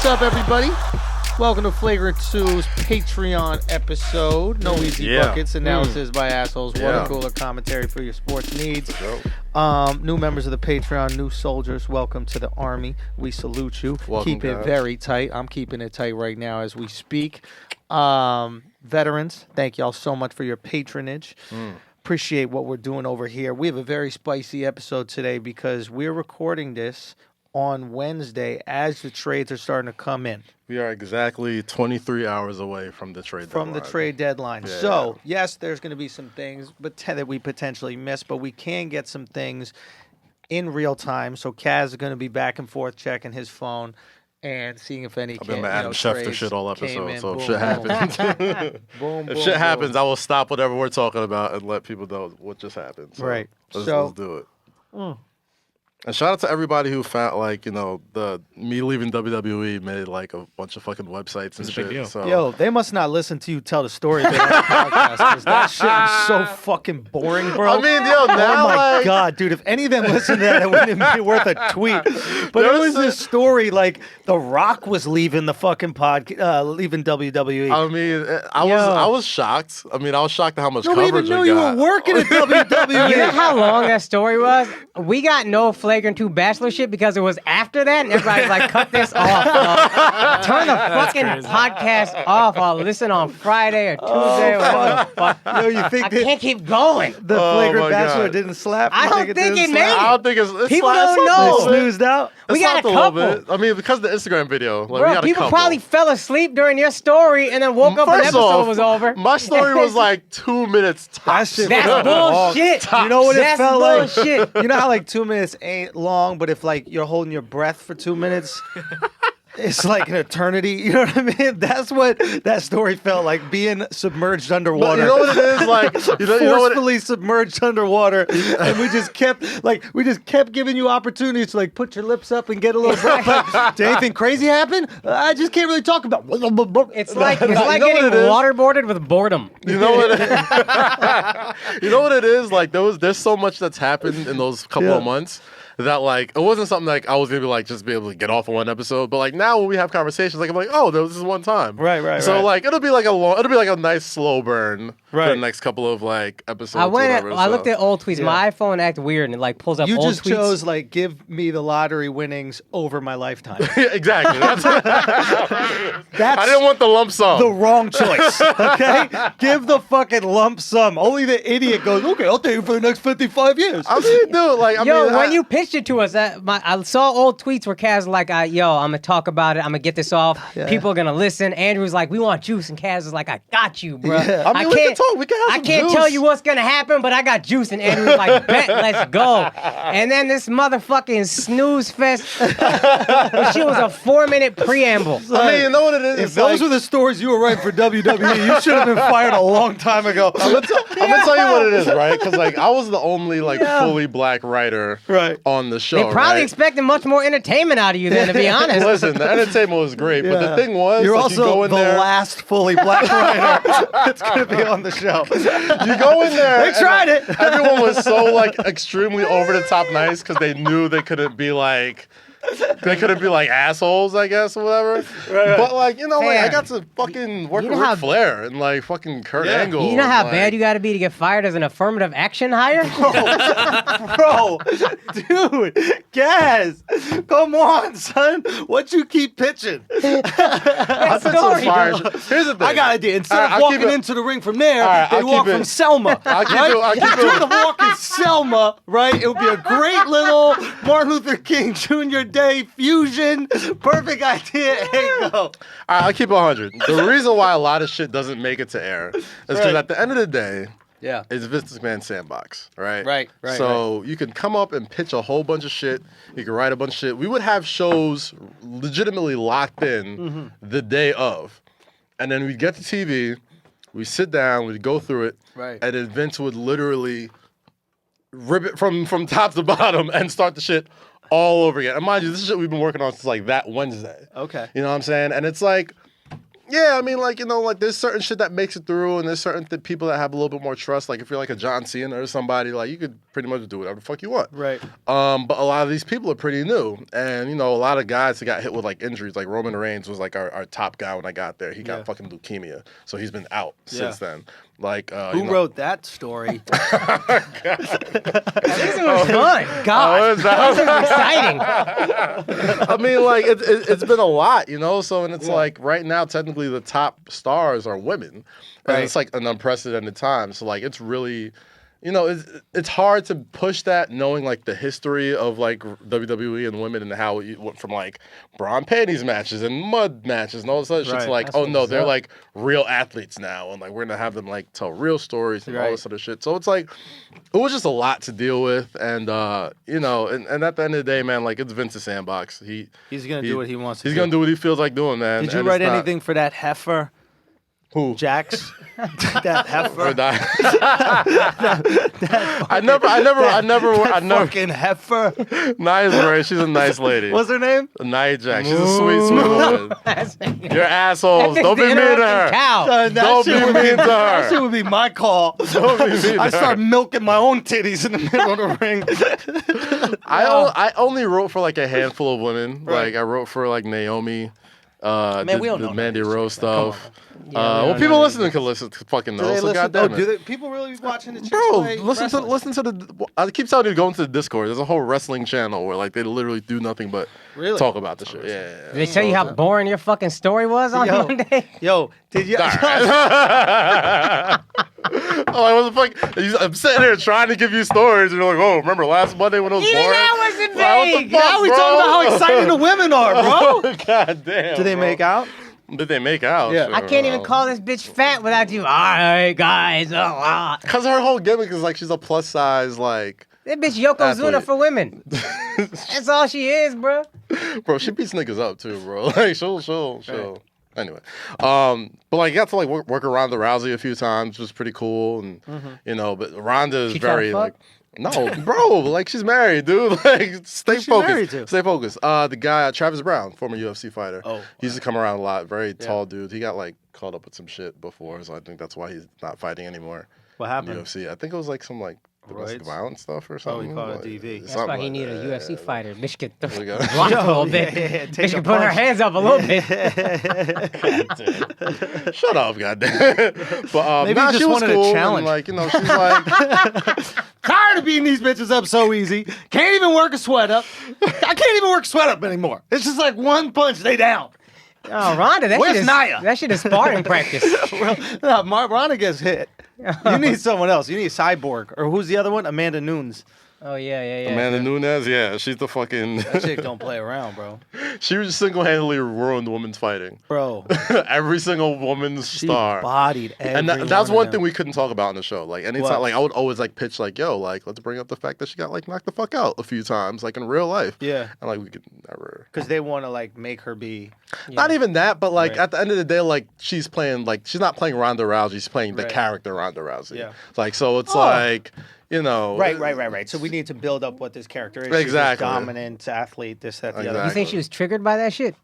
What's up, everybody? Welcome to Flagrant 2's Patreon episode. No easy buckets, analysis by assholes, water cooler commentary for your sports needs. New members of the Patreon, new soldiers, welcome to the Army. We salute you. Welcome, Keep it guys. very tight. I'm keeping it tight right now as we speak. Veterans, thank y'all so much for your patronage. Appreciate what we're doing over here. We have a very spicy episode today because we're recording this on Wednesday as the trades are starting to come in. We are exactly 23 hours away from the trade deadline. So, yes, there's going to be some things that we potentially missed, but we can get some things in real time. So Kaz is going to be back and forth checking his phone and seeing if any I've been Adam Schefter shit all episode, so if shit happens, if shit happens, I will stop whatever we're talking about and let people know what just happened. So right. Let's do it. And shout out to everybody who found, me leaving WWE made like a bunch of fucking websites and shit. deal. So. Yo, they must not listen to you tell the story of the podcast because that shit was so fucking boring, bro. I mean, yo, now, oh my god, dude! If any of them listened to that, it wouldn't even be worth a tweet. But it was this story like The Rock was leaving the fucking leaving WWE. I mean, I was shocked. I mean, I was shocked at how much Nobody coverage even knew we you got. were working at WWE. You know how long that story was? We got no Flagrant 2 Bachelor shit because it was after that, and everybody's like, cut this off. Dog. Turn the fucking podcast off. I'll listen on Friday or Tuesday or whatever the fuck. Yo, you think I can't keep going. the Flagrant my Bachelor God. didn't slap? I You don't think didn't it slap? made I don't think it's People it's don't not know. They snoozed out. We got a little couple. bit. I mean, because of the Instagram video. Like, we Bro, got a people couple. probably fell asleep during your story and then woke up and the First episode off, was over. My story was like 2 minutes That tops. shit That's felt long. bullshit. You know what it That's felt like? bullshit. You know how like 2 minutes ain't long, but if like you're holding your breath for 2 minutes, it's like an eternity. You know what I mean? That's what that story felt like, being submerged underwater. But you know what it is? Like, you know what it, Forcefully submerged underwater, and we just kept giving you opportunities to like put your lips up and get a little breath. Like, did anything crazy happen? I just can't really talk about. It's like you know what getting it is? waterboarded with boredom. you know what it is? You know what it is? Like, there's so much that's happened in those couple of months that, like, it wasn't something like I was gonna be like just be able to get off of one episode. But like now when we have conversations, like I'm like, oh, this is one time. Right. So like it'll be like a nice slow burn for the Right. next couple of like episodes. I looked at old tweets. Yeah. My iPhone acted weird and it like pulls up You old just tweets. chose like give me the lottery winnings over my lifetime. Exactly. That's That's I didn't want the lump sum. the wrong choice. Okay, give the fucking lump sum. Only the idiot goes, okay, I'll take it for the next 55 years. I mean, dude, like, When you pitched it to us, I saw old tweets where Kaz was like, I'm gonna talk about it. I'm gonna get this off. Yeah. People are gonna listen. Andrew was like, we want juice, and Kaz was like, I got you, bro. Yeah. I mean, we can talk. We can have I some can't juice. tell you what's gonna happen, but I got juice. And Andrew was like, bet, let's go. And then this motherfucking snooze fest. This shit was a 4-minute preamble. I mean, you know what it is? If It's those like, were the stories you were writing for WWE, you should have been fired a long time ago. I'm gonna tell you what it is, right? Because like I was the only like fully black writer on the show. They probably right? expected much more entertainment out of you then, to be honest. Listen, the entertainment was great, but the thing was, you're like, also you go in the there, last fully black writer that's going to be on the show. you go in there. They tried and, it. Everyone was so like extremely over the top nice because they knew they couldn't be like. They couldn't be like assholes, I guess, or whatever. Right. But like, you know, like I Damn. got to fucking work You with know how- Ric Flair and like fucking Kurt Angle. You know how and, bad like, you got to be to get fired as an affirmative action hire? Bro, dude, Gaz, come on, son. What you keep pitching? I've been so story, fired. Here's the thing. I got an idea. Instead Alright, of I'll walking keep it- into the ring from there, Alright, they I'll walk keep from it- Selma. I'll keep right? it- I'll keep it- Instead of walking Selma, right? It would be a great little Martin Luther King Jr. Day fusion. Perfect idea. Here you go. All right, I'll keep it 100. The reason why a lot of shit doesn't make it to air is because Right. at the end of the day, Yeah. it's Vince McMahon's sandbox, right? Right, So you can come up and pitch a whole bunch of shit. You can write a bunch of shit. We would have shows legitimately locked in the day of. And then we'd get to TV, we sit down, we'd go through it, Right. and then Vince would literally rip it from top to bottom and start the shit all over again. And mind you, this is shit we've been working on since like that Wednesday. Okay. You know what I'm saying? And it's like, Yeah, I mean, like, like there's certain shit that makes it through, and there's certain people that have a little bit more trust. Like, if you're like a John Cena or somebody, like, you could pretty much do whatever the fuck you want. Right. But a lot of these people are pretty new, and a lot of guys that got hit with like injuries. Like Roman Reigns was like our top guy when I got there. He got fucking leukemia, so he's been out since then. Like, who wrote that story? This was fun. God, this is exciting. I mean, like it's been a lot, So and it's like right now, technically, the top stars are women, and it's like an unprecedented time. So like, it's really. It's hard to push that knowing like the history of like WWE and women and how you went from like bra and panties matches and mud matches and all this other shit to like, That's oh no, what's they're up. like real athletes now and like we're gonna have them like tell real stories and all this other shit. So it's like it was just a lot to deal with and and at the end of the day, man, like it's Vince's sandbox. He's gonna do what he wants to do. He's gonna do what he feels like doing, man. Did you write anything for that heifer? Who? Jax? That heifer? I never. Fucking heifer. Nia's right. She's a nice lady. What's her name? Nia Jax. She's a sweet woman. You're assholes. Don't be mean to her. Don't be mean to That shit her. would be my call. Don't be mean to I start her. milking my own titties in the middle of the ring. I only wrote for like a handful of women. Right. Like I wrote for like Naomi. We don't the know Mandy these Rose chicks, man. stuff. Yeah, People listening can listen to fucking Do know. they So listen? goddamn it. Do people really be watching the chicks Bro, play listen wrestling? to the. I keep telling you to go into the Discord. There's a whole wrestling channel where like they literally do nothing but Really? talk about the shit. Yeah. Did they tell you how boring your fucking story was on Yo. Monday? Yo, did you? Oh, I was like, I'm sitting here trying to give you stories, and you're like, oh, remember last Monday when it was Even boring? that wasn't Like, what the vague. fuck, Now we bro? talking about how exciting the women are, bro. God damn. Did they bro. make out? Did they make out? Yeah. I can't even call this bitch fat without you. All right, guys. Because her whole gimmick is like she's a plus size, like, That bitch Yokozuna Athlete. for women. That's all she is, bro. bro, she beats niggas up too, bro. Like, she'll. Anyway, but like, got to like work around the Rousey a few times, which was pretty cool, and but Ronda is She tryna very fuck? like. No, bro, like she's married, dude. Like, stay Who's she married focused. to? Stay focused. The guy, Travis Brown, former UFC fighter. Oh, he used to come around a lot. Very tall dude. He got like caught up with some shit before, so I think that's why he's not fighting anymore. What in happened? UFC. I think it was like some like domestic Roids? violence stuff or something. caught a like, DV. That's something why he like needed a that. UFC fighter. Bitch could we go. block a little bit. Take Bitch a could put her punch. hands up a little bit. Shut up, goddamn. But Maybe nah, he just she was wanted a cool. challenge. And, like she's like, Tired of beating these bitches up so easy. Can't even work a sweat up. I can't even work sweat up anymore. It's just like one punch, they down. Oh, Ronda, Where's shit is, Nia? that shit is sparring practice. No, Ronda gets hit. You need someone else. You need Cyborg. Or who's the other one? Amanda Nunes. Oh, yeah. Amanda Nunes. Yeah, she's the fucking. That chick don't play around, bro. She was single-handedly ruined women's fighting. Bro, Every single woman's she star. bodied every And that's one one of thing them. we couldn't talk about in the show. Like anytime, What? like I would always like pitch like, yo, like let's bring up the fact that she got like knocked the fuck out a few times, like in real life. Yeah. And like we could never. Because they want to like make her be. Not even that, but like Right. at the end of the day, like she's playing like she's not playing Ronda Rousey, she's playing the Right. character Ronda Rousey. Yeah. Like so it's Oh. like, you know. Right. So we need to build up what this character is. She's a Exactly. dominant athlete, this, that, the other. You think she was triggered by that shit?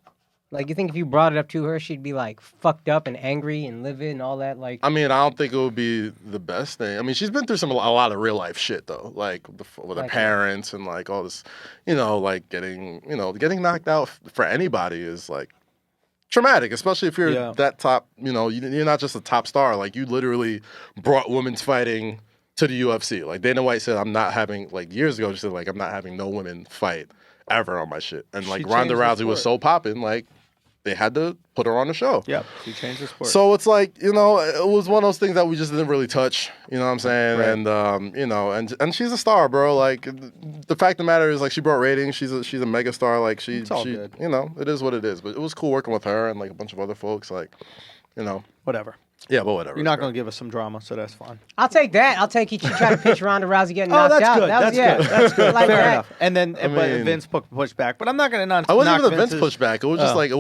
Like, you think if you brought it up to her, she'd be like fucked up and angry and livid and all that? Like, I mean, I don't think it would be the best thing. I mean, she's been through a lot of real life shit though, like with her Like- parents and like all this, like getting knocked out for anybody is like traumatic, especially if you're that top. You're not just a top star. Like you literally brought women's fighting to the UFC. Like Dana White said, I'm not having like years ago. She said like I'm not having no women fight ever on my shit. And like She Ronda changed the Rousey was so popping, like they had to put her on the show. Yeah, she changed the sport. So it's like, it was one of those things that we just didn't really touch, you know what I'm saying? Right. And and she's a star, bro. Like the fact of the matter is like she brought ratings. She's a mega star. Like she good. it is what it is. But it was cool working with her and like a bunch of other folks, like, whatever. Yeah, but whatever. You're not going to give us some drama, so that's fine. I'll take that. I'll take you try to pitch Ronda Rousey getting Oh, knocked that's out. good. That was, That's good. Like Fair that. enough. And then but mean- Vince pushed back. But I'm not going to not I wasn't knock even a Vince Vince's- pushback. It was just Oh. like it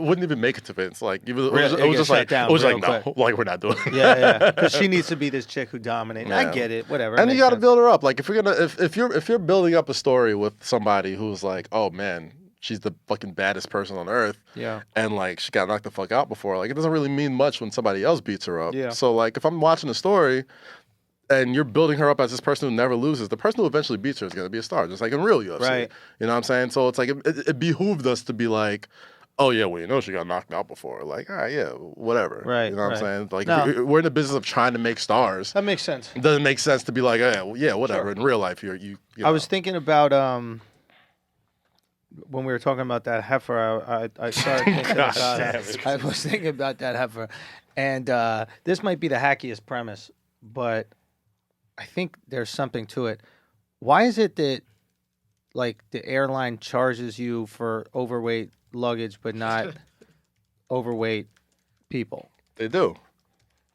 wouldn't even make it to Vince. Like it was, Really? it It was gets just shut like down it was real like no, quick. like we're not doing it. Yeah. Because she needs to be this chick who dominates. I Yeah. get it. Whatever. And you Makes got to sense. build her up. Like if you're building up a story with somebody who's like, oh man, she's the fucking baddest person on earth. Yeah. And like she got knocked the fuck out before. Like it doesn't really mean much when somebody else beats her up. Yeah. So like if I'm watching a story and you're building her up as this person who never loses, the person who eventually beats her is going to be a star, just like in real UFC. Right. You know what I'm saying? So it's like it behooved us to be like, oh yeah, well, you know she got knocked out before. Like, all right, yeah, whatever. Right, You know what I'm right. saying? Like, No. we're in the business of trying to make stars. That makes sense. It doesn't make sense to be like, yeah, whatever. Sure. In real life, you I was thinking about when we were talking about that heifer. I started thinking Gosh, about. damn it. I was thinking about that heifer, and this might be the hackiest premise, but I think there's something to it. Why is it that like the airline charges you for overweight luggage, but not overweight people? They do.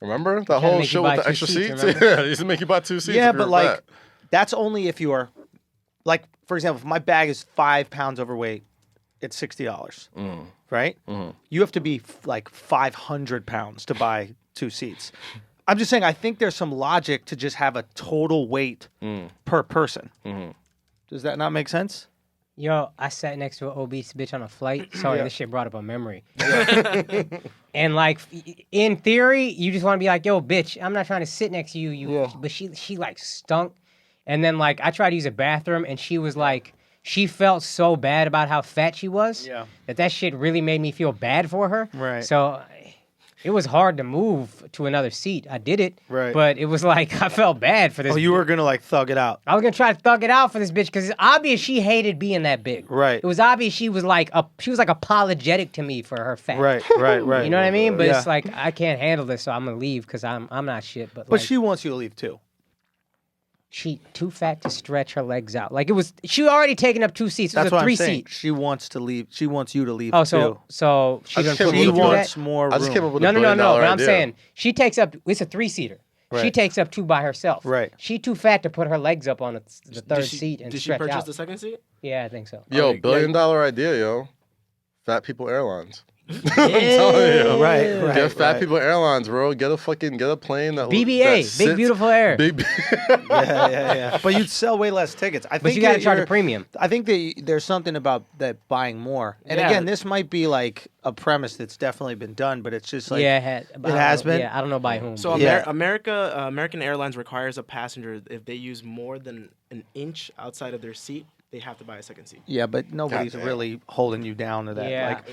Remember that to whole make you shit buy with the 2 extra seats, seats? remember? Yeah, they used to make you buy 2 seats. Yeah, if you but were like fat. that's only if you're like, for example, if my bag is 5 pounds overweight, it's $60, right? You have to be like 500 pounds to buy 2 seats. I'm just saying, I think there's some logic to just have a total weight per person. Does that not make sense? Yo, I sat next to an obese bitch on a flight. Sorry, this shit brought up a memory. And like, in theory, you just want to be like, yo, bitch, I'm not trying to sit next to you. But she like stunk. And then like, I tried to use a bathroom, and she was like, she felt so bad about how fat she was. Yeah. That shit really made me feel bad for her. Right. So it was hard to move to another seat. I did it. Right. But it was like, I felt bad for this. Oh, you were gonna like thug it out. I was gonna try to thug it out for this bitch because it's obvious she hated being that big. Right. It was obvious she was like apologetic to me for her fat. Right. You know what I mean? But Yeah. it's like I can't handle this, so I'm gonna leave because I'm not shit. But But like, she wants you to leave too. she too fat to stretch her legs out. Like it was, she already taken up 2 seats. It That's was what a I'm 3 saying. seat. She wants to leave. She wants you to leave Oh, too. so she's I gonna just came put up She me with through wants that? more room. I just came up with No, a no, $1 billion but I'm idea. saying she takes up. It's a 3-seater. She Right. takes up 2 by herself. Right. She too fat to put her legs up on the third seat and Did she stretch purchase out. the second seat? Yeah, I think so. Yo, Okay, $1 billion idea, yo. Fat People Airlines. I'm telling you. Right. Get Fat People Airlines, bro. Get a plane that BBA, that Big sits- Beautiful Air. Yeah. But you'd sell way less tickets. I think But you got to that charge a you're- premium. I think that there's something about that buying more. And Yeah. again, this might be like a premise that's definitely been done, but it's just like Yeah, it has been. Yeah, I don't know by whom. So Yeah. American Airlines requires a passenger, if they use more than an inch outside of their seat, they have to buy a second seat. Yeah, but nobody's Goddamn. really holding you down to that. Yeah. Like,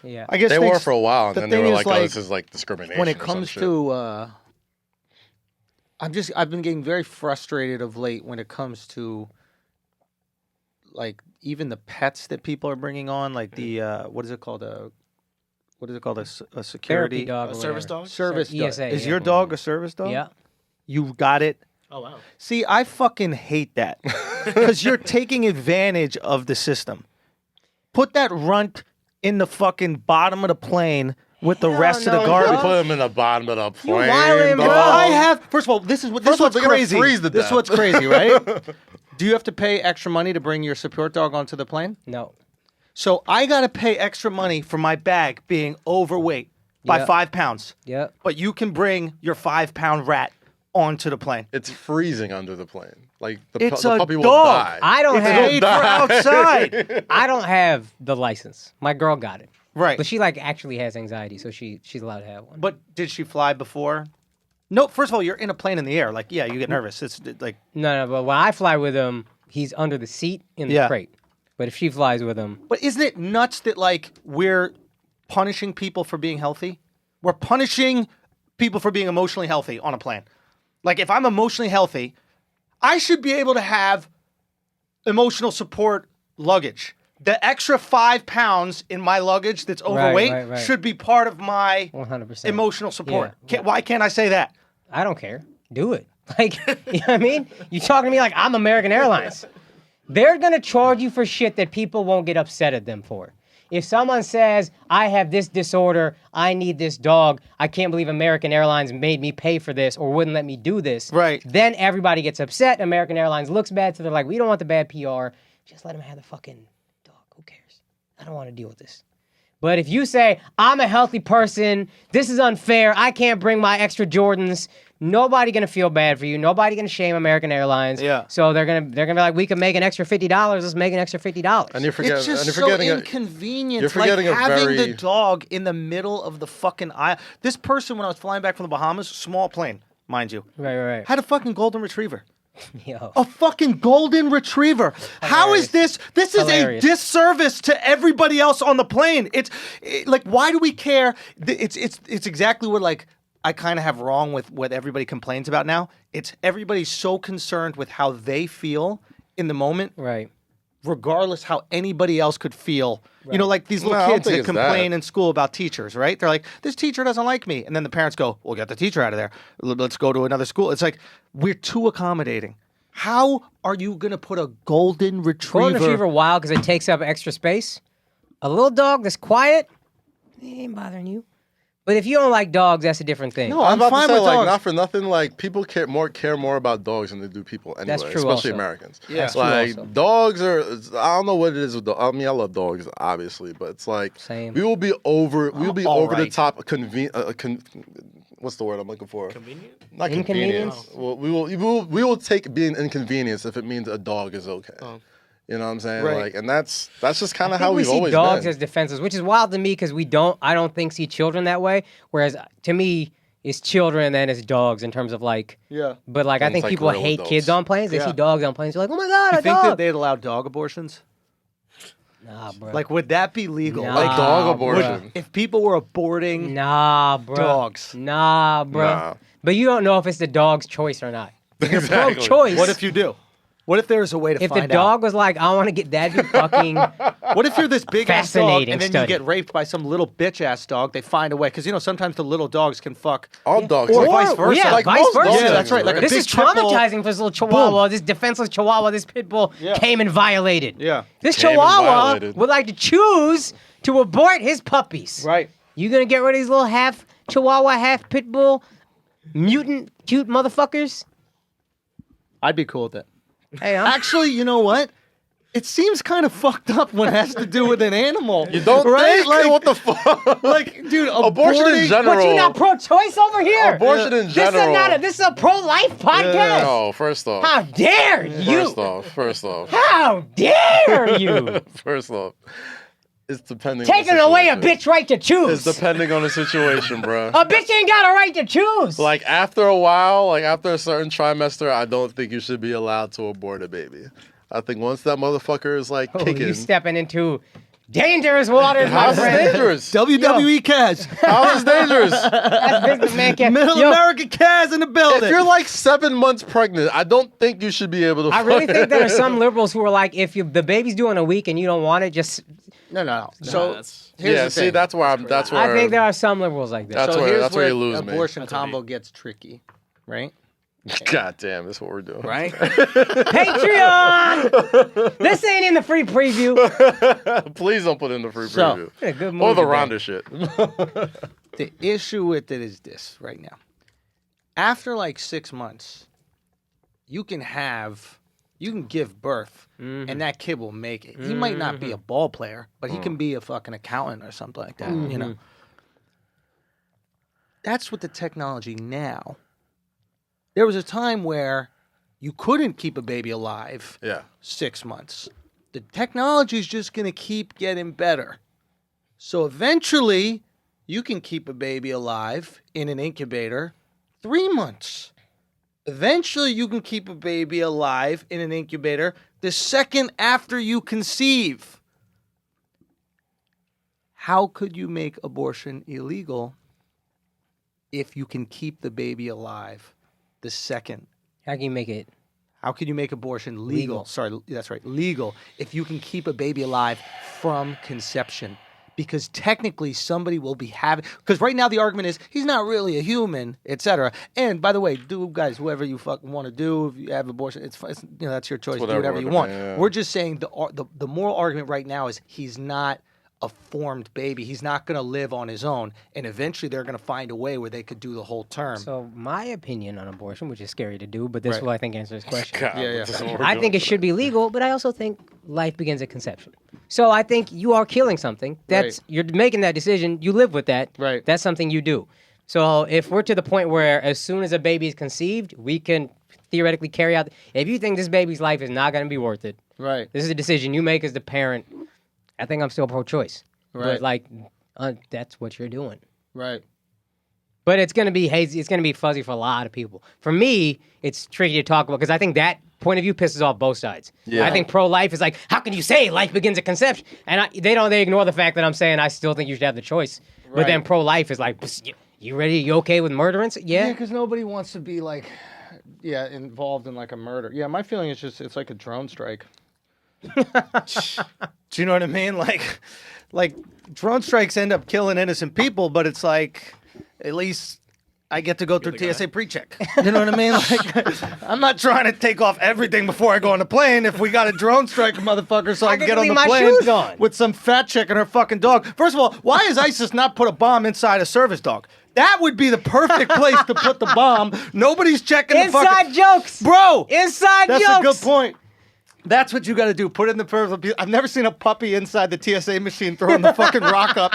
yeah. I guess They things- were for a while, and the then they thing were is, like, like, "Oh, this is like discrimination." when it or some comes shit. to I've been getting very frustrated of late when it comes to like even the pets that people are bringing on, like the what is it called, a security Therapy dog. A or service whatever. dog? service dog. ESA, Is yeah. your dog a service dog? Yeah. You got it. Oh wow. See, I fucking hate that because you're taking advantage of the system. Put that runt in the fucking bottom of the plane with the Hell rest of no, the We garbage. put them in the bottom of the You plane. wildin', bro. dog. I have. First of all, this is First of all, what's they're gonna crazy. freeze to This is death. what's crazy, right? Do you have to pay extra money to bring your support dog onto the plane? No. So I gotta pay extra money for my bag being overweight by Yeah. 5 pounds. Yep. But you can bring your 5-pound rat onto the plane. It's freezing under the plane. Like the It's the a puppy will dog. die. I don't It's have. made for outside. I don't have the license. My girl got it. Right. But she like actually has anxiety, so she's allowed to have one. But did she fly before? No. First of all, you're in a plane in the air. Like, yeah, you get nervous. It's like, No. But when I fly with him, he's under the seat in the Yeah. crate. But if she flies with him, but isn't it nuts that like we're punishing people for being healthy? We're punishing people for being emotionally healthy on a plane. Like, if I'm emotionally healthy, I should be able to have emotional support luggage. The extra 5 pounds in my luggage that's overweight right. should be part of my 100%. emotional support. Yeah. Why can't I say that? I don't care. Do it. Like, you know what I mean? You talking to me like I'm American Airlines. They're going to charge you for shit that people won't get upset at them for. If someone says, I have this disorder, I need this dog, I can't believe American Airlines made me pay for this or wouldn't let me do this, Right. then everybody gets upset. American Airlines looks bad, so they're like, we don't want the bad PR. Just let them have the fucking dog. Who cares? I don't want to deal with this. But if you say, I'm a healthy person, this is unfair, I can't bring my extra Jordans, nobody gonna feel bad for you. Nobody gonna shame American Airlines. Yeah. So they're gonna be like, we can make an extra $50. Let's make an extra $50. And you're forgetting. It's just and so you're forgetting inconvenient. you're forgetting like a having very- the dog in the middle of the fucking aisle. This person, when I was flying back from the Bahamas, small plane, mind you, Right. had a fucking golden retriever. Yo. A fucking golden retriever. How is this? This is Hilarious. a disservice to everybody else on the plane. Like, why do we care? It's exactly what like I kind of have wrong with what everybody complains about now. It's everybody's so concerned with how they feel in the moment, Right. regardless how anybody else could feel. You know, like these little No, I don't kids think that it's complain that. in school about teachers, right? They're like, this teacher doesn't like me. And then the parents go, well, get the teacher out of there. Let's go to another school. It's like, we're too accommodating. How are you going to put a golden retriever? Golden retriever wild because it takes up extra space. A little dog that's quiet, it ain't bothering you. But if you don't like dogs, that's a different thing. No, I'm I'm about fine to say, with like, dogs. not for nothing, like, people care more about dogs than they do people anyway. That's true Especially also. Americans. Yeah. That's true Like, also. dogs are, I don't know what it is with dogs. I mean, I love dogs, obviously, but it's like, Same. we will be over all the right. top what's the word I'm looking for? Convenient? Not Inconvenience? convenience. Well, we will take being inconvenienced if it means a dog is okay. Oh. You know what I'm saying? Right. Like, and that's just kind I of think how we we've see always dogs been. as defenseless, which is wild to me because I don't think see children that way. Whereas to me, it's children and it's dogs in terms of like. Yeah. But like, I And think it's like people gorilla hate dogs. kids on planes. They Yeah. see dogs on planes. They're like, oh my god, You a think dog. that they'd allow dog abortions? Nah, bro. Like, would that be legal? Nah, Like, dog bro. abortion. if people were aborting Nah, bro. dogs. Nah, bro. Nah. But you don't know if it's the dog's choice or not. If you're Exactly. pro-choice. What if you do? What if there's a way to if find the dog was like, I want to get that'd be fucking. out? What if you're this big ass dog Fascinating and then study. you get raped by some little bitch ass dog? They find a way because sometimes the little dogs can fuck. All dogs. Or like, vice versa. Yeah, like vice most versa. dogs Yeah, that's right, like a This big is pit bull. traumatizing for this little chihuahua, this defenseless chihuahua, this pit bull Yeah. came and violated. Yeah. This Came and chihuahua violated. would like to choose to abort his puppies. Right. You gonna get rid of these little half chihuahua, half pit bull, mutant, cute motherfuckers? I'd be cool with it. Hey, Actually, you know what? It seems kind of fucked up when it has to do with an animal. You don't right? think? Like, What the fuck? like, dude, Abortion in aborting- general. What, you not pro-choice over here? Abortion in This general. is not this is a pro-life podcast. No, first off. How dare you? First off. How dare you? First off. It's depending Taking on the away a situation. bitch right to choose. It's depending on the situation, bro. A bitch ain't got a right to choose. Like, after a while, like, after a certain trimester, I don't think you should be allowed to abort a baby. I think once that motherfucker is, like, Oh, kicking. you stepping into dangerous waters, my How's it friend. dangerous? WWE Kaz. How is it dangerous? That's businessman can. Middle Yo, America Kaz in the building. If you're, like, 7 months pregnant, I don't think you should be able to I really fuck- think there are some liberals who are like, if the baby's due in a week and you don't want it, just. No. So that's- here's Yeah, the see, thing. that's where I'm. That's where I think there are some liberals like that. That's so where- here's that's where you where lose me. abortion That's what I combo mean. gets tricky, right? God damn, that's what we're doing. Right. Patreon. This ain't in the free preview. Please don't put in the free So- preview. A good movie Or the today. Rhonda shit. The issue with it is this right now. After like 6 months, you can give birth and that kid will make it. He might not be a ball player, but he can be a fucking accountant or something like that, you know. That's with the technology now. There was a time where you couldn't keep a baby alive Yeah. 6 months. The technology is just going to keep getting better. So eventually, you can keep a baby alive in an incubator 3 months. Eventually, you can keep a baby alive in an incubator the second after you conceive. How could you make abortion illegal if you can keep the baby alive the second? How can you make it? How can you make abortion legal? Legal. Sorry, that's right, legal, if you can keep a baby alive from conception. Because technically somebody will be having, because right now the argument is he's not really a human, etc. And by the way, guys, whoever you fucking want to do, if you have abortion, it's that's your choice. Do whatever you want. yeah. We're just saying the moral argument right now is he's not a formed baby. He's not going to live on his own, and eventually they're going to find a way where they could do the whole term. So my opinion on abortion, which is scary to do, but this Right. will I think answer this question. God, Yeah. this is what we're I doing think it today. should be legal, but I also think life begins at conception. So I think you are killing something. That's Right. You're making that decision. You live with that. Right. That's something you do. So if we're to the point where as soon as a baby is conceived, we can theoretically carry out. If you think this baby's life is not going to be worth it, Right. this is a decision you make as the parent. I think I'm still pro-choice. Right. But like, that's what you're doing. Right. But it's going to be hazy. It's going to be fuzzy for a lot of people. For me, it's tricky to talk about because I think that point of view pisses off both sides. Yeah. I think pro-life is like, how can you say life begins at conception? And they ignore the fact that I'm saying I still think you should have the choice. But Right. then pro-life is like, you ready? You okay with murderance? Yeah, Yeah. because nobody wants to be like, involved in like a murder. Yeah, my feeling is just it's like a drone strike. Do you know what I mean? Like drone strikes end up killing innocent people, but it's like at least I get to go through the TSA pre-check. You know what I mean? Like I'm not trying to take off everything before I go on the plane. If we got a drone strike, motherfucker, so I can get get on to the leave my plane shoes on. with some fat chick and her fucking dog. First of all, why has ISIS not put a bomb inside a service dog? That would be the perfect place to put the bomb. Nobody's checking the Inside fucking... jokes. Bro! Inside That's jokes. a good point. That's what you got to do. Put it in the first... I've never seen a puppy inside the TSA machine throwing the fucking rock up.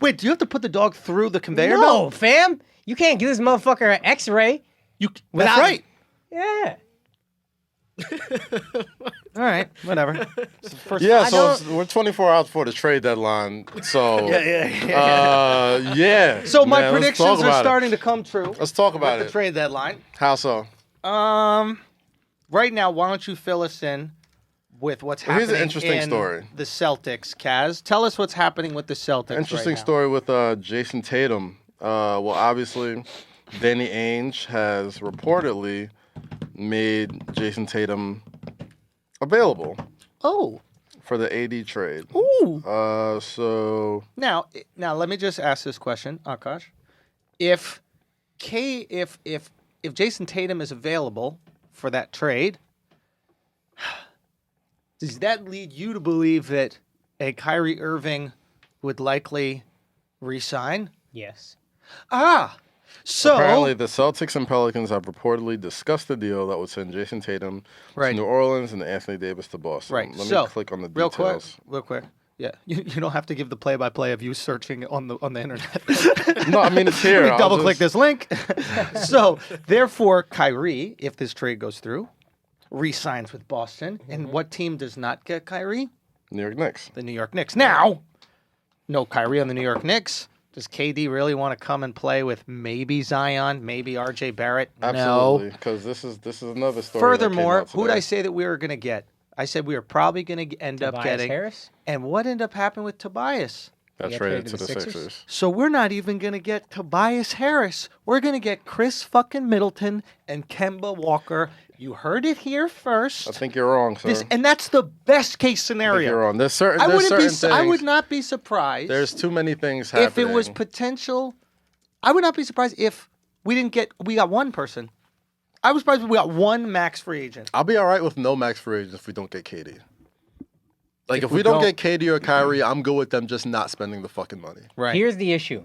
Wait, do you have to put the dog through the conveyor No, belt? fam. You can't give this motherfucker an X-ray. That's Without- right. Yeah. All right, whatever. It's the first Yeah, I so don't- we're 24 hours before the trade deadline. So yeah. So my man, let's talk predictions are about it. starting to come true. Let's talk about At the it. trade deadline. How so? Right now, why don't you fill us in with what's Well, here's happening an interesting in story. the Celtics, Kaz. Tell us what's happening with the Celtics Interesting right now. story with Jason Tatum. Well, obviously, Danny Ainge has reportedly made Jason Tatum available Oh. for the AD trade. Ooh. So Now let me just ask this question, Akaash. If Jason Tatum is available for that trade, does that lead you to believe that a Kyrie Irving would likely resign? Yes. So apparently, the Celtics and Pelicans have reportedly discussed the deal that would send Jason Tatum Right. to New Orleans and Anthony Davis to Boston. Right. Let me so click on the real details. quick. Yeah, you don't have to give the play-by-play of you searching on the internet. No, I mean, it's here. Let me I'll double-click just- this link. So, therefore, Kyrie, if this trade goes through, re-signs with Boston. And what team does not get Kyrie? New York Knicks. The New York Knicks. Now, no Kyrie on the New York Knicks. Does KD really want to come and play with maybe Zion, maybe RJ Barrett? Absolutely, No. because this is another story. Furthermore, who who did I say that we were going to get? I said we were probably going to end up Tobias getting. Harris? And what ended up happening with Tobias? Got He got traded traded to to the the Sixers? Sixers. So we're not even going to get Tobias Harris. We're going to get Chris fucking Middleton and Kemba Walker. You heard it here first. I think you're wrong, sir. And that's the best case I think scenario. you're wrong. There's certain. I there's wouldn't be. certain I things- would not be surprised. There's too many things happening. if it was potential. I would not be surprised if we didn't get. We got one person. I was surprised if we got one max free agent. I'll be all right with no max free agents if we don't get KD. Like, if we we don't don't- get KD or Kyrie, I'm good with them just not spending the fucking money. Right. Here's the issue.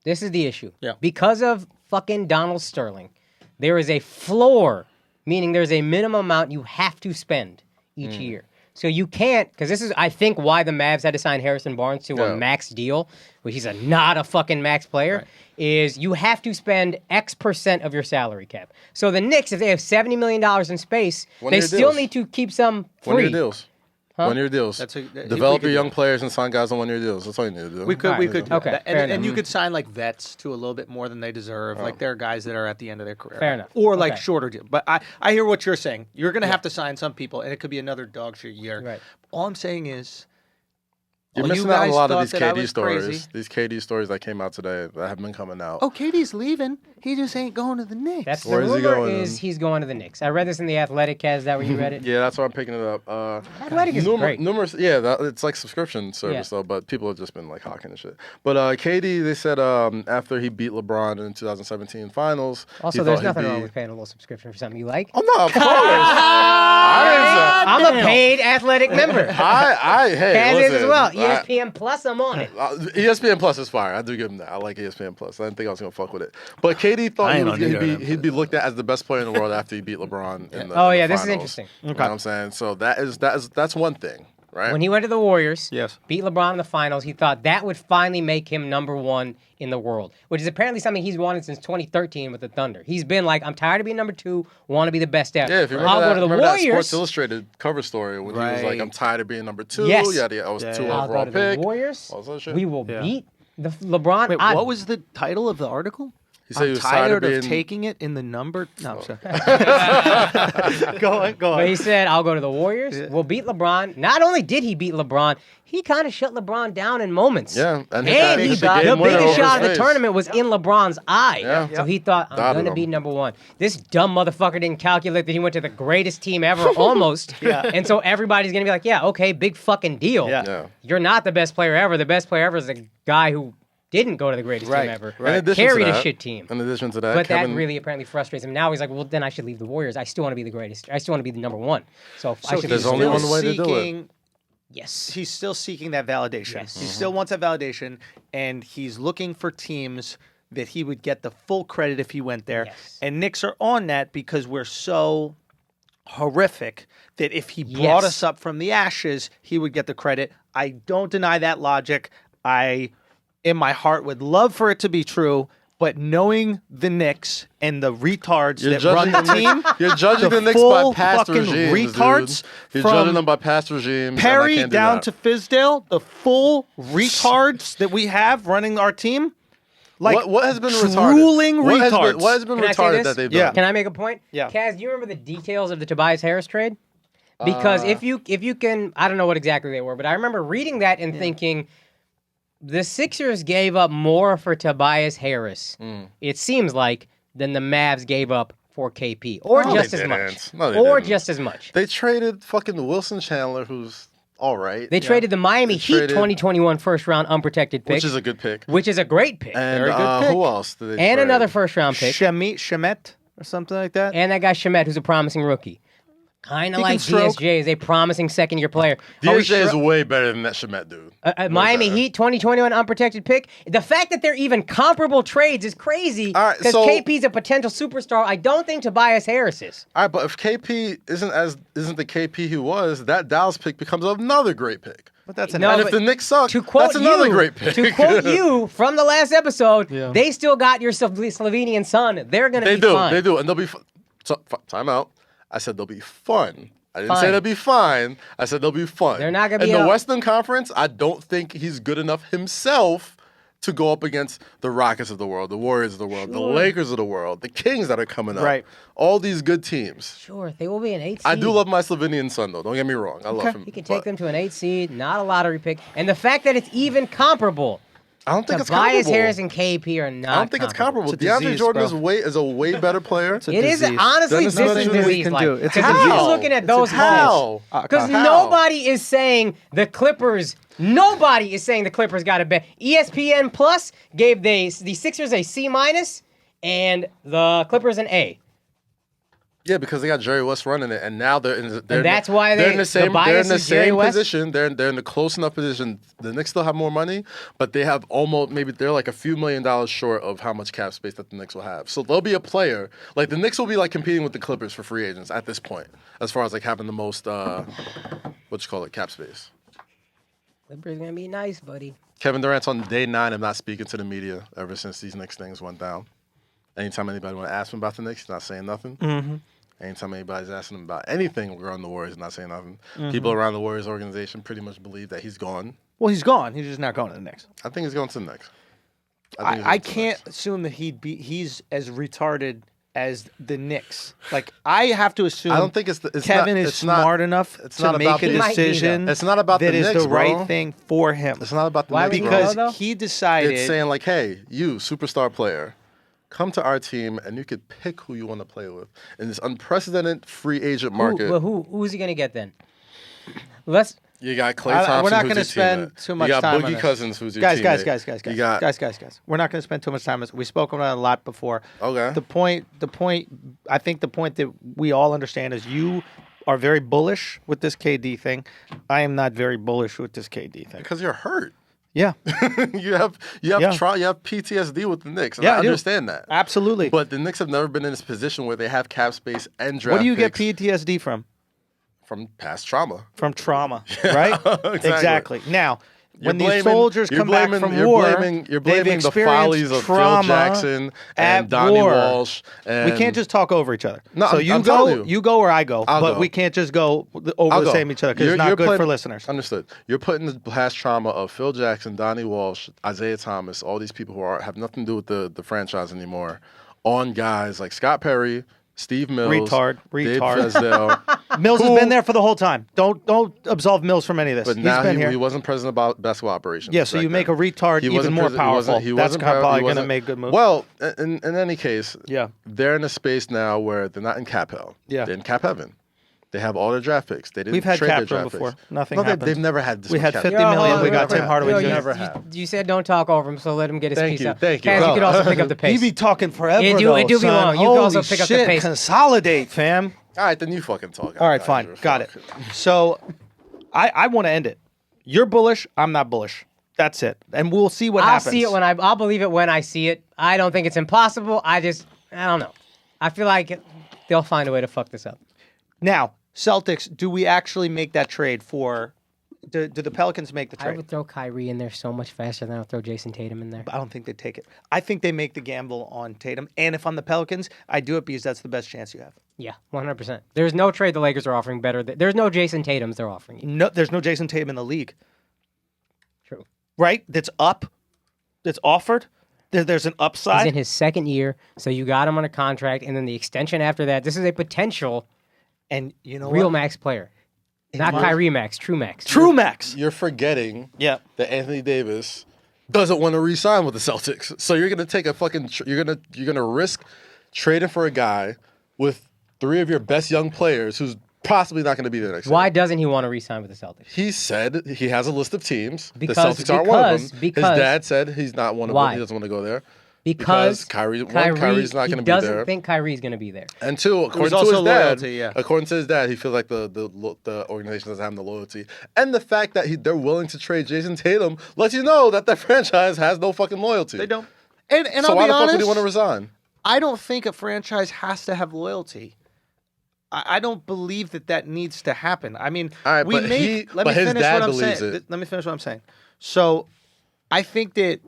This is the issue. Yeah. Because of fucking Donald Sterling, there is a floor, meaning there's a minimum amount you have to spend each year. So you can't, because this is, I think, why the Mavs had to sign Harrison Barnes to Yeah. a max deal, which he's not a fucking max player, is you have to spend X% of your salary cap. So the Knicks, if they have $70 million in space, they One-year still deals. need to keep some free. One-year deals. One-year deals. That's we Develop could your do young that. players and sign guys on one-year deals. That's all you need to do. We could. All We right. could. Do Okay, that. fair And you enough. could sign like vets to a little bit more than they deserve. Like there are guys that are at the end of their career. Fair enough. Or like Okay. shorter deal. But I hear what you're saying. You're going to have to sign some people, and it could be another dog shit year. Right. All I'm saying is, You're well, you missing out on a guys lot of thought these that I KD was stories. crazy. These KD stories that came out today that have been coming out. oh, KD's leaving. He just ain't going to the Knicks. That's Where the is he rumor going, is then? he's going to the Knicks. I read this in the Athletic. Is that where you read it? Yeah, that's why I'm picking it up. Athletic is great. Numerous, yeah, it's like subscription service though, but people have just been like hawking and shit. But KD, they said after he beat LeBron in 2017 Finals. Also, he there's thought he'd nothing be- wrong with paying a little subscription for something you like. Oh no, of course. I I'm a paid Athletic member. didn't say. hey, Kaz is as listen, well. ESPN Plus, I'm on it. ESPN Plus is fire. I do give him that. I like ESPN Plus. I didn't think I was gonna fuck with it. But KD thought he'd be looked at as the best player in the world after he beat LeBron in the Oh, in yeah, the this is finals. interesting. You know what I'm saying? So that's one thing, right? When he went to the Warriors, Yes. beat LeBron in the finals, he thought that would finally make him number one in the world, which is apparently something he's wanted since 2013 with the Thunder. He's been like, I'm tired of being number two, want to be the best ever. Yeah, if you remember, I'll that, go to the remember that Warriors. Sports Illustrated cover story when he was like, Right. I'm tired of being number two. Yes. Yada, I was two yeah. I'll overall go to pick. the Warriors. All that shit. We will Yeah. beat the LeBron. Wait, what was the title of the article? He said he I'm was tired of being... taking it in the number. No, I'm sorry. Go on. But he said, I'll go to the Warriors. We'll beat LeBron. Not only did he beat LeBron, he kind of shut LeBron down in moments. Yeah, and And he the got the game winner biggest over shot of his the face. tournament was in LeBron's eye. Yeah. So he thought, I'm Dotted going to him. be number one. This dumb motherfucker didn't calculate that he went to the greatest team ever, almost. And so everybody's going to be like, yeah, okay, big fucking deal. Yeah. You're not the best player ever. The best player ever is the guy who didn't go to the greatest team ever. In addition Carried to a that- shit team. In addition to that, But Kevin, that really apparently frustrates him. Now he's like, well, then I should leave the Warriors. I still want to be the greatest. I still want to be the number one. So I should there's leave only the one Warriors. way to do it. seeking- Yes. He's still seeking that validation. Yes. He still wants that validation, and he's looking for teams that he would get the full credit if he went there. Yes. And Knicks are on that because we're so horrific that if he brought us up from the ashes, he would get the credit. I don't deny that logic. I, in my heart, would love for it to be true. But knowing the Knicks and the retards You're that run judging the the team, Knicks- You're judging the Knicks by full past fucking regimes, retards dude. You're from judging them by past regimes. and I Perry can't do down that. to Fizdale, the full retards that we have running our team. Like what has been drooling retarded? What has retards. been, what has been Can I say retarded this? that they've Yeah. done? Can I make a point? Yeah. Kaz, do you remember the details of the Tobias Harris trade? Because if you can, I don't know what exactly they were, but I remember reading that and thinking, the Sixers gave up more for Tobias Harris. It seems like than the Mavs gave up for KP, or No, just they as much, didn't. No, they or didn't. just as much. They traded fucking Wilson Chandler, who's all right. They traded the Miami They Heat traded- 2021 first round unprotected pick, which is a good pick. which is a great pick, And Very good pick. who else did they and trade? another first round pick, Shemet or something like that. and that guy Shemet, who's a promising rookie. Kind of He can like stroke. DSJ is a promising second-year player. Are we DSJ is sure- way better than that Shemet dude. Miami better. Heat 2021 unprotected pick. The fact that they're even comparable trades is crazy All right, because so- KP's a potential superstar. I don't think Tobias Harris is. All right, but if KP isn't the KP he was, that Dallas pick becomes another great pick. But that's No, And but if the Knicks suck, To quote that's another you, great pick. To quote you from the last episode, Yeah. they still got your Slovenian son. They're gonna They be do, fine. they do, and they'll be. Time out. I said they'll be fun. I didn't say Fine. they'll be fine. I said they'll be fun. They're not gonna be in the a- Western Conference. I don't think he's good enough himself to go up against the Rockets of the world, the Warriors of the world, the Lakers of the world, the Kings that are coming up. Right. All these good teams. Sure, they will be an 8 seed. I do love my Slovenian son, though. Don't get me wrong. I love him. He can but take them to an 8 seed, not a lottery pick, and the fact that it's even comparable. I don't think it's Tobias comparable. Harris and KP are not. I don't think it's comparable. It's a DeAndre disease, Jordan bro. is a way better player. It's a It is disease. honestly Then this it's is nothing we disease can like. do. It's a Because I'm disease. just looking at those How? Because How? nobody is saying the Clippers. Nobody is saying the Clippers got a bet. ESPN Plus gave the Sixers a C minus and the Clippers an A. Yeah, because they got Jerry West running it, and now that's why they're they- in the the same they're bias in the is Jerry same West? position. They're in the close enough position. The Knicks still have more money, but they have almost maybe they're like a few $1 million short of how much cap space that the Knicks will have. So they'll be a player like the Knicks will be like competing with the Clippers for free agents at this point, as far as like having the most cap space. Clippers gonna be nice, buddy. Kevin Durant's on day 9 of not speaking to the media ever since these Knicks things went down. Anytime anybody want to ask him about the Knicks, he's not saying nothing. Mm-hmm. Anytime anybody's asking him about anything regarding the Warriors, he's not saying nothing. Mm-hmm. People around the Warriors organization pretty much believe that he's gone. Well, he's gone. He's just not going to the Knicks. I think he's going to the Knicks. I can't assume that he's as retarded as the Knicks. Like I have to assume. I don't think it's Kevin not, is it's not- smart enough it's to not make about a the- decision. It's not about that the is Knicks, the right bro. thing for him. It's not about the Why Knicks, would bro. he go, Because though? he decided. It's saying like, hey, you superstar player, come to our team and you could pick who you want to play with in this unprecedented free agent market. Who's he gonna get then? You got Klay we're Thompson. not going to spend too much You got time on Boogie this. Cousins, who's your guys, teammate. You got guys. We're not going to spend too much time. We spoke about it a lot before. Okay. The point. I think the point that we all understand is you are very bullish with this KD thing. I am not very bullish with this KD thing. because you're hurt. Yeah, you have Yeah. PTSD with the Knicks. And Yeah, I I do. understand that. absolutely. But the Knicks have never been in this position where they have cap space and draft What do you get picks PTSD from? From past trauma. From trauma, right? Exactly. Now, You're when these blaming- soldiers you're come back blaming- from you're war, blaming- you're they've blaming the experienced follies of Phil trauma Jackson at and Donnie war. Walsh. And We can't just talk over each other. No, so I'm telling you. you go or I go, I'll but go. we can't just go over I'll the go. same each other because it's not good for listeners. Understood. You're putting the past trauma of Phil Jackson, Donnie Walsh, Isaiah Thomas, all these people who have nothing to do with the franchise anymore, on guys like Scott Perry, Steve Mills, Retard. Dave Fesdale. Mills has been there for the whole time. Don't absolve Mills from any of this. But He's now been here. he wasn't president about basketball operations. Yeah, so you make a retard even more powerful. That's probably going to make good moves. Well, in any case, Yeah. they're in a space now where they're not in cap hell. Yeah. They're in cap heaven. They have all their draft picks. They didn't We've had trade cap their room draft before. picks. Nothing No, happened. they've never had this We much had cap. $50 million. We got Tim Hardaway They Jr. never have. You said don't talk over him, so let him get his piece out. Thank you. Cass, Bro. you could also pick up the He pace. be talking forever, It do though, be son. long. You can Holy also pick up the shit. pace. Consolidate, fam. All right, then you fucking talk. All right, fine. Got it. So I want to end it. You're bullish. I'm not bullish. That's it. And we'll see what happens. I'll believe it when I see it. I don't think it's impossible. I don't know. I feel like they'll find a way to fuck this up. Now, Celtics, do we actually make that trade for... Do the Pelicans make the I trade? would throw Kyrie in there so much faster than I would throw Jason Tatum in there. I don't think they take it. I think they make the gamble on Tatum. And if I'm the Pelicans, I do it because that's the best chance you have. Yeah, 100%. There's no trade the Lakers are offering better. There's no Jason Tatums they're offering you. No, there's no Jason Tatum in the league. True. Right? That's offered. There's an upside. He's in his second year, so you got him on a contract, and then the extension after that. This is a potential and you know real what? max player. Not Kyrie max, true max. True max. You're forgetting Yeah. that Anthony Davis doesn't want to re-sign with the Celtics. So you're gonna take a fucking you're gonna risk trading for a guy with three of your best young players who's possibly not going to be there next year. Why doesn't he want to re-sign with the Celtics? He said he has a list of teams. Because- the Celtics aren't one of them. because- His dad said he's not one of Why? them. He doesn't want to go there. Because Kyrie's not going to be there. He doesn't think Kyrie's going to be there. And two, according to also his dad, loyalty, yeah. according to his dad, he feels like the organization doesn't have the loyalty. And the fact that they're willing to trade Jason Tatum lets you know that that franchise has no fucking loyalty. They don't. And So I'll why be the fuck would honest, he want to resign? I don't think a franchise has to have loyalty. I don't believe that needs to happen. I mean, All right, we but make. Let but me his finish dad what I'm believes saying. it. Let me finish what I'm saying. So, I think that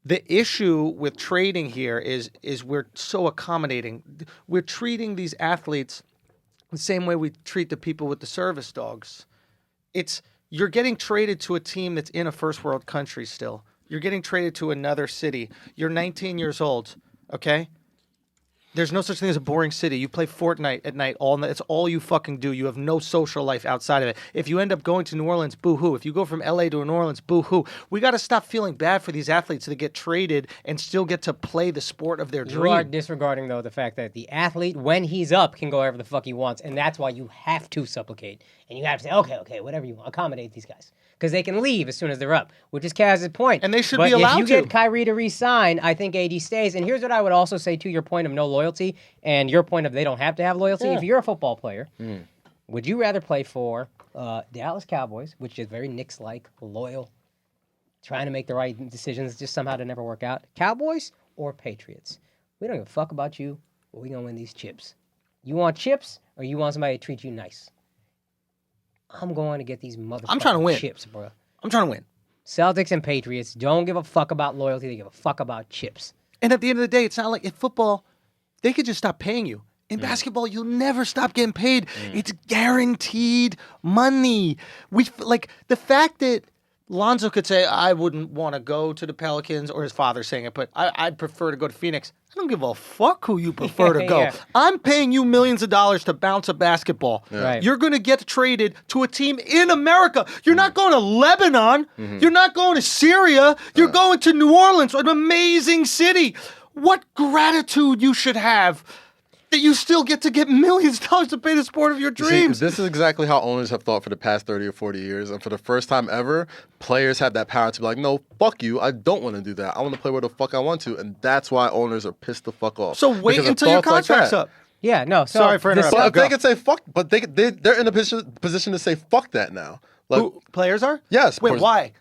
the issue with trading here is we're so accommodating. We're treating these athletes the same way we treat the people with the service dogs. You're getting traded to a team that's in a first world country still. You're getting traded to another city. You're 19 years old, okay? There's no such thing as a boring city. You play Fortnite at night all night. It's all you fucking do. You have no social life outside of it. If you end up going to New Orleans, boo-hoo. If you go from LA to New Orleans, boo-hoo. We got to stop feeling bad for these athletes that get traded and still get to play the sport of their You are dream. disregarding, though, the fact that the athlete, when he's up, can go wherever the fuck he wants. And that's why you have to supplicate. And you have to say, okay, whatever you want. Accommodate these guys. Because they can leave as soon as they're up, which is Kaz's point. And they should but be allowed if you to. get Kyrie to re-sign, I think AD stays. And here's what I would also say to your point of no loyalty and your point of they don't have to have loyalty. Yeah. If you're a football player, would you rather play for Dallas Cowboys, which is very Knicks-like, loyal, trying to make the right decisions, just somehow to never work out, Cowboys or Patriots? We don't give a fuck about you, but we going to win these chips. You want chips or you want somebody to treat you nice? I'm going to get these motherfucking I'm trying to win. chips, bro. I'm trying to win. Celtics and Patriots don't give a fuck about loyalty. They give a fuck about chips. And at the end of the day, it's not like in football, they could just stop paying you. In basketball, you'll never stop getting paid. It's guaranteed money. Like the fact that Lonzo could say, I wouldn't want to go to the Pelicans, or his father saying it, but I'd prefer to go to Phoenix. I don't give a fuck who you prefer to go. Yeah. I'm paying you millions of dollars to bounce a basketball. Right. You're going to get traded to a team in America. You're not going to Lebanon. You're not going to Syria. You're going to New Orleans, an amazing city. What gratitude you should have that you still get to get millions of dollars to pay the sport of your dreams. See, this is exactly how owners have thought for the past 30 or 40 years. And for the first time ever, players have that power to be like, no, fuck you. I don't want to do that. I want to play where the fuck I want to. And that's why owners are pissed the fuck off. So wait Because of until your thoughts like contract's that. up. Yeah, no. So Sorry for interrupting. But if Go. they could say fuck, but they're in a position to say fuck that now. Like, Who players are? Yes, of Wait, course. why?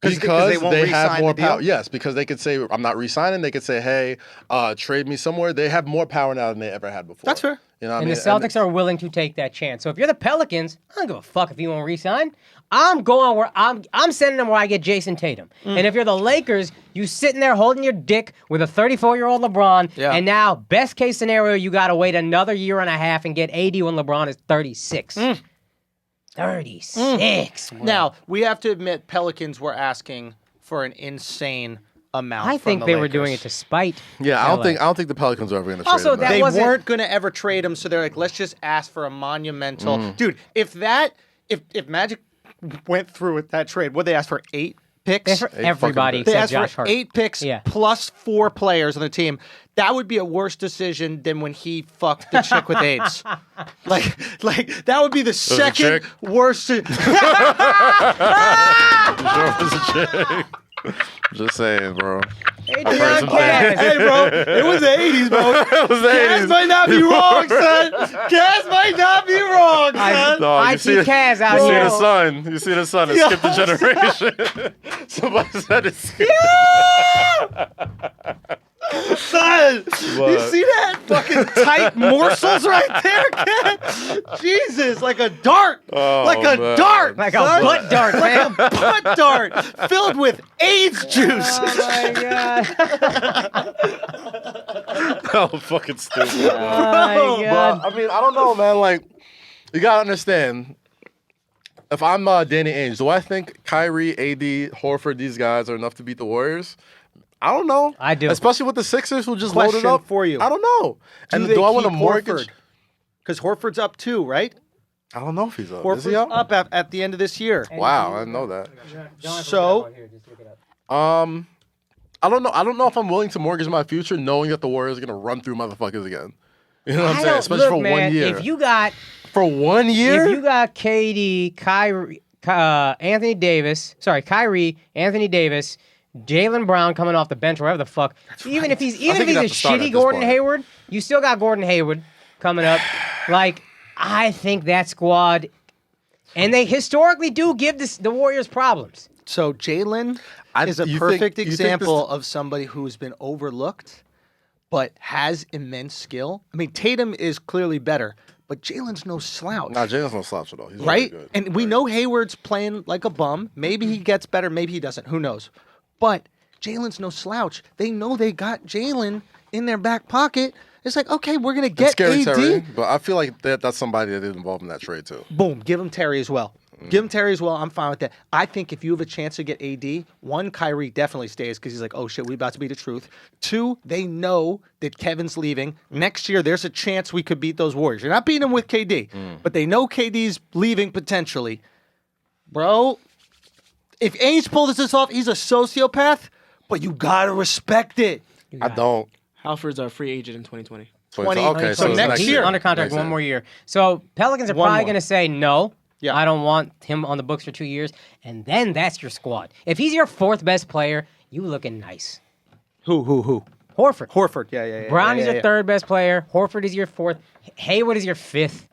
Because won't they have re-sign more the deal? power. Yes, because they could say, I'm not re-signing. They could say, hey, trade me somewhere. They have more power now than they ever had before. That's fair. You know what I And mean? the Celtics are willing to take that chance. So if you're the Pelicans, I don't give a fuck if you won't resign. I'm going where I'm sending them where I get Jason Tatum. And if you're the Lakers, you sitting there holding your dick with a 34-year-old LeBron, Yeah. and now best case scenario, you got to wait another year and a half and get AD when LeBron is 36. 36. bro. Now, we have to admit Pelicans were asking for an insane amount. I from think the they were Lakers. doing it to spite. Yeah, I LA. don't think the Pelicans are ever going to trade Also, him. that They wasn't- weren't going to ever trade him, so they're like, let's just ask for a monumental. Dude, if Magic went through with that trade, would they ask for 8 picks? For everybody picks. They except asked Josh for Hart. 8 picks Yeah. plus 4 players on the team. That would be a worse decision than when he fucked the chick with AIDS. Like that would be the second chick? worst. Just saying, bro. Adrian Cass. Hey, bro, it was the 80s, bro. It was the Cass 80s. might not be wrong, son. Cass might not be wrong, son. Dog, I you see Kaz out you here. see the sun. You see the sun. It skipped the generation. Somebody said it skipped. Son, you What? see that fucking tight morsels right there, Ken? Jesus, like a dart. Oh, like a man. dart. Like a son. butt dart, man. Butt dart filled with AIDS juice. Oh my god. Oh, fucking stupid. Oh my Bro, god. But, I mean, I don't know, man. Like, you gotta understand. If I'm Danny Ainge, do I think Kyrie, AD, Horford, these guys are enough to beat the Warriors? I don't know. I do. Especially with the Sixers who just loaded Question up. for you. I don't know. Do Do I want to mortgage? Because Horford's up too, right? I don't know if he's up. Horford's Is he up? up at the end of this year. Wow, I didn't know that. So, I don't know. I don't know if I'm willing to mortgage my future knowing that the Warriors are gonna run through motherfuckers again. You know what I'm saying? Especially look, for man, 1 year. If you got For 1 year? If you got KD, Kyrie, Anthony Davis, Jaylen Brown coming off the bench, wherever the fuck. Even if he's a he'd have to start at shitty this Gordon point. Hayward, you still got Gordon Hayward coming up. Like, I think that squad, and they historically do give the Warriors problems. so Jalen is a you perfect think example of somebody who's been overlooked, but has immense skill. I mean, Tatum is clearly better, but Jalen's no slouch. Nah, Jalen's no slouch at all. He's Right? Really good. And we know Hayward's playing like a bum. Maybe he gets better. Maybe he doesn't. Who knows? But Jalen's no slouch. They know they got Jalen in their back pocket. It's like, okay, we're going to It's get scary, AD. Terry, but I feel like that's somebody that is involved in that trade too. Boom. Give him Terry as well. Give him Terry as well. I'm fine with that. I think if you have a chance to get AD, 1, Kyrie definitely stays because he's like, oh shit, we about to be the truth. 2, they know that Kevin's leaving. Next year, there's a chance we could beat those Warriors. You're not beating them with KD, but they know KD's leaving potentially. Bro, if Ainge pulls this off, he's a sociopath, but you gotta respect it. I don't. Halford's our free agent in 2020. 20 Okay, so so it's next next year. Under contract, Next one year. more year. So Pelicans are One probably more. going to say no. Yeah. I don't want him on the books for 2 years. And then that's your squad. If he's your 4th best player, you looking nice. Who? Horford. Horford. Yeah. Brown yeah, is your 3rd best player. Horford is your 4th. Hayward is your 5th.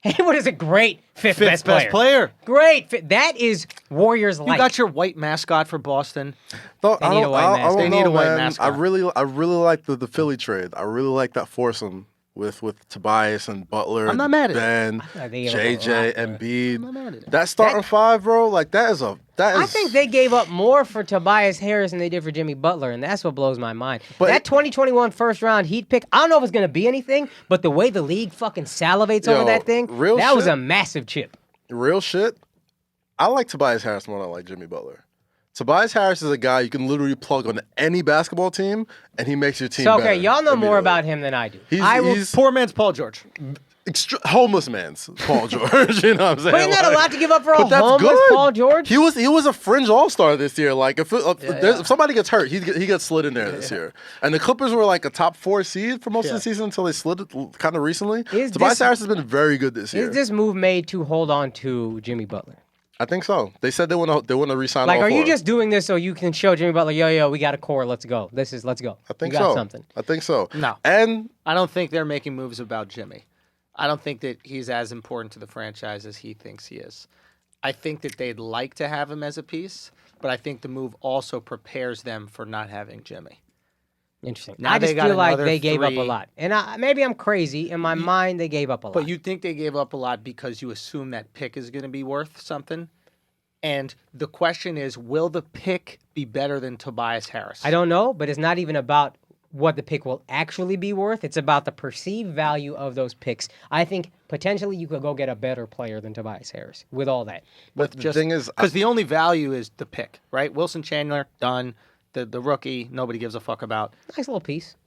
Hayward is a great 5th Fifth best player. Great. That is Warriors You like. got your white mascot for Boston. They need a white mascot. They need a white mascot. I really like the Philly trade. I really like that foursome with Tobias and Butler. I'm not and mad at it. Ben, They gave up a JJ, lot, and Embiid. I'm not mad at it. That starting five, bro. Like that is. I think they gave up more for Tobias Harris than they did for Jimmy Butler, and that's what blows my mind. But that 2021 first round Heat pick, I don't know if it's going to be anything, but the way the league fucking salivates over Yo, that thing, real that was shit. a massive chip. real shit. I like Tobias Harris more than I like Jimmy Butler. Tobias Harris is a guy you can literally plug on any basketball team, and he makes your team So, okay, better y'all know more immediately. about him than I do. He's Poor man's Paul George. homeless man's Paul George. You know what I'm saying? But isn't that a lot to give up for a But that's homeless good. Paul George? He was a fringe all-star this year. Like if somebody gets hurt, he gets slid in there this year. And the Clippers were like a top 4 seed for most of the season until they slid it kind of recently. Tobias Harris has been very good this year. Is this move made to hold on to Jimmy Butler? I think so. They said they want to re-sign. Like, all are you four. just doing this so you can show Jimmy Butler, yo, we got a core, let's go. Let's go. I think we got so. something. I think so. No. And I don't think they're making moves about Jimmy. I don't think that he's as important to the franchise as he thinks he is. I think that they'd like to have him as a piece, but I think the move also prepares them for not having Jimmy. Interesting. Now I just they got feel like another they gave up a 3. lot. And maybe I'm crazy. In my mind, they gave up a lot. But you think they gave up a lot because you assume that pick is going to be worth something? And the question is, will the pick be better than Tobias Harris? I don't know, but it's not even about what the pick will actually be worth. It's about the perceived value of those picks. I think potentially you could go get a better player than Tobias Harris with all that. But the thing is, because the only value is the pick, right? Wilson Chandler, done. The rookie, nobody gives a fuck about. Nice little piece.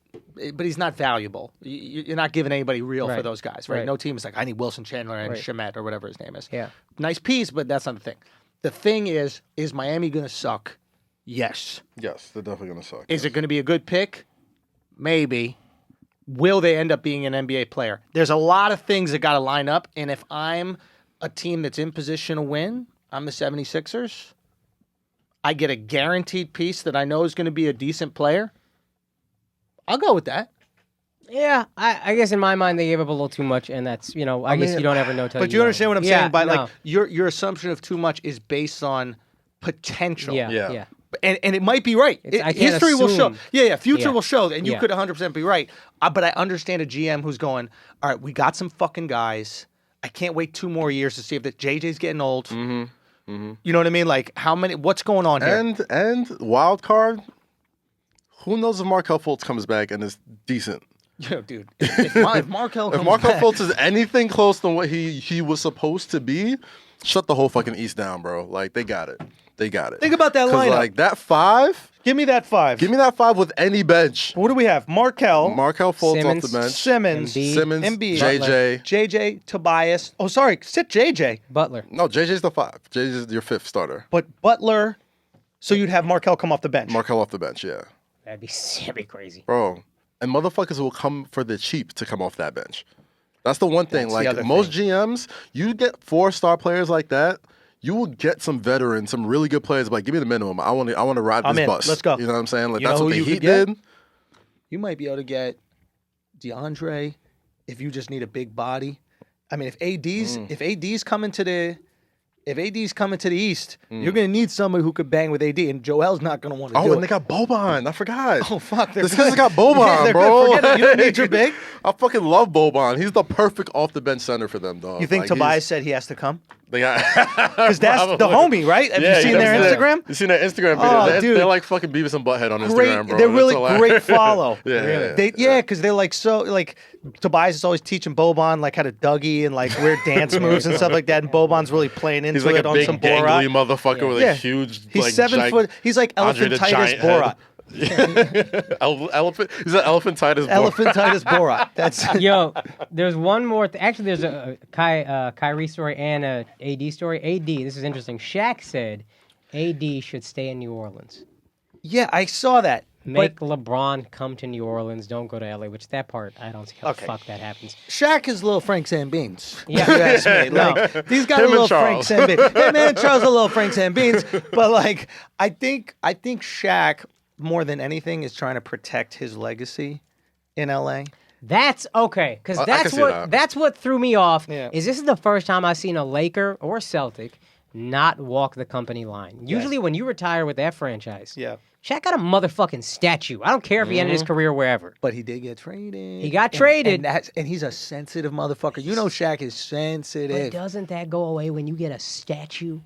But he's not valuable. You're not giving anybody real for Right. those guys, right? Right. No team is like, I need Wilson Chandler and Right. Shamet or whatever his name is. Yeah. Nice piece, but that's not the thing. The thing is Miami going to suck? Yes. yes, they're definitely gonna suck. Is it going to be a good pick? Maybe. Will they end up being an NBA player? There's a lot of things that got to line up, and if I'm a team that's in position to win, I'm the 76ers. I get a guaranteed piece that I know is going to be a decent player. I'll go with that. Yeah, I guess in my mind they gave up a little too much, and that's, I guess you don't ever know till But you understand what I'm saying? By no. like your assumption of too much is based on potential. Yeah, Yeah. yeah. And it might be right. I can't History will show. assume. Yeah, future Yeah. will show, and you Yeah. could 100% be right. But I understand a GM who's going, all right, we got some fucking guys. I can't wait 2 more years to see if that JJ's getting old. Mm-hmm. Mm-hmm. You know what I mean? Like, what's going on here? And wild card. Who knows if Markelle Fultz comes back and is decent? Yo, dude, if Markelle If comes Markelle back, Fultz is anything close to what he was supposed to be, shut the whole fucking East down, bro. Like, they got it. They got it. Think about that 'Cause, lineup. like, that 5, give me that 5. give me that 5 with any bench. What do we have? Markelle, Markelle Fultz Simmons, off the bench. Simmons, Embiid, Simmons, Embiid, JJ. JJ, Tobias. Oh, sorry, sit JJ. Butler. No, JJ's the 5. JJ's your 5th starter. But Butler. So you'd have Markelle come off the bench. Markelle off the bench, yeah. That'd be crazy. Bro. And motherfuckers will come for the cheap to come off that bench. That's the one thing. That's the like, other most thing. GMs, you get 4-star players like that, you will get some veterans, some really good players. But like, give me the minimum. I want to ride I'm this in. bus. Let's go. You know what I'm saying? Like, You that's know what who the you Heat could get? did. You might be able to get DeAndre if you just need a big body. I mean, if AD's coming to the East, you're gonna need somebody who could bang with AD, and Joel's not gonna want to do Oh, it. and they got Boban. I forgot. Oh fuck, This guy's got Boban, Yeah, they're bro. good. Forget it. You don't need your big. I fucking love Boban. He's the perfect off the bench center for them, dog. You think Like, Tobias said he has to come? They got Because that's the homie, right? Have you seen their Instagram? You seen their Instagram video? Oh, they're, dude. they're like fucking Beavis and Butthead on Great, Instagram, bro. they're It's really hilarious. great follow. Yeah, Because they're like so like Tobias is always teaching Boban like how to Dougie and like weird dance moves and stuff like that, and Boban's really playing into He's like it a on big some gangly Borat. motherfucker with Yeah. a huge. He's like, 7 foot. He's like Andre the elephantitis Giant Borat. head. Elephant. He's an elephantitis. Elephantitis Borat. That's Yo, there's one more. Actually, there's a Kyrie story and a AD story. AD, this is interesting. Shaq said AD should stay in New Orleans. yeah. I saw that. Make But LeBron come to New Orleans. Don't go to LA. Which that part I don't see how Okay. the fuck that happens. Shaq is little Frank Sambeans. Yeah. If you ask me. No. Like, he's got Him a and little Frank Charles. Sambeans. Him and Charles are a little Frank Sambeans. But like, I think Shaq more than anything is trying to protect his legacy in LA. That's okay, because I can see that. that's what threw me off. Yeah. Is this is the first time I've seen a Laker or Celtic not walk the company line. Usually, when you retire with that franchise, Yeah. Shaq got a motherfucking statue. I don't care if he ended his career wherever. But he did get traded. He got traded. and he's a sensitive motherfucker. You know, Shaq is But sensitive. doesn't that go away when you get a statue?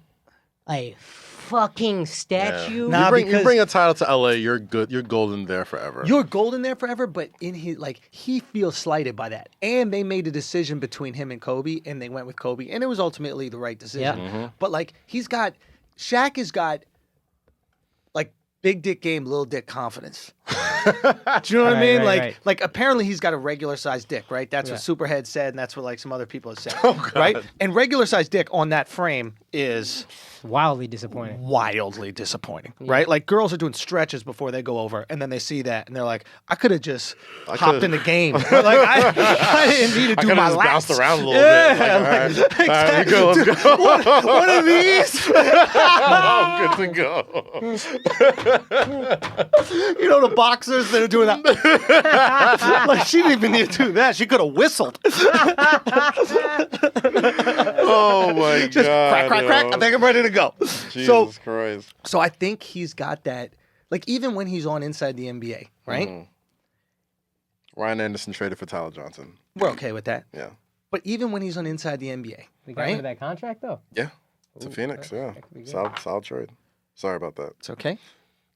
A fucking statue? Nah, you because- bring a title to LA, you're good. You're golden there forever. You're golden there forever, but in his he feels slighted by that. And they made a decision between him and Kobe, and they went with Kobe, and it was ultimately the right decision. Yeah. But like Shaq has got like big dick game, little dick confidence. Do you know what I Right, mean? right, Like right. apparently he's got a regular sized dick, right? That's Yeah. what Superhead said, and that's what like some other people have said. Right? And regular sized dick on that frame is Wildly disappointing. wildly disappointing, right? Like girls are doing stretches before they go over, and then they see that, and they're like, "I could have just hopped could've- in the game. Like I didn't need to do I my just laps." bounced around a little Yeah, bit. Like, all right, exactly. all right, we good. Let's go. What are these? I'm good to go. You know the boxers that are doing that. Like she didn't even need to do that. She could have whistled. Oh Oh my Just god. crack. I yo. think I'm ready to go. Jesus Christ. So I think he's got that. Like even when he's on Inside the NBA, right? Ryan Anderson traded for Tyler Johnson. We're okay with that. Yeah. But even when he's on Inside the NBA, We got rid right? of that contract though. Yeah. To Phoenix, yeah. Solid trade. Sorry about that. It's okay.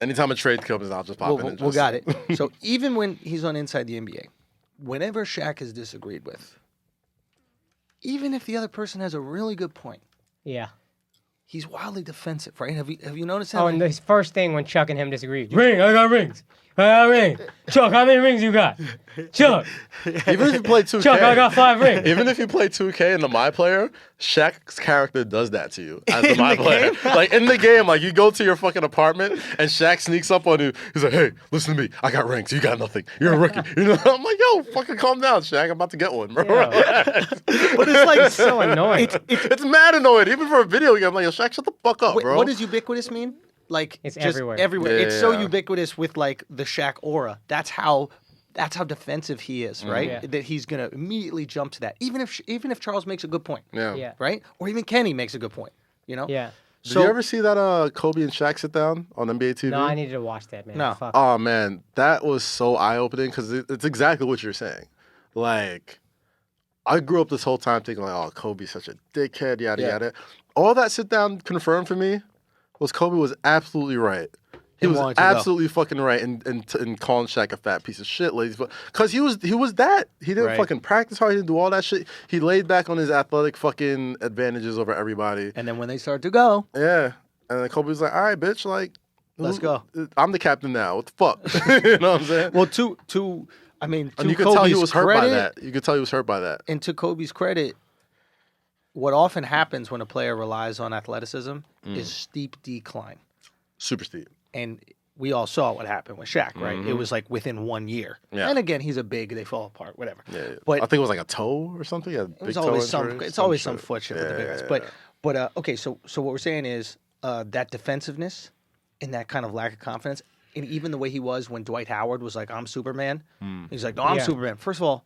Anytime a trade comes, I'll just pop in and We'll just... got it. So even when he's on Inside the NBA, whenever Shaq is disagreed with, even if the other person has a really good point, Yeah. he's wildly defensive, right? Have you noticed that? Oh, and his first thing when Chuck and him disagreed. Ring, I got rings. I got rings. Chuck, how many rings you got? Chuck, Even if you play 2K... Chuck, I got 5 rings. Even if you play 2K and the My Player, Shaq's character does that to you as the My Player. Like in the game, like you go to your fucking apartment and Shaq sneaks up on you. He's like, "Hey, listen to me. I got rings. You got nothing. You're a rookie." You know, I'm like, "Yo, fucking calm down, Shaq. I'm about to get one, bro." Yeah. But it's like So annoying. It's mad annoying, even for a video game. I'm like, "Yo, Shaq, shut the fuck up, bro." what does ubiquitous mean? Like It's just everywhere. Everywhere. Yeah, It's so yeah. ubiquitous with like the Shaq aura. That's how defensive he is, right? Yeah. That he's gonna immediately jump to that. Even if Charles makes a good point, Yeah. right? Or even Kenny makes a good point, you know? Yeah. Did you ever see that Kobe and Shaq sit down on NBA TV? No, I needed to watch that, man. No. Fuck. Oh man, that was so eye-opening because it's exactly what you're saying. Like, I grew up this whole time thinking like, "Oh, Kobe's such a dickhead," yada Yeah. yada. All that sit down confirmed for me was Kobe was absolutely right. He was wanted to go. absolutely fucking right in calling Shaq a fat piece of shit, ladies. But because he was that. He didn't Right. fucking practice hard. He didn't do all that shit. He laid back on his athletic fucking advantages over everybody. And then when they start to go, Yeah. And then Kobe was like, "All right, bitch, like, Let's go." I'm the captain now. What the fuck?" You know what I'm saying? well, to I mean, to And you could Kobe's tell he was hurt by credit, that. You could tell he was hurt by that. And to Kobe's credit, what often happens when a player relies on athleticism is steep decline. Super steep. And we all saw what happened with Shaq, right? It was like within 1 year. Yeah. And again, he's a big, they fall apart, whatever. Yeah, But I think it was like a toe or something. Yeah, it was always some foot shit with the big guys. But okay, so what we're saying is that defensiveness and that kind of lack of confidence, and even the way he was when Dwight Howard was like, "I'm Superman," he's like, "No, I'm Yeah. Superman." First of all,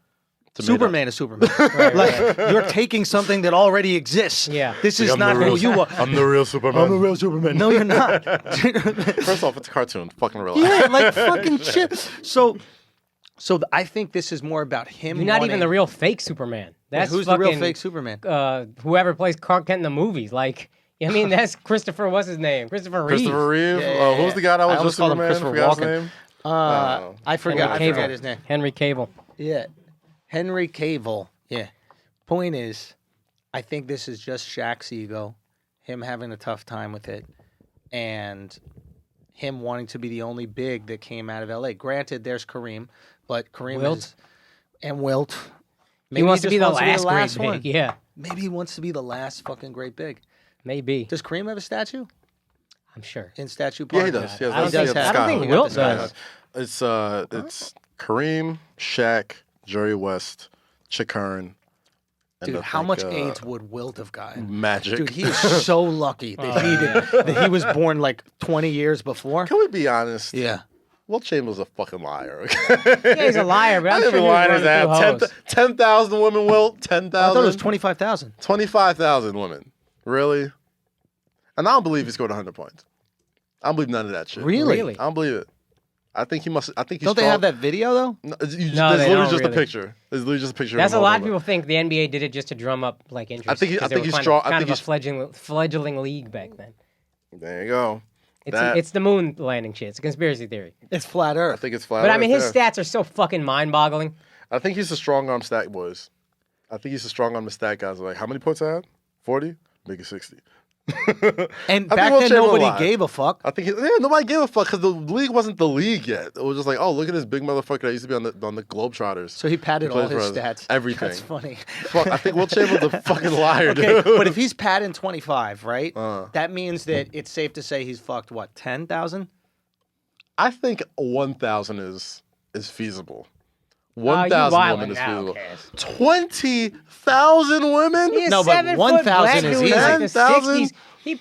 made Superman is Superman. Like you're taking something that already exists. Yeah. This is not who you are. I'm the real Superman. I'm a real Superman. No, you're not. First off, it's a cartoon. Fucking relax. Yeah, like fucking shit. So I think this is more about him. You're not even wanting- the real fake Superman. That's Who's the real fucking, fake Superman? Whoever plays Clark Kent in the movies. Like, I mean, that's Christopher. What's his name? Christopher Reeve. Christopher Reeve. Yeah. Who's the guy that was I almost just called him Superman? Christopher Forgot his Walken. name. I forgot. I Henry forgot Cavill. his name. Henry Cavill. Yeah, Henry Cavill. Yeah. Point is, I think this is just Shaq's ego, him having a tough time with it, and him wanting to be the only big that came out of LA. Granted, there's Kareem, but Kareem Wilt. is and Wilt. He wants to just be the wants last great one. big. Yeah, Maybe he wants to be the last fucking great big. maybe. Does Kareem have a statue I'm sure. in Statue Park? Yeah, he does. He has I don't he think- has the I don't think skyline. Wilt Got the does. skyline. It's Kareem, Shaq, Jerry West, Chick Hearn. and Dude, I how think, much AIDS would Wilt have gotten? Magic. Dude, he is so lucky that he was born like 20 years before. Can we be honest? Yeah. Wilt Chamberlain's a fucking liar. Yeah, he's a liar, but I'm sure he was liars running have through hoes. 10,000 women, Wilt. 10,000. I thought it was 25,000. 25,000 women. Really? And I don't believe he scored 100 points. I don't believe none of that shit. Really? I don't believe it. I think he must. I think he's Don't they strong. have that video though? No, No, there's they literally don't just a really. picture. There's literally just a picture. That's of a him lot of holding people think the NBA did it just to drum up like interest. I think 'cause they he's were kind strong. Of, I kind think of a fledgling league back then. it. There you go. It's the moon landing shit. It's a conspiracy theory. It's flat I Earth. think it's flat. But I mean, Earth, his yeah. stats are so fucking mind-boggling. I think he's a strong arm stack, boys. I think he's a strong arm stat guys. Like, how many points I had? 40? Make it 60. And I back think Wilt then Chamberlain nobody lied. gave a fuck. I think nobody gave a fuck because the league wasn't the league yet. It was just like, oh, look at this big motherfucker that used to be on the Globetrotters. So he padded He all played his for us. stats. Everything. That's funny. Fuck, I think Wilt Chamberlain's a fucking liar, Okay, dude. but if he's padding 25, right? That means that it's safe to say he's fucked what, 10,000? I think 1,000 is feasible. You 1,000 wildin' women is now, feasible. Cass. 20,000 women? He is No, but 7 1,000 foot black is dude in, easy. like the 10,000? 60s. He,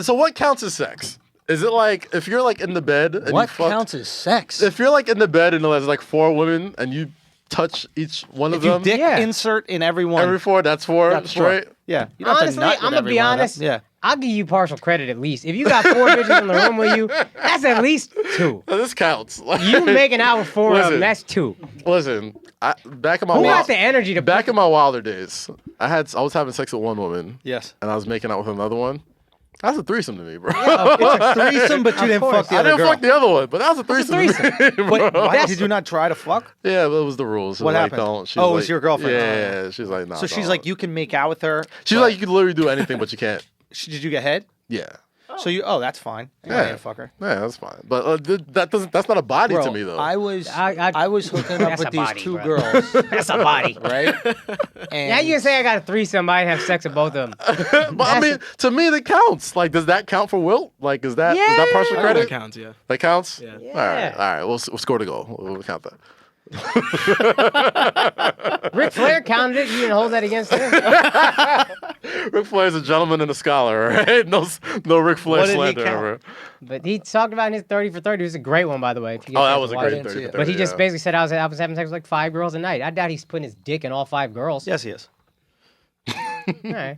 So what counts as sex? Is it like if you're like in the bed and What you fuck, counts as sex? if you're like in the bed and there's like 4 women and you touch each one If of you them, dick Yeah. insert in every one. every 4, that's 4 That's four. straight. Yeah. You don't have to Honestly, nut with I'm gonna be every one of them. honest. Yeah. I'll give you partial credit at least. If you got 4 bitches in the room with you, that's at least 2. This counts. You making out with 4 of Listen. them, that's 2. Listen, back in my Who got the energy to back in my wilder days, I was having sex with one woman. Yes. And I was making out with another one. That's a threesome to me, bro. It's a threesome, but you didn't fuck the I other didn't girl. fuck the other one, but that was a threesome. To me, But bro. why, did you not try to fuck? Yeah, but it was the rules. So What like, happened? Don't. She's Oh, it like, was your girlfriend. Yeah, she's like, nah. So she's dog. like, you can make out with her. She's like, you can literally do anything, but you can't. Did you get head? Yeah. So you, that's fine. Yeah. Yeah, fuck her. Yeah, that's fine. But that's not a body Bro, to me though. I was I- hooking up That's with a these body, 2 bro. girls, That's a body. right? And Now you can say I got a threesome, I didn't have sex with both of them. But I mean, to me, that counts. Like, does that count for Wilt? Like, is that partial Oh, credit? that counts, yeah. That counts. Yeah. All right. We'll score the goal. We'll count that. Ric Flair counted it. You didn't hold that against him. Ric Flair's a gentleman and a scholar, right? No Ric Flair What did he slander count? ever. But he talked about in his 30 for 30. It was a great one, by the way. If you get Oh, a that chance was to a watch great it. didn't see 30 it. for But he 30, just yeah. basically said I was having sex with like 5 girls a night. I doubt he's putting his dick in all 5 girls. yes, he is. All right.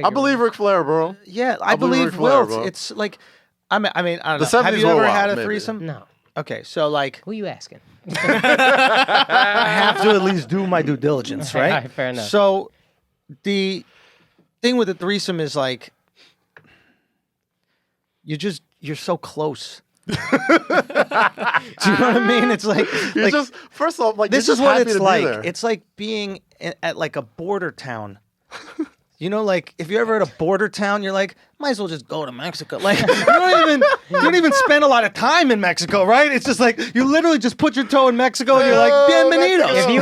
I believe Ric Flair, bro. Yeah, I believe believe Ric Flair, Wilt. bro. It's like, I mean, I don't The know. Have 70s you were ever wild, had a maybe. threesome? No. Okay, so like, Who you asking? I have to at least do my due diligence, right? Alright, fair enough. So the thing with the threesome is like, you're so close. Do you know what I mean? It's like, You're just first off, like this you're is just what happy it's to be like. there. It's like being at like a border town. You know, like if you're ever at a border town, you're like, might as well just go to Mexico. Like you don't even spend a lot of time in Mexico, right? It's just like you literally just put your toe in Mexico and you're like, bienvenidos. If you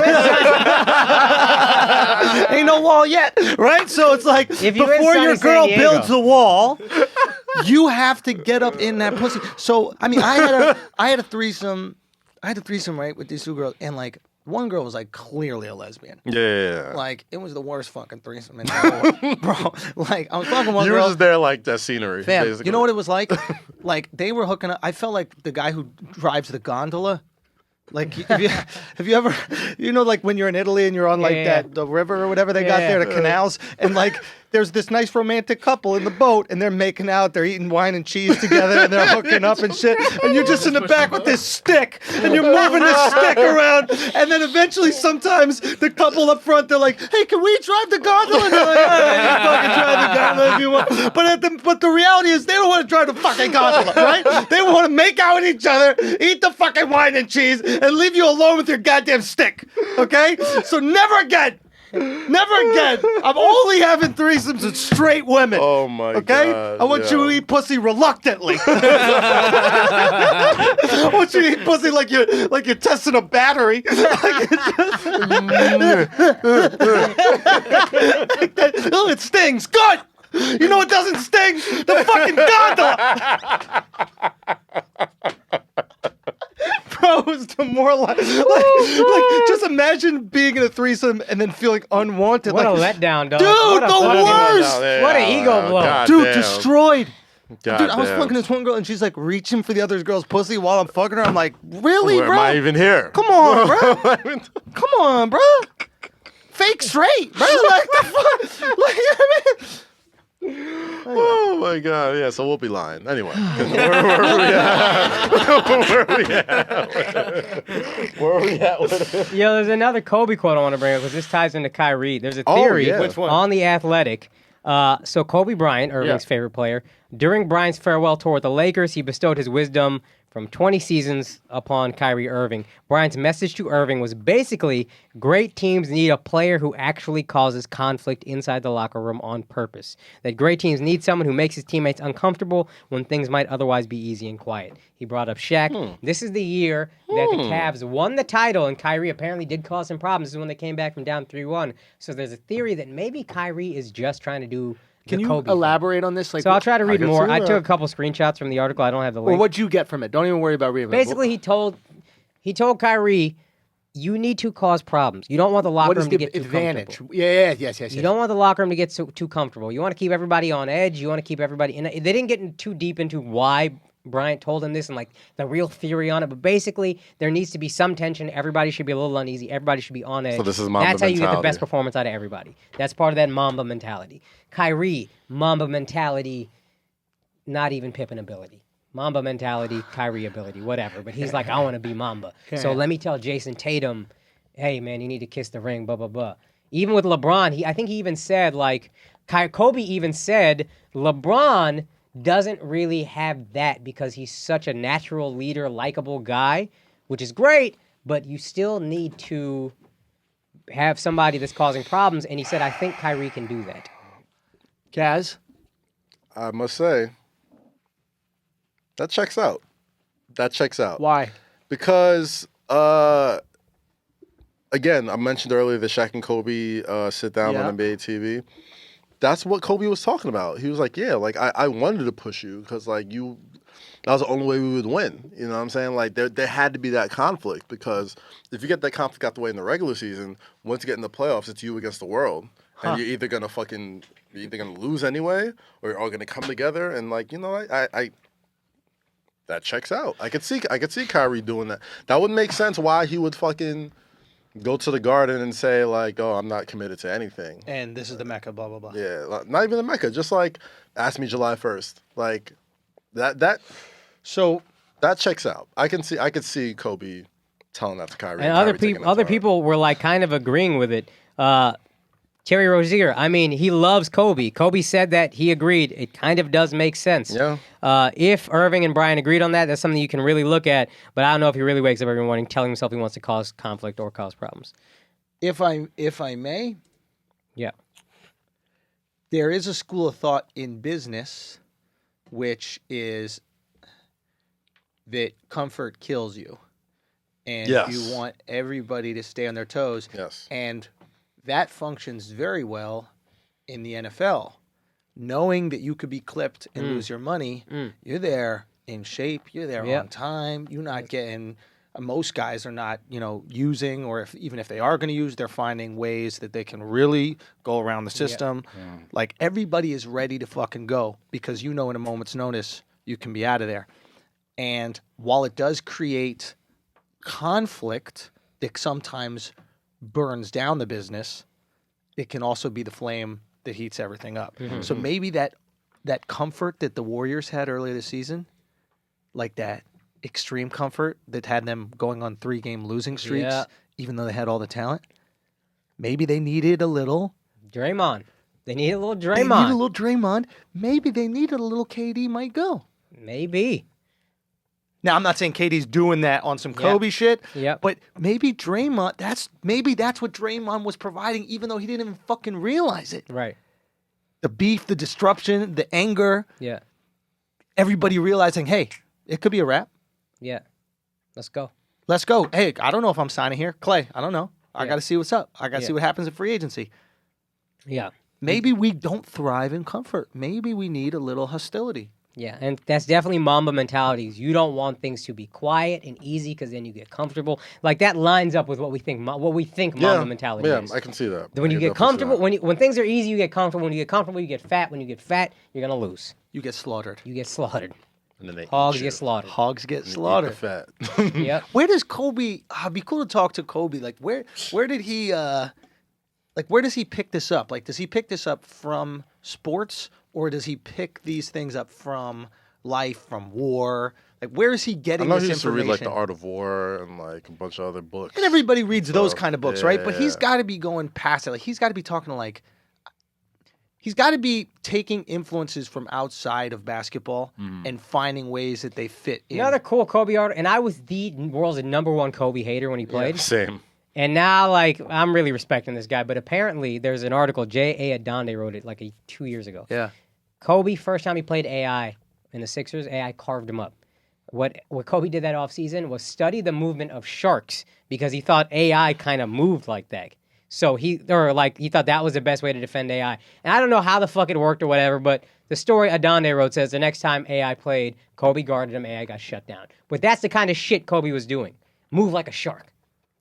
Ain't no wall yet, right? So it's like If you in before sunny your San girl Diego. builds a wall, you have to get up in that pussy. So I mean, I had a threesome. I had a threesome, right, with these 2 girls, and like one girl was like clearly a lesbian. yeah. Like it was the worst fucking threesome in the world, bro. Like I was fucking one You were girl. just there like that scenery. Fam, basically. you know what it was like? Like they were hooking up. I felt like the guy who drives the gondola. Like have you ever, you know, like when you're in Italy and you're on like Yeah. the river or whatever they got Yeah. there, the canals, and like there's this nice romantic couple in the boat and they're making out, they're eating wine and cheese together and they're hooking up and shit, and you're just in the back with this stick and you're moving this stick around, and then eventually sometimes the couple up front they're like, hey, can we drive the gondola? And they're like, all right, you fucking drive the gondola if you want. But the reality is they don't want to drive the fucking gondola, right? They want to make out with each other, eat the fucking wine and cheese, and leave you alone with your goddamn stick. Okay? So never again. Never again. I'm only having threesomes with straight women. Oh my Okay? god. I want you to eat pussy reluctantly. I want you to eat pussy like you're testing a battery. Oh, it stings. Good. You know what doesn't sting? The fucking gondola. Bro, it was demoralizing. Like, just imagine being in a threesome and then feeling unwanted. What like, a letdown, dog. Dude, What a the fucking- worst! What an ego blow. God dude, damn. destroyed. God Dude, I was damn. fucking this one girl and she's like reaching for the other girl's pussy while I'm fucking her. I'm like, really, Where bro? am I even here? Come on, bro. Come on, bro. Fake straight, bro. Like, the fuck? Like, you know what I mean? Oh my god, yeah, so we'll be lying. Anyway. Where are we at? Where are we at with it? Yo, there's another Kobe quote I want to bring up because this ties into Kyrie. There's a Oh, theory yeah. Which one? on The Athletic. So Kobe Bryant, Irving's favorite player, during Bryant's farewell tour with the Lakers, he bestowed his wisdom from 20 seasons upon Kyrie Irving. Bryant's message to Irving was basically, great teams need a player who actually causes conflict inside the locker room on purpose. That great teams need someone who makes his teammates uncomfortable when things might otherwise be easy and quiet. He brought up Shaq. This is the year that the Cavs won the title, and Kyrie apparently did cause some problems. This is when they came back from down 3-1. So there's a theory that maybe Kyrie is just trying to do Can the you Kobe thing. elaborate on this? Like, So I'll try to read can more. see I that. took a couple screenshots from the article. I don't have the or link. what'd you get from it? Don't even worry about reading it. Basically, he told Kyrie, you need to cause problems. You don't want the locker what is room to the get too advantage? comfortable. Yes. You don't want the locker room to get too comfortable. You want to keep everybody on edge. You want to keep everybody in. They didn't get too deep into why Bryant told him this and like the real theory on it. But basically, there needs to be some tension. Everybody should be a little uneasy. Everybody should be on edge. So this is Mamba That's how you get the mentality. best performance out of everybody. That's part of that Mamba mentality. Kyrie, Mamba mentality, not even Pippen ability. Mamba mentality, Kyrie ability, whatever. But he's like, I want to be Mamba. So let me tell Jason Tatum, hey, man, you need to kiss the ring, blah, blah, blah. Even with LeBron, I think he even said, like, Kobe even said, LeBron doesn't really have that because he's such a natural leader, likable guy, which is great, but you still need to have somebody that's causing problems. And he said, I think Kyrie can do that. Kaz? I must say, that checks out. That checks out. Why? Because, again, I mentioned earlier the Shaq and Kobe sit down on NBA TV. That's what Kobe was talking about. He was like, yeah, like, I wanted to push you because, like, that was the only way we would win. You know what I'm saying? Like, there had to be that conflict because if you get that conflict out the way in the regular season, once you get in the playoffs, it's you against the world. And you're either going to lose anyway or you're all going to come together. And, like, you know, I that checks out. I could see Kyrie doing that. That would make sense why he would fucking go to the Garden and say, like, oh, I'm not committed to anything. And this is the Mecca, blah, blah, blah. Yeah, not even the Mecca. Just, like, ask me July 1st. Like, that checks out. I could see Kobe telling that to Kyrie. And other people were, like, kind of agreeing with it. Terry Rozier, I mean, he loves Kobe. Kobe said that he agreed. It kind of does make sense. Yeah. If Irving and Brian agreed on that, that's something you can really look at. But I don't know if he really wakes up every morning telling himself he wants to cause conflict or cause problems. If I may, Yeah. there is a school of thought in business, which is that comfort kills you, and Yes. you want everybody to stay on their toes. Yes. And that functions very well in the NFL. Knowing that you could be clipped and lose your money, you're there in shape, you're there on time, you're not getting... Most guys are not, using, or even if they are going to use, they're finding ways that they can really go around the system. Yeah. Like, everybody is ready to fucking go because in a moment's notice, you can be out of there. And while it does create conflict that sometimes burns down the business, it can also be the flame that heats everything up. Mm-hmm. So maybe that comfort that the Warriors had earlier this season, like that extreme comfort that had them going on 3-game losing streaks, even though they had all the talent, maybe they needed a little Draymond. They need a little Draymond. Maybe they needed a little KD might go. Maybe. Now, I'm not saying KD's doing that on some Kobe shit, Yep. but maybe Draymond, that's what Draymond was providing, even though he didn't even fucking realize it. Right. The beef, the disruption, the anger. Yeah. Everybody realizing, hey, it could be a wrap. Yeah. Let's go. Hey, I don't know if I'm signing here. Clay, I don't know. I got to see what's up. I got to see what happens in free agency. Yeah. Maybe we don't thrive in comfort. Maybe we need a little hostility. Yeah, and that's definitely Mamba mentalities. You don't want things to be quiet and easy because then you get comfortable. Like, that lines up with what we think Mamba mentality is. Yeah, I can see that. When you get comfortable, when things are easy, you get comfortable. When you get comfortable, you get fat. When you get fat, you're going to lose. You get slaughtered. And then they Hogs get slaughtered. Hogs get slaughtered. Fat. Yep. Where does Kobe? It'd be cool to talk to Kobe. Like, where did he? Where does he pick this up? Like, does he pick this up from sports, or does he pick these things up from life, from war? Like, where is he getting this information? I know he used to read, like, The Art of War and, like, a bunch of other books. And everybody reads those kind of books, right? But he's got to be going past it. Like, he's got to be talking to, like, he's got to be taking influences from outside of basketball and finding ways that they fit in. Another cool Kobe article, and I was the world's #1 Kobe hater when he played. Yeah, same. And now, like, I'm really respecting this guy. But apparently, there's an article, J.A. Adonde wrote it, like, 2 years ago. Yeah. Kobe, first time he played AI in the Sixers, AI carved him up. What Kobe did that offseason was study the movement of sharks because he thought AI kind of moved like that. So he thought that was the best way to defend AI. And I don't know how the fuck it worked or whatever, but the story Adonde wrote says the next time AI played, Kobe guarded him, AI got shut down. But that's the kind of shit Kobe was doing. Move like a shark.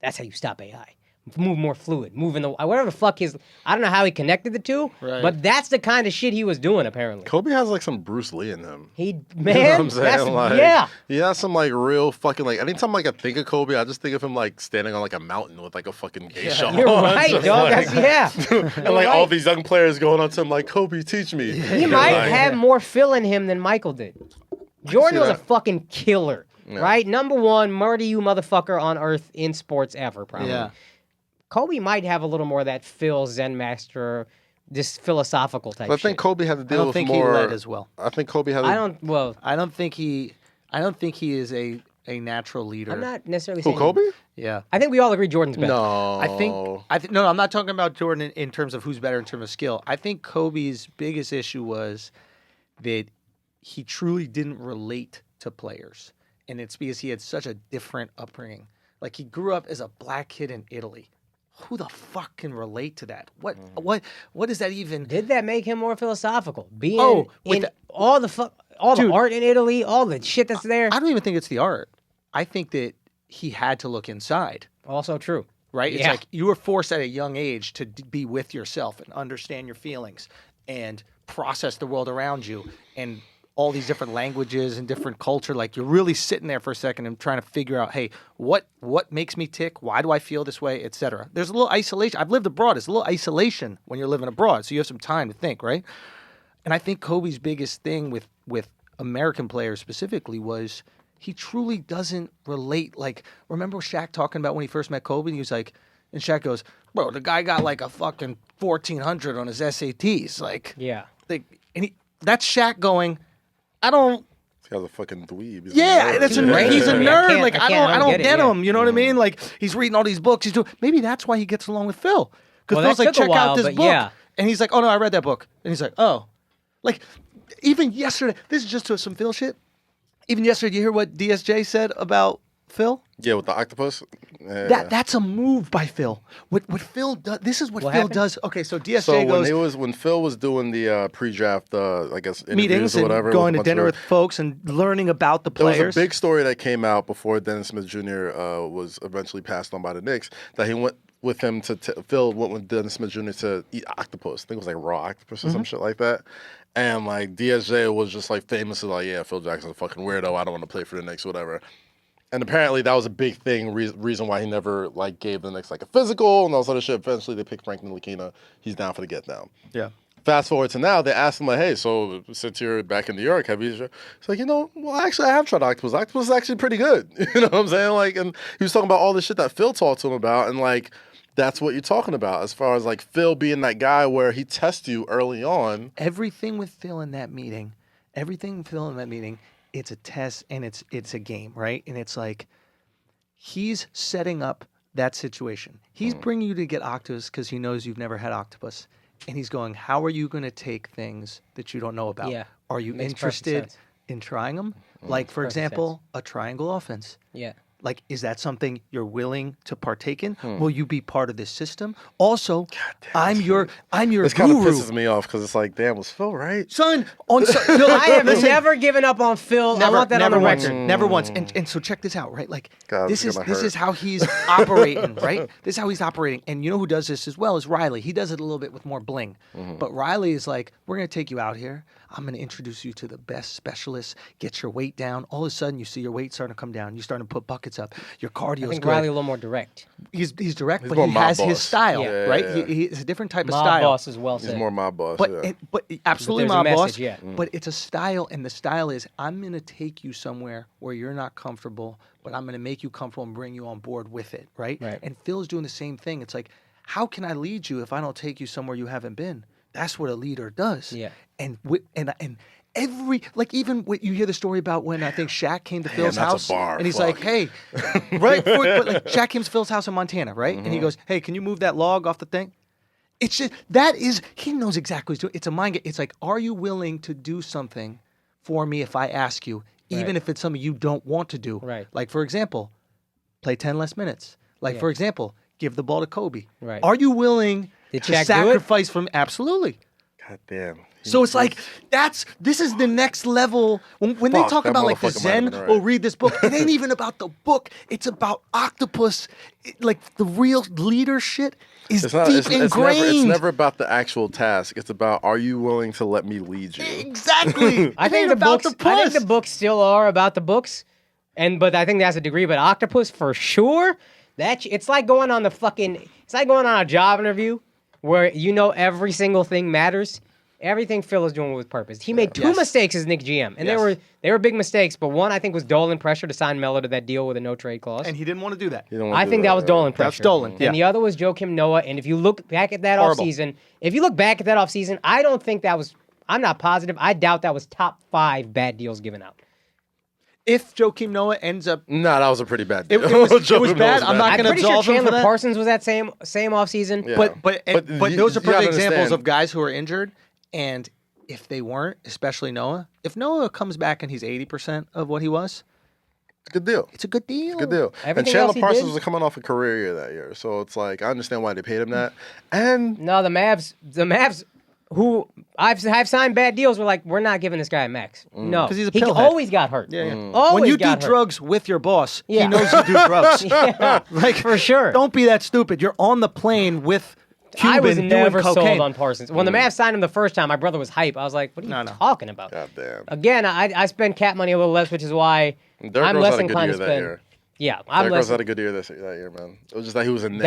That's how you stop AI. move more fluid, move in the whatever the fuck his. I don't know how he connected the two, Right. but that's the kind of shit he was doing apparently. Kobe has like some Bruce Lee in him. He You know man, what I'm saying? that's, Like, yeah. he has some like real fucking like. Anytime like I think of Kobe, I just think of him like standing on like a mountain with like a fucking geisha. You're on, right, just, dog. like- That's, yeah. and like all these young players going up to him like, Kobe, teach me. He might have more Phil in him than Michael did. Jordan was a that. fucking killer, right? Number one, murder you motherfucker on earth in sports ever, probably. Yeah. Kobe might have a little more of that Phil Zen master, this philosophical type But I think shit. Kobe had to I deal don't with think more. he led as well. I think Kobe had. I don't think he is a natural leader. I'm not necessarily Who, saying Kobe? Yeah. I think we all agree Jordan's better. No. I think no, I'm not talking about Jordan in terms of who's better in terms of skill. I think Kobe's biggest issue was that he truly didn't relate to players, and it's because he had such a different upbringing. Like he grew up as a black kid in Italy. Who the fuck can relate to that? What does that even? Did that make him more philosophical? Being with in the- all the Dude. art in Italy, all the shit that's there. I don't even think it's the art. I think that he had to look inside. Also true. Right? It's Yeah. like you were forced at a young age to be with yourself and understand your feelings and process the world around you and all these different languages and different culture. Like you're really sitting there for a second and trying to figure out, hey, what makes me tick? Why do I feel this way? Etc. There's a little isolation. I've lived abroad. There's a little isolation when you're living abroad. So you have some time to think, right? And I think Kobe's biggest thing with American players specifically was he truly doesn't relate. Like, remember Shaq talking about when he first met Kobe? And he was like, and Shaq goes, bro, the guy got like a fucking 1400 on his SATs. Like, Yeah. that's Shaq going, I don't. He has a fucking dweeb. He's a Yeah, nerd. that's He's a he's a nerd. nerd. I Like can't- I don't get it, yeah. him. You know what I mean? Like he's reading all these books. He's doing. Maybe that's why he gets along with Phil. Because Well, Phil's that like, took a check while, out this but book, yeah. and he's like, oh no, I read that book, and he's like, oh, like even yesterday. This is just some Phil shit. Even yesterday, do you hear what DSJ said about Phil? Yeah, with the octopus. Yeah. That's a move by Phil. What Phil does? This is what Phil happened? does. Okay, so DSJ So goes. when Phil was doing the pre-draft, I guess interviews Meetings or and whatever, going with to a bunch dinner of- with folks and learning about the There players. was a big story that came out before Dennis Smith Jr. Was eventually passed on by the Knicks. That he went with him to Phil went with Dennis Smith Jr. to eat octopus. I think it was like raw octopus or some shit like that. And like DSJ was just like famously like, yeah, Phil Jackson's a fucking weirdo. I don't want to play for the Knicks, whatever. And apparently that was a big thing, reason why he never like gave the Knicks like a physical and all this other shit. Eventually they picked Franklin Lakina. He's down for the get down. Yeah. Fast forward to now, they asked him like, "Hey, so since you're back in New York, have you?" He's like, well, actually, I have tried octopus. Octopus is actually pretty good. You know what I'm saying? Like, and he was talking about all the shit that Phil talked to him about, and like, that's what you're talking about as far as like Phil being that guy where he tests you early on. Everything with Phil in that meeting, it's a test and it's a game, right? And it's like he's setting up that situation. He's bringing you to get octopus because he knows you've never had octopus. And he's going, how are you going to take things that you don't know about? Yeah. Are you Makes perfect interested sense. in trying them? Like, for Perfect example, a triangle offense. Yeah. Like, is that something you're willing to partake in? Will you be part of this system? Also, I'm your This kind of guru. pisses me off because it's like, damn, was Phil right? Son, no, I have listen, never given up on Phil. I want that on the once, record. Never once. And so check this out, right? Like God, this it's is gonna hurt. how he's operating, right? This is how he's operating. And you know who does this as well is Riley. He does it a little bit with more bling. But Riley is like, we're gonna take you out here. I'm gonna introduce you to the best specialists. Get your weight down. All of a sudden, you see your weight starting to come down. You're starting to put buckets up. Your cardio's I think good. Riley a little more direct. He's direct, He's but more he mob has his boss. style, Yeah. right? Yeah. He's a different type of Mob style. boss is well He's said. more my boss. But yeah. but absolutely But there's a my boss. message, yeah. But it's a style, and the style is I'm going to take you somewhere where you're not comfortable, but I'm going to make you comfortable and bring you on board with it, right? Right. And Phil's doing the same thing. It's like, how can I lead you if I don't take you somewhere you haven't been? That's what a leader does. Yeah. And every like even when you hear the story about when I think Shaq came to Phil's that's a house bar, and he's fuck. like, hey, right? But like Shaq came to Phil's house in Montana, right? And he goes, hey, can you move that log off the thing? It's just he knows exactly what he's doing. It's a mind game. It's like, are you willing to do something for me if I ask you, even Right. if it's something you don't want to do? Right. Like for example, play 10 less minutes. Like Yeah. for example, give the ball to Kobe. Right. Are you willing Did to Shaq do it? sacrifice from? Absolutely. God damn. So it's like this is the next level. When they Fuck, talk that about like the motherfucker might have Zen, been right. oh, read this book. It ain't even about the book. It's about octopus. Like the real leader shit is deep ingrained. It's never about the actual task. It's about, are you willing to let me lead you? Exactly. I think the about books. the I puss. think the books still are about the books, but I think that's a degree. But octopus for sure. It's like going on It's like going on a job interview where you know every single thing matters. Everything Phil is doing with purpose. He made two mistakes as Nick GM, and they were big mistakes. But one I think was Dolan pressure to sign Melo to that deal with a no trade clause. And he didn't want to do that. I think that was Dolan pressure. That's Dolan. Yeah. And the other was Joakim Noah. And if you look back at that offseason, I don't think that was. I'm not positive. I doubt that was top 5 bad deals given out. If Joakim Noah ends up, Nah, that was a pretty bad deal. it was bad. I'm not going to I'm pretty sure absolve him for Chandler that. Parsons was that same offseason. Yeah. But you- those are you gotta perfect examples understand. of guys who are injured, and if they weren't, especially Noah, if Noah comes back and he's 80% of what he was, It's a good deal. it's a good deal. Good deal. Everything and Chandler else he Parsons did- was coming off a career year that year, so it's like I understand why they paid him that. And No, the Mavs, who I've signed bad deals, were like, we're not giving this guy a max. No, 'Cause he's a he pillhead. always got hurt. Yeah. Always When you do got hurt. drugs with your boss, Yeah. he knows you do drugs. Yeah, Like for sure. Don't be that stupid. You're on the plane with Cuban I was doing never cocaine. sold on Parsons. When the Mavs signed him the first time, my brother was hype. I was like, what are you talking about? God damn. Again, I spend cap money a little less, which is why Derrick I'm Rose less had a good inclined year to that spend. year. Yeah, I'm Derrick less. Rose had a good year that year, man. It was just that he was a Knick.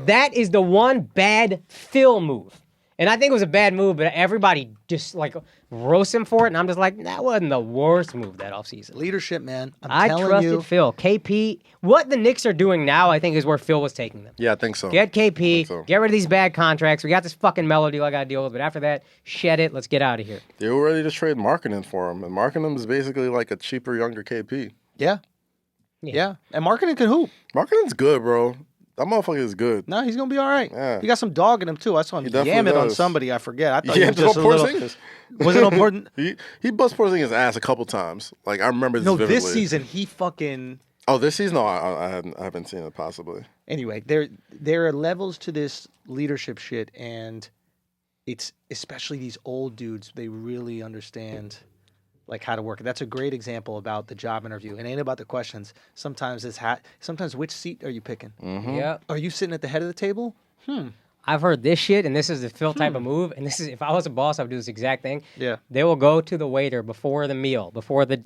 That is the one bad Phil move. And I think it was a bad move, but everybody just like roasts him for it, and I'm just like, that wasn't the worst move that offseason. Leadership, man. I telling trusted you. Phil. KP, what the Knicks are doing now, I think, is where Phil was taking them. Yeah, I think so. Get KP, I think so. get rid of these bad contracts. We got this fucking Melo deal I got to deal with, but after that, shed it. Let's get out of here. They were ready to trade Markkanen for him, and Markkanen is basically like a cheaper, younger KP. Yeah. And Marketing can hoop. Markkanen's good, bro. That motherfucker is good. No, he's gonna be all right. Yeah. He got some dog in him too. I saw him He definitely yam it on does. somebody. I forget. I thought Yeah, he was just a little. Porzingis. Was it important? He bust Porzingis' ass a couple times. Like I remember this No, vividly. this season he fucking. Oh, this season? No, I haven't seen it possibly. Anyway, there are levels to this leadership shit, and it's especially these old dudes. They really understand like how to work. That's a great example about the job interview. It ain't about the questions. Sometimes sometimes which seat are you picking? Yeah. Are you sitting at the head of the table? I've heard this shit, and this is the Phil type of move. And this is, if I was a boss, I would do this exact thing. Yeah. They will go to the waiter before the meal, before they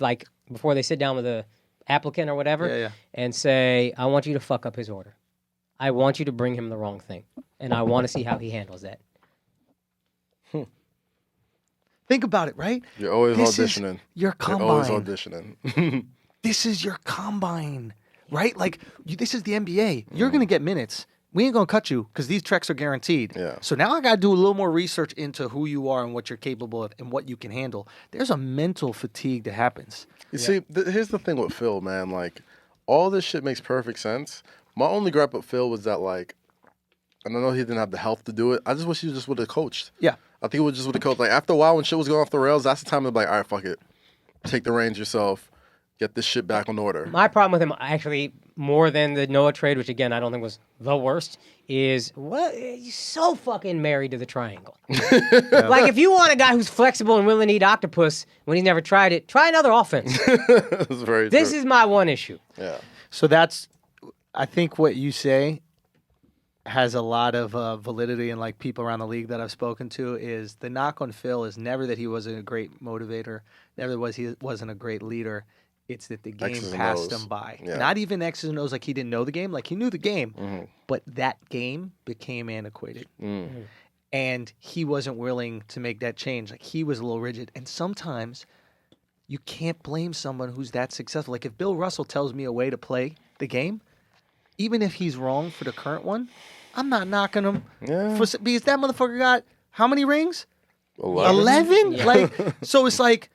sit down with the applicant or whatever, and say, I want you to fuck up his order. I want you to bring him the wrong thing, and I want to see how he handles that. Think about it, right? You're always This is auditioning. your You're always combine. auditioning. This is your combine, right? Like this is the NBA. You're gonna get minutes. We ain't gonna cut you because these treks are guaranteed. Yeah. So now I gotta do a little more research into who you are and what you're capable of and what you can handle. There's a mental fatigue that happens. You see, here's the thing with Phil, man. Like, all this shit makes perfect sense. My only gripe with Phil was that, like, and I know he didn't have the health to do it. I just wish he just would have coached. Yeah. I think he would just would have coached. Like, after a while, when shit was going off the rails, that's the time to be like, all right, fuck it. Take the reins yourself. Get this shit back on order. My problem with him, actually, more than the Noah trade, which again I don't think was the worst, is he's so fucking married to the triangle. Like if you want a guy who's flexible and willing to eat octopus when he's never tried it, try another offense. That's very This true. is my one issue. Yeah. So I think what you say has a lot of validity, and like people around the league that I've spoken to is the knock on Phil is never that he wasn't a great motivator, never was he wasn't a great leader. It's that the game X's and passed O's. him by. Yeah. Not even X's and O's like he didn't know the game, like he knew the game, but that game became antiquated. And he wasn't willing to make that change. Like he was a little rigid. And sometimes you can't blame someone who's that successful. Like if Bill Russell tells me a way to play the game, even if he's wrong for the current one, I'm not knocking him. Yeah. Because that motherfucker got how many rings? 11? 11? Like, so it's like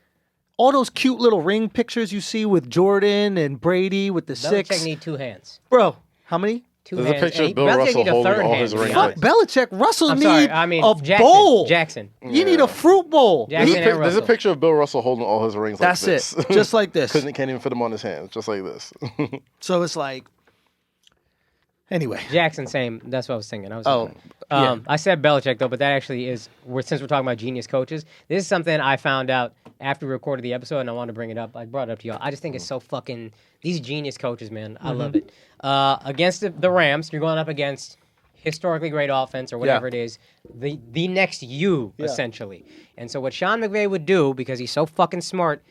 all those cute little ring pictures you see with Jordan and Brady with the Belichick six. need 2 hands. Bro, how many? 2 There's a hands. picture of And Bill Belichick Russell need a holding third all hand, his to be rings. honest. Fuck Belichick. Russell I'm need sorry, I mean a Jackson. bowl. Jackson. You need a fruit bowl. Jackson He- and There's a Russell. picture of Bill Russell holding all his rings like That's this. it. Just like this. Can't even fit them on his hands. Just like this. So it's like, Anyway. Jackson, same. That's what I was thinking. Yeah. I said Belichick, though, but that actually is, since we're talking about genius coaches, this is something I found out after we recorded the episode, and I wanted to bring it up. I brought it up to y'all. I just think it's so fucking, these genius coaches, man. I love it. Against the Rams, you're going up against historically great offense or whatever it is, the next essentially. And so what Sean McVay would do, because he's so fucking smart,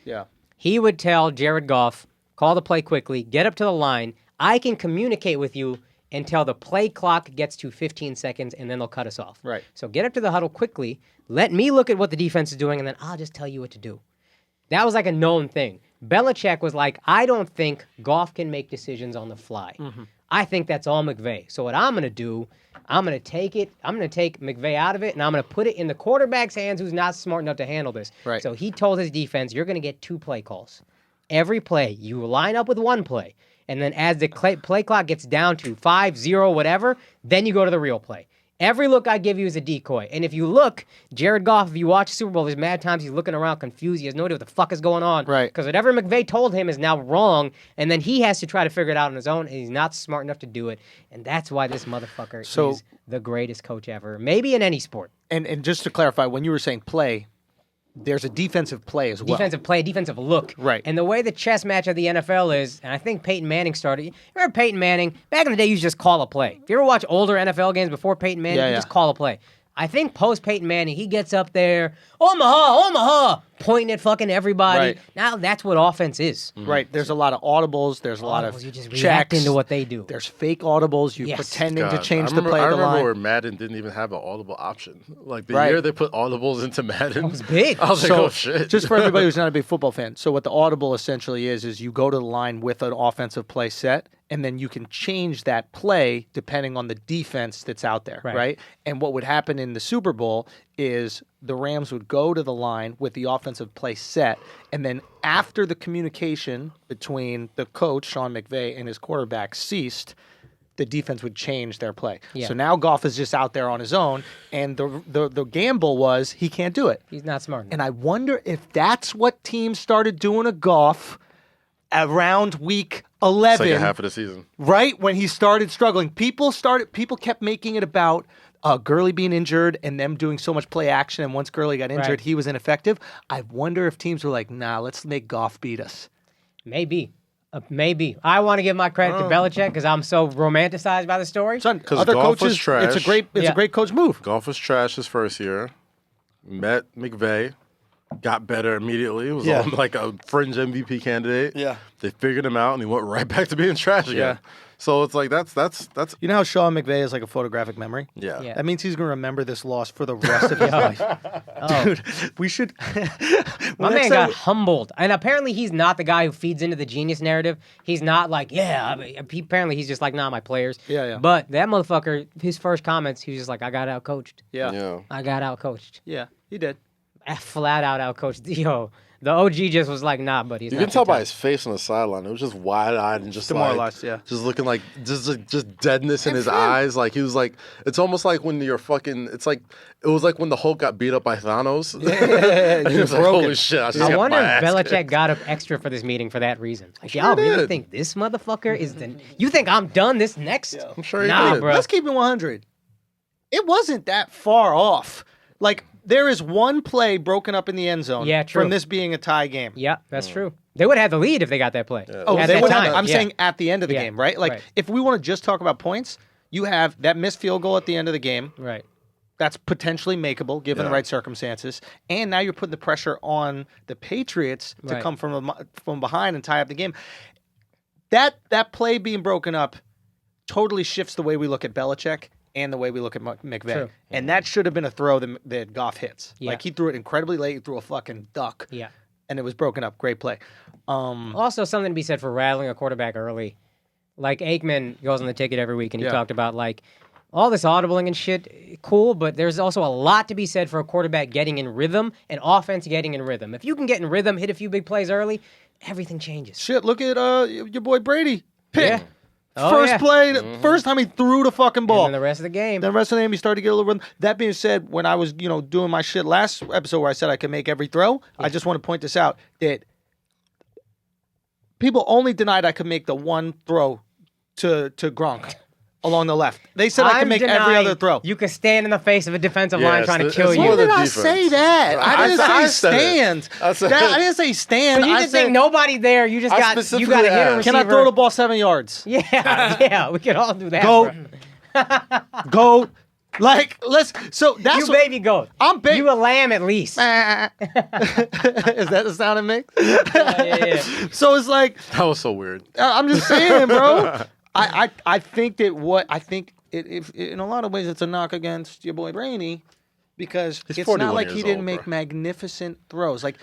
he would tell Jared Goff, call the play quickly, get up to the line. I can communicate with you until the play clock gets to 15 seconds, and then they'll cut us off. Right. So get up to the huddle quickly. Let me look at what the defense is doing, and then I'll just tell you what to do. That was like a known thing. Belichick was like, I don't think Goff can make decisions on the fly. I think that's all McVay. So what I'm going to do, I'm going to take McVay out of it, and I'm going to put it in the quarterback's hands who's not smart enough to handle this. Right. So he told his defense, you're going to get 2 play calls. Every play, you line up with 1 play. And then as the play clock gets down to 5, 0, whatever, then you go to the real play. Every look I give you is a decoy. And if you look, Jared Goff, if you watch Super Bowl, there's mad times he's looking around confused. He has no idea what the fuck is going on. Right. Because whatever McVay told him is now wrong, and then he has to try to figure it out on his own, and he's not smart enough to do it. And that's why this motherfucker is the greatest coach ever, maybe in any sport. And just to clarify, when you were saying play, there's a defensive play as well. Defensive play, defensive look. Right. And the way the chess match of the NFL is, and I think Peyton Manning started. Remember Peyton Manning? Back in the day, you just call a play. If you ever watch older NFL games before Peyton Manning, you just call a play. I think post Peyton Manning, he gets up there, Omaha, pointing at fucking everybody. Right. Now that's what offense is. Right. There's a lot of audibles. There's a lot of You just checks. react into what they do. There's fake audibles. You're Yes. pretending to God, change I the play of the remember line. where Madden didn't even have an audible option. Like the Right. year they put audibles into Madden. It was big. I was like, So, oh shit. just for everybody who's not a big football fan, so what the audible essentially is you go to the line with an offensive play set, and then you can change that play depending on the defense that's out there, right? And what would happen in the Super Bowl is the Rams would go to the line with the offensive play set, and then after the communication between the coach, Sean McVay, and his quarterback ceased, the defense would change their play. Yeah. So now Goff is just out there on his own, and the gamble was he can't do it. He's not smart enough. And I wonder if that's what teams started doing to Goff around week 11, Second half of the season. right when he started struggling. People kept making it about Gurley being injured and them doing so much play action. And once Gurley got injured, Right. he was ineffective. I wonder if teams were like, nah, let's make Goff beat us. Maybe. Maybe. I want to give my credit to Belichick because I'm so romanticized by the story. Son, 'Cause other Goff was coaches, it's a trash. great coach move. Golf was trash his first year. Met McVay. Got better immediately. Was Yeah. on like a fringe MVP candidate. Yeah. They figured him out and he went right back to being trash again. Yeah. So it's like that's You know how Sean McVay is like a photographic memory? yeah. Yeah. That means he's going to remember this loss for the rest of his life. Dude, we should. My man got humbled. And apparently he's not the guy who feeds into the genius narrative. He's not like, apparently he's just like, nah, my players. Yeah. But that motherfucker, his first comments, he was just like, I got outcoached. Yeah, I got outcoached. he did. Flat out outcoached. Yo, the OG just was like, nah, buddy. You can tell by his face on the sideline. It was just wide eyed and just Demoralized, like, yeah. just looking like just deadness in his eyes. Like he was like, it's almost like when you're fucking. It was like when the Hulk got beat up by Thanos. And he was like, broken. holy shit! I, just I got wonder my if ass Belichick kicked. got up extra for this meeting for that reason. Like, sure y'all really did. think this motherfucker is the... You think I'm done this next? I'm sure he Nah, did. bro. Let's keep it 100. It wasn't that far off. Like, there is one play broken up in the end zone Yeah, true. from this being a tie game. Yeah, that's true. They would have had the lead if they got that play. Oh, At they that would time. have, I'm Yeah. saying at the end of the Yeah, game, right? Like, right. if we want to just talk about points, you have that missed field goal at the end of the game. Right. That's potentially makeable given the right circumstances. And now you're putting the pressure on the Patriots to Right. come from behind and tie up the game. That play being broken up totally shifts the way we look at Belichick and the way we look at McVay. True. And that should have been a throw that Goff hits. Yeah. Like, he threw it incredibly late. He threw a fucking duck. Yeah. And it was broken up. Great play. Also, something to be said for rattling a quarterback early. Like, Aikman goes on the ticket every week, and he talked about, like, all this audibling and shit, cool, but there's also a lot to be said for a quarterback getting in rhythm and offense getting in rhythm. If you can get in rhythm, hit a few big plays early, everything changes. Shit, look at your boy Brady. Pick. Yeah. Oh, First yeah. play, first time he threw the fucking ball. And then the rest of the game. Then the rest of the game, he started to get a little rhythm. That being said, when I was, doing my shit last episode where I said I could make every throw, I just want to point this out that people only denied I could make the one throw to Gronk. along the left. They said I can make every denying other throw. You can stand in the face of a defensive line trying to it's kill more you. than When did I defense. say that? I didn't I say said it. stand. I didn't say stand. So you I just said, think nobody there. You just I got you specifically got to hit a asked. receiver. can I throw the ball 7 yards? Yeah, we can all do that. Go. bro. Go. Like, so that's You baby goat. I'm big. You a lamb at least. Is that the sound it makes? Yeah. So it's like, That was so weird. I'm just saying, bro. I think that if in a lot of ways it's a knock against your boy Brainy because He's it's 41 not like he years didn't old, make bro. magnificent throws. Like,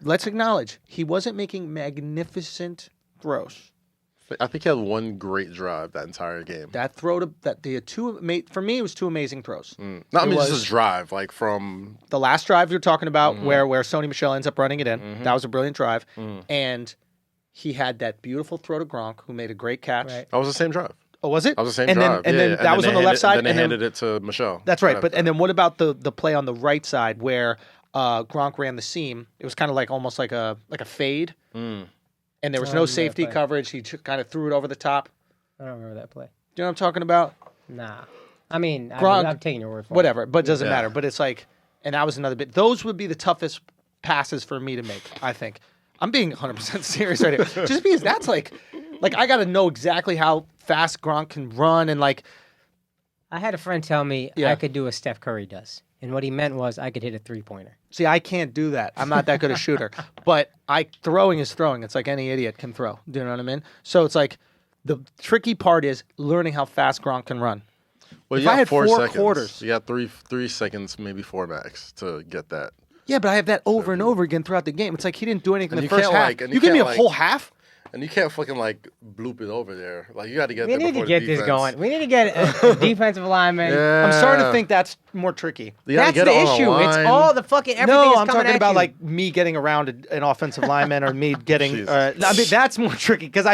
let's acknowledge he wasn't making magnificent throws. I think he had one great drive that entire game. That throw to that the two for me it was two amazing throws. No, I It mean was- just his drive, like from The last drive you're talking about where Sony Michel ends up running it in. That was a brilliant drive. And he had that beautiful throw to Gronk, who made a great catch. Right. that was the same drive. Oh, was it? That was the same and drive. Then, and then that was on the left side. Then they and handed it to Michelle. That's right. Right But after and then what about the play on the right side where Gronk ran the seam? It was kind of like almost like a fade, and there was I no remember that safety play. coverage. He kind of threw it over the top. I don't remember that play. Do you know what I'm talking about? Nah. I mean, Gronk- I'm taking your word for it. Whatever, but it doesn't Yeah. matter. But it's like, and that was another bit. Those would be the toughest passes for me to make. I think I'm being 100% serious right here, just because that's like I got to know exactly how fast Gronk can run and like. I had a friend tell me Yeah. I could do what Steph Curry does. And what he meant was I could hit a three-pointer. See, I can't do that. I'm not that good a shooter. But throwing is throwing. It's like any idiot can throw. Do you know what I mean? So it's like the tricky part is learning how fast Gronk can run. Well, If you I got had 4 4 seconds. quarters- You got three seconds, maybe 4 max to get that. Yeah, but I have that over and over again throughout the game. It's like he didn't do anything in And the you first can't, half. like- and you you give me a can't, like- whole half? And you can't fucking like bloop it over there. Like you got to get We there need to before get the this defense. going. We need to get a defensive lineman. Yeah. I'm starting to think that's more tricky. You gotta That's get the it on issue. It's line. all the fucking everything No, is I'm coming talking at about you. like me getting around an offensive lineman or me getting. Jesus. I mean, that's more tricky because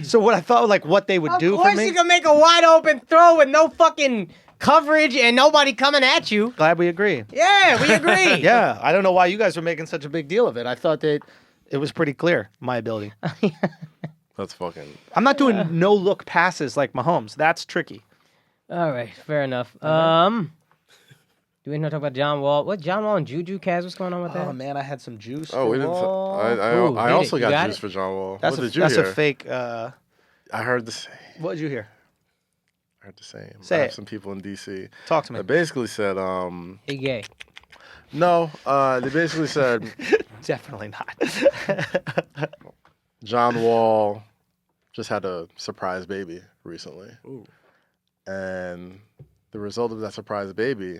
So what I thought, like, what they would do Of for course me. you can make a wide open throw with no fucking coverage and nobody coming at you. Glad we agree. Yeah, we agree. Yeah, I don't know why you guys were making such a big deal of it. I thought that it was pretty clear my ability. That's fucking. I'm not doing no look passes like Mahomes. That's tricky. All right, fair enough. Do we want to talk about John Wall? What John Wall and Juju Kaz? What's going on with that? Oh man, I had some juice. Oh, for we didn't. Wall. Ooh, I hit also it. You got got juice it? for John Wall. That's What a did you that's hear? a fake. I heard the same. What did you hear? I heard the same. Say I have it. some people in DC. Talk to me. They basically said, He gay. no. They basically said Definitely not. John Wall just had a surprise baby recently. Ooh. And the result of that surprise baby,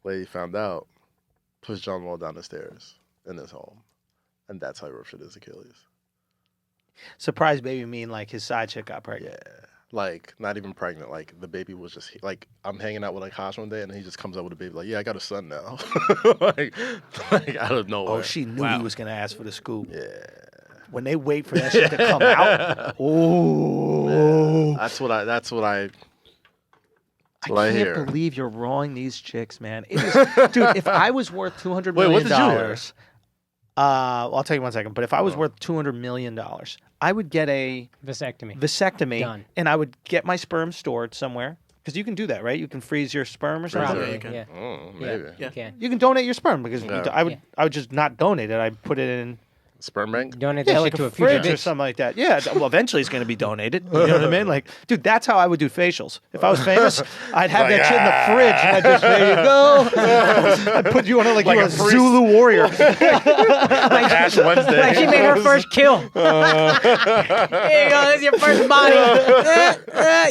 lady found out, pushed John Wall down the stairs in his home. And that's how he ruptured his Achilles. Surprise baby mean like his side chick got pregnant. Yeah. Like, not even pregnant. Like, the baby was just, like, I'm hanging out with Akaash one day, and he just comes up with a baby, like, yeah, I got a son now. like out of nowhere. Oh, she knew he was gonna ask for the scoop. Yeah. When they wait for that shit to come out. Oh. That's what I I what can't I hear. believe you're wrong these chicks, man. It is, dude, if I was worth $200 Wait, million, what did you hear? I'll tell you 1 second. But if I was worth $200 million, I would get a Vasectomy. vasectomy, Done. and I would get my sperm stored somewhere. Because you can do that, right? You can freeze your sperm or something. Probably, you can. yeah. Oh, Yeah. maybe. You can. You can donate your sperm because Yeah. I would just not donate it. I'd put it in Sperm bank? Donate yeah, that like shit to a a future fridge or bitch. something like that. Yeah, well, eventually it's going to be donated. You know what I mean? Like, dude, that's how I would do facials. If I was famous, I'd have Like, that shit in the fridge, and I'd just, there you go. I'd put you on it like Like you're a a priest. Zulu warrior. Ash Wednesday. Like she made her first kill. Here you go. This is your first body.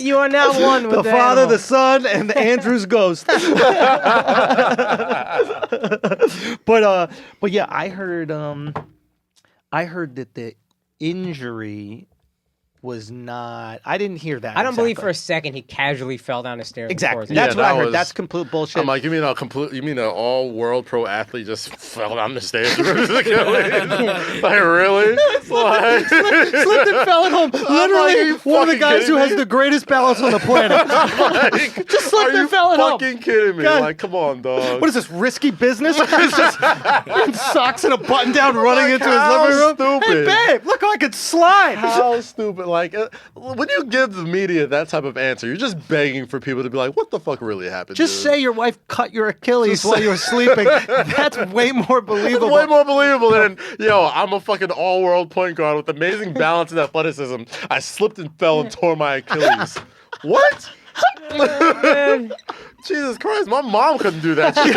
You are now one with The the Father, animal. the Son, and the Andrew's ghost. But yeah, I heard that the injury was not. I didn't hear that. I don't believe for exactly. a second he casually fell down the stairs. Exactly. before That's Yeah, what I that heard. was- That's complete bullshit. I'm like, you mean an all-world pro athlete just fell down the stairs? Like, really? Like, Slipped and fell at home. Literally, you one of the fucking guys who kidding has me? the greatest balance on the planet. like, Just slipped are you and fell at home. fucking kidding me? God. Like, come on, dog. What is this, risky business? He's just in socks and a button down running Like, into his how living room. stupid. Hey, babe, look how I could slide. How stupid. Like, when you give the media that type of answer, you're just begging for people to be like, what the fuck really happened? Just dude? say your wife cut your Achilles while you were sleeping. That's way more believable. It's way more believable than, I'm a fucking all-world point guard with amazing balance and athleticism. I slipped and fell and tore my Achilles. What? Jesus Christ, my mom couldn't do that shit.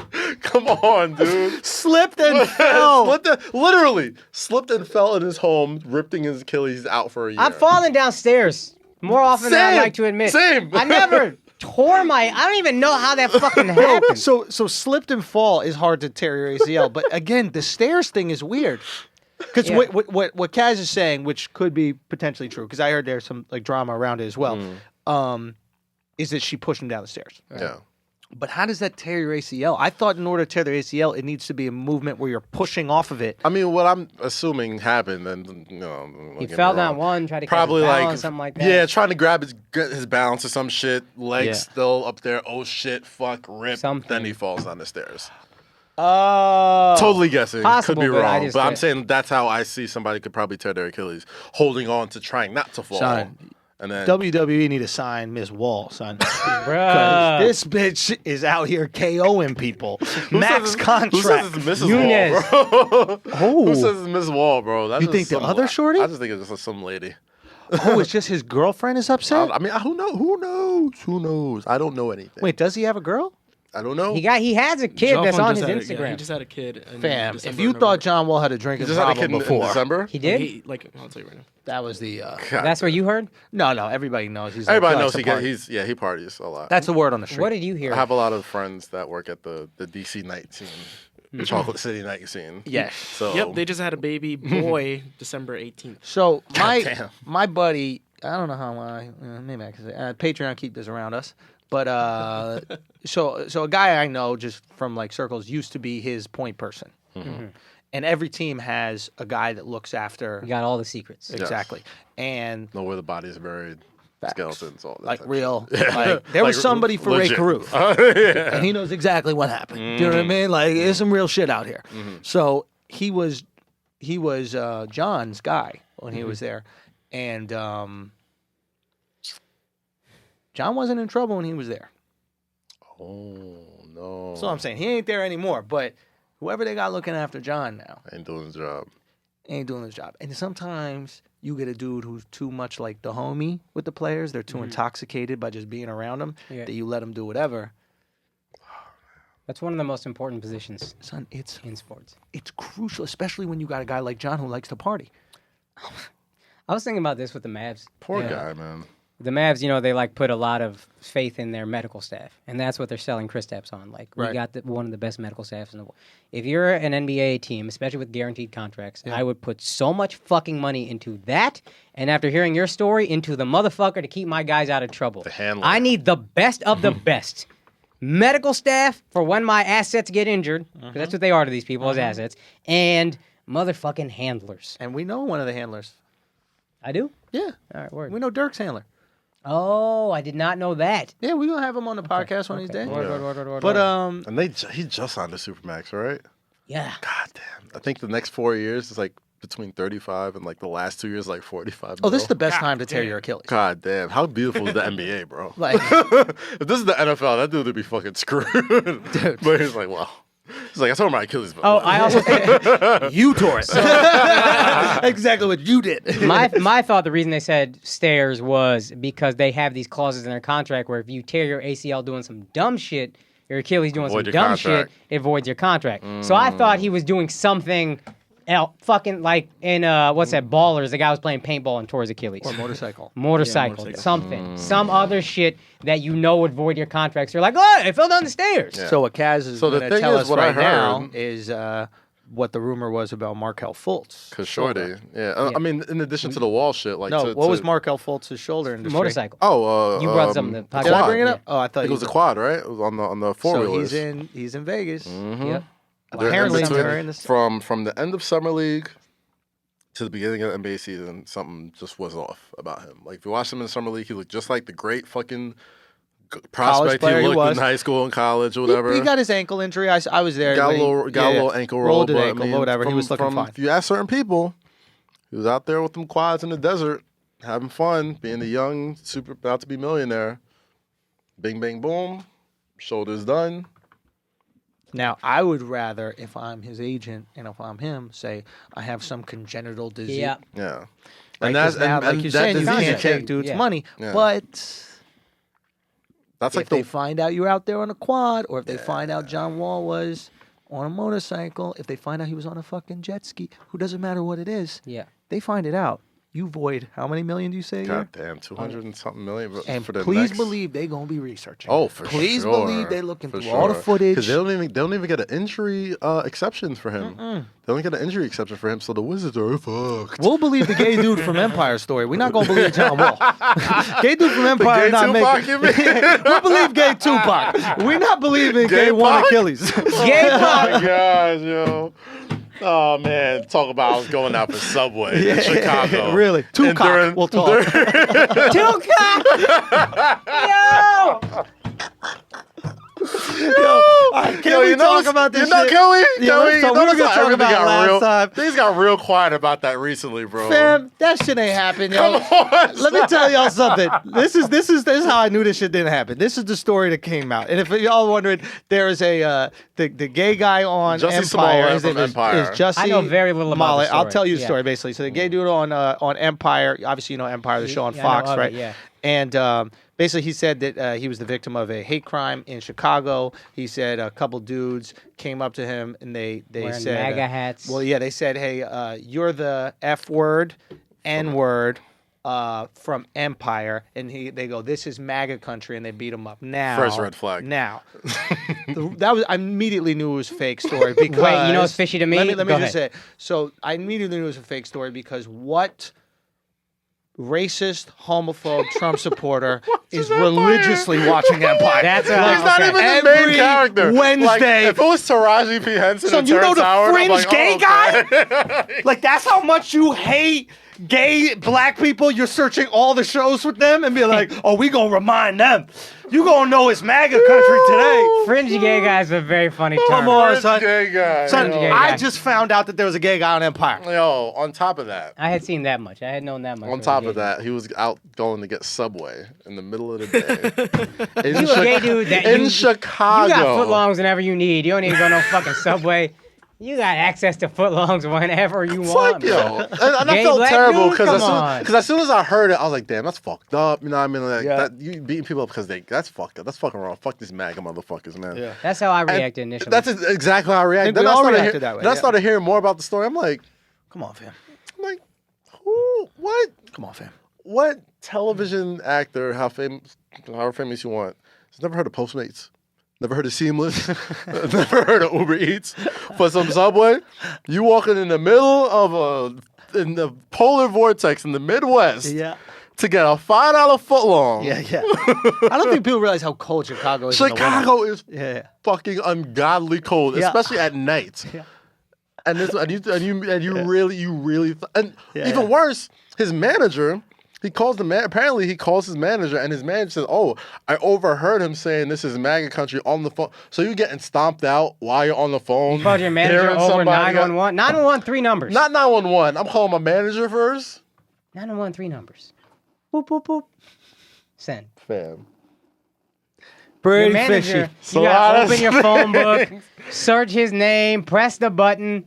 Like, come on, dude. Slipped and fell. Literally slipped and fell in his home, ripping his Achilles out for a year. I'm falling downstairs more often than I like to admit. Same. I never tore I don't even know how that fucking happened. So slipped and fall is hard to tear your ACL, but again, the stairs thing is weird. Because what Kaz is saying, which could be potentially true, because I heard there's some like drama around it as well, is that she pushed him down the stairs. Yeah. But how does that tear your ACL? I thought in order to tear the ACL, it needs to be a movement where you're pushing off of it. I mean, what I'm assuming happened, and he fell down one, tried to probably catch his balance, like something like that. Yeah, trying to grab his balance or some shit. Legs still up there. Oh shit! Fuck! Rip. Something. Then he falls down the stairs. Oh, Totally guessing. Possible, could be but wrong. But I'm saying that's how I see somebody could probably tear their Achilles, holding on to trying not to fall. Son, and then WWE need to sign Miss Wall, son. Bruh. This bitch is out here KOing people. Max contract. Who says it's Mrs. Nunez. Wall, bro? Oh. Who says it's Miss Wall, bro? That's You just think the some- other shorty? I just think it's just some lady. Oh, it's just his girlfriend is upset? I mean, who knows? Who knows? I don't know anything. Wait, does he have a girl? I don't know. He has a kid that's on his he Instagram. just had a kid. In Fam, December, if you thought John Wall had a He drinking just had a problem kid in before, December. He did? I'll tell you right now. that was the... God. That's what you heard? no, everybody knows. Everybody likes knows to party. he parties a lot. That's the word on the street. What did you hear? I have a lot of friends that work at the DC night scene, the Chocolate City night scene. Yes. So Yep, they just had a baby boy December 18th. So damn. my buddy, I don't know how maybe I can say Patreon keep this around us, but so a guy I know just from like circles used to be his point person, and every team has a guy that looks after You got all the secrets. exactly, and know where the body is buried, Facts. skeletons, all that. like type real, of shit. like there was Like, somebody for legit. Ray Caruth, Yeah. and he knows exactly what happened. Do you know what I mean? Like there's some real shit out here. So he was John's guy when he was there, and John wasn't in trouble when he was there. Oh no! That's all I'm saying. He ain't there anymore, but whoever they got looking after John now Ain't doing his job. ain't doing his job. And sometimes you get a dude who's too much like the homie with the players. They're too intoxicated by just being around them Yeah. that you let them do whatever. That's one of the most important positions Son, it's in sports. crucial, especially when you got a guy like John who likes to party. I was thinking about this with the Mavs. Poor Yeah. guy, man. The Mavs, they like put a lot of faith in their medical staff, and that's what they're selling Kristaps on. Like, we Right. got one of the best medical staffs in the world. If you're an NBA team, especially with guaranteed contracts, I would put so much fucking money into that, and after hearing your story, into the motherfucker to keep my guys out of trouble. The handler. I need the best of the best. Medical staff for when my assets get injured, 'cause that's what they are to these people, as assets, and motherfucking handlers. And we know one of the handlers. I do? Yeah. All right, word. We know Dirk's handler. Oh, I did not know that. Yeah, we're going to have him on the podcast one of these days. Word, word, word, But, word. And he just signed a Supermax, right? Yeah. God damn. I think the next 4 years is like between 35 and like the last 2 years like 45. oh, this is the mil. best time to tear your Achilles. God damn. How beautiful is the NBA, bro? Like, If this is the NFL, that dude would be fucking screwed. Dude. But he's like, wow. He's like, I tore my Achilles. But Oh, I also you tore it. Exactly what you did. my thought the reason they said stairs was because they have these clauses in their contract where if you tear your ACL doing some dumb shit, your Achilles doing Void some your dumb contract. shit, it voids your contract. So I thought he was doing something else, fucking like in what's that, Ballers, the guy was playing paintball and tore his Achilles. Or motorcycle. Motorcycle, something, some other shit that would void your contract. So you're like, oh, it fell down the stairs. Yeah. So what Kaz is So the going to thing tell is, us what I right now heard- is what the rumor was about Markel Fultz. Because Shorty. Yeah. I mean, in addition to the wall shit. Like, No, to, what was to- Markel Fultz's shoulder industry? Motorcycle. Oh, You brought something to the Did I podcast. bring it Yeah. up? Oh, I thought it was a quad, right? It was on the four So wheelers. he's in Vegas. Yep. Apparently, in between- they're in the from the end of summer league to the beginning of the NBA season, something just was off about him. Like if you watch him in the summer league, he looked just like the great fucking prospect player he he looked was. in high school and college or whatever. He got his ankle injury. I was there. got a when he- little, got a little ankle roll, rolled an but I ankle, mean, whatever. He was looking fine. If you ask certain people, He was out there with them quads in the desert, having fun, being a young, super about to be millionaire. Bing, bang, boom. Shoulders done. Now, I would rather, if I'm his agent and if I'm him, say, I have some congenital disease. Yeah. Yeah. Like, And that's now, and, like and you're that saying, you disease can't take dude's Yeah. money. Yeah. But that's if like they the find out you're out there on a quad, or if they find out John Wall was on a motorcycle, if they find out he was on a fucking jet ski, who doesn't matter what it is, Yeah. they find it out. You void how many million do you say a year? God damn, 200 and something million. And for the please next... believe they gonna be researching. Oh, for please sure. believe they looking For through all the sure. footage. Because they don't even get an injury exception for him. They don't get an injury exception for him, so the Wizards are fucked. We'll believe the gay dude from Empire story. We're not gonna believe John Wall. Gay dude from Empire gay not Tupac, you mean? We'll believe gay Tupac. We're not believing gay one Pac? Achilles. Gay Oh Pac. my gosh, yo. Oh man, talk about I was going out for Subway in Chicago. Really, Tupac. We'll talk. Tupac. Yo. Can we talk about this You know, shit? can we? Yeah, Can let's we? talk. We were Notice gonna how talk everything about got last real. time. Things got real quiet about that recently, bro. Fam, that shit ain't happen, yo. Come on, Let me tell y'all something. This is how I knew this shit didn't happen. This is the story that came out. And if y'all wondering, there is a the gay guy on Jussie Empire. Smollett His name from Empire. is Jussie. I know very little about the Smollett. I'll story. tell you the Yeah. story basically. So the gay dude on Empire, obviously you know Empire, the show on Yeah, I know Fox, of it, right? yeah. And basically, he said that he was the victim of a hate crime in Chicago. He said a couple dudes came up to him and they Wearing said, MAGA hats. Well, yeah, they said, "Hey, you're the F word, N word from Empire," and they go, "This is MAGA country," and they beat him up. Now, First red flag. Now, that was I immediately knew it was a fake story because Wait, you know what's fishy to me? Let me Go just say ahead. it. So I immediately knew it was a fake story because what racist, homophobe Trump supporter is religiously watching Empire? That's He's not okay. even the Every main character. Wednesday. Like, if it was Taraji P. Henson So and you know Terrence the Howard, I'm fringe like, gay guy? Like that's how much you hate gay black people. You're searching all the shows with them and be like, "Oh, we gonna remind them. You gonna know it's MAGA country today." Fringy gay guys are a very funny term. Come on, Fringe son. gay guy. Son, Fringe gay I guy. just found out that there was a gay guy on Empire. Yo, on top of that, I had seen that much. I had known that much. on top of that, he was out going to get Subway in the middle of the day. You a gay dude that in you Chicago. You got footlongs whenever you need. You don't even go no fucking Subway. You got access to footlongs whenever you want. Fuck yo, and I Gay felt black terrible dude? because Come on. as soon as I heard it, I was like, "Damn, that's fucked up." You know what I mean? Like Yeah. that, you beating people up because that's fucked up. That's fucking wrong. Fuck these MAGA motherfuckers, man. Yeah. That's how I And reacted initially. That's exactly how I reacted. think we Then I all started reacted that way, Then I yeah. started hearing more about the story. I'm like, Come on, fam. who? What? Come on, fam. What television actor, however famous you want, has never heard of Postmates? Never heard of Seamless? Never heard of Uber Eats? For some Subway? You walking in the middle of in the polar vortex in the Midwest Yeah. to get a $5 footlong. Yeah, yeah. I don't think people realize how cold Chicago is. in the winter. Chicago is Yeah. fucking ungodly cold, Yeah. especially at night. Yeah. And you really Yeah, even yeah. worse, his manager. He calls apparently he calls his manager, and his manager says, "Oh, I overheard him saying this is MAGA country on the phone." So you getting stomped out while you're on the phone. You called your manager hearing over somebody- 911. 911, 3 numbers. Not 911. I'm calling my manager first. 911, 3 numbers. Boop, boop, boop. Send. Fam. Pretty Your manager, fishy. you So gotta honest- open your phone book, search his name, press the button.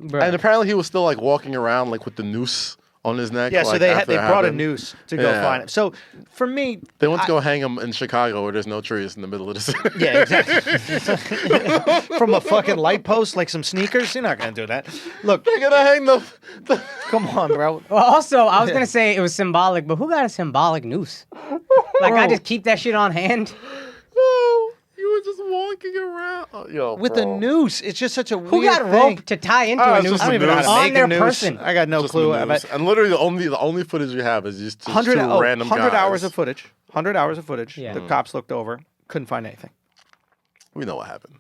Bruh. And apparently he was still like walking around like with the noose on his neck. Yeah, so like, they after it brought a happened. noose to go Yeah. find him. So for me, They went to go hang him in Chicago where there's no trees in the middle of the city. yeah, exactly. From a fucking light post, like some sneakers, you're not gonna do that. Look, They're gonna hang the come on, bro. Well, also, I was gonna say it was symbolic, but who got a symbolic noose? Like, I just keep that shit on hand. Oh, you were just walking around. Oh, yo, With bro. a noose, it's just such a Who weird got thing. rope to tie into Oh, a it's noose just I don't even know how to on make their a noose. person? I got no Just clue. the news. And literally the only footage you have is just 100, two random 100 guys. hours of footage. 100 hours of footage. Yeah. The cops looked over, couldn't find anything. We know what happened.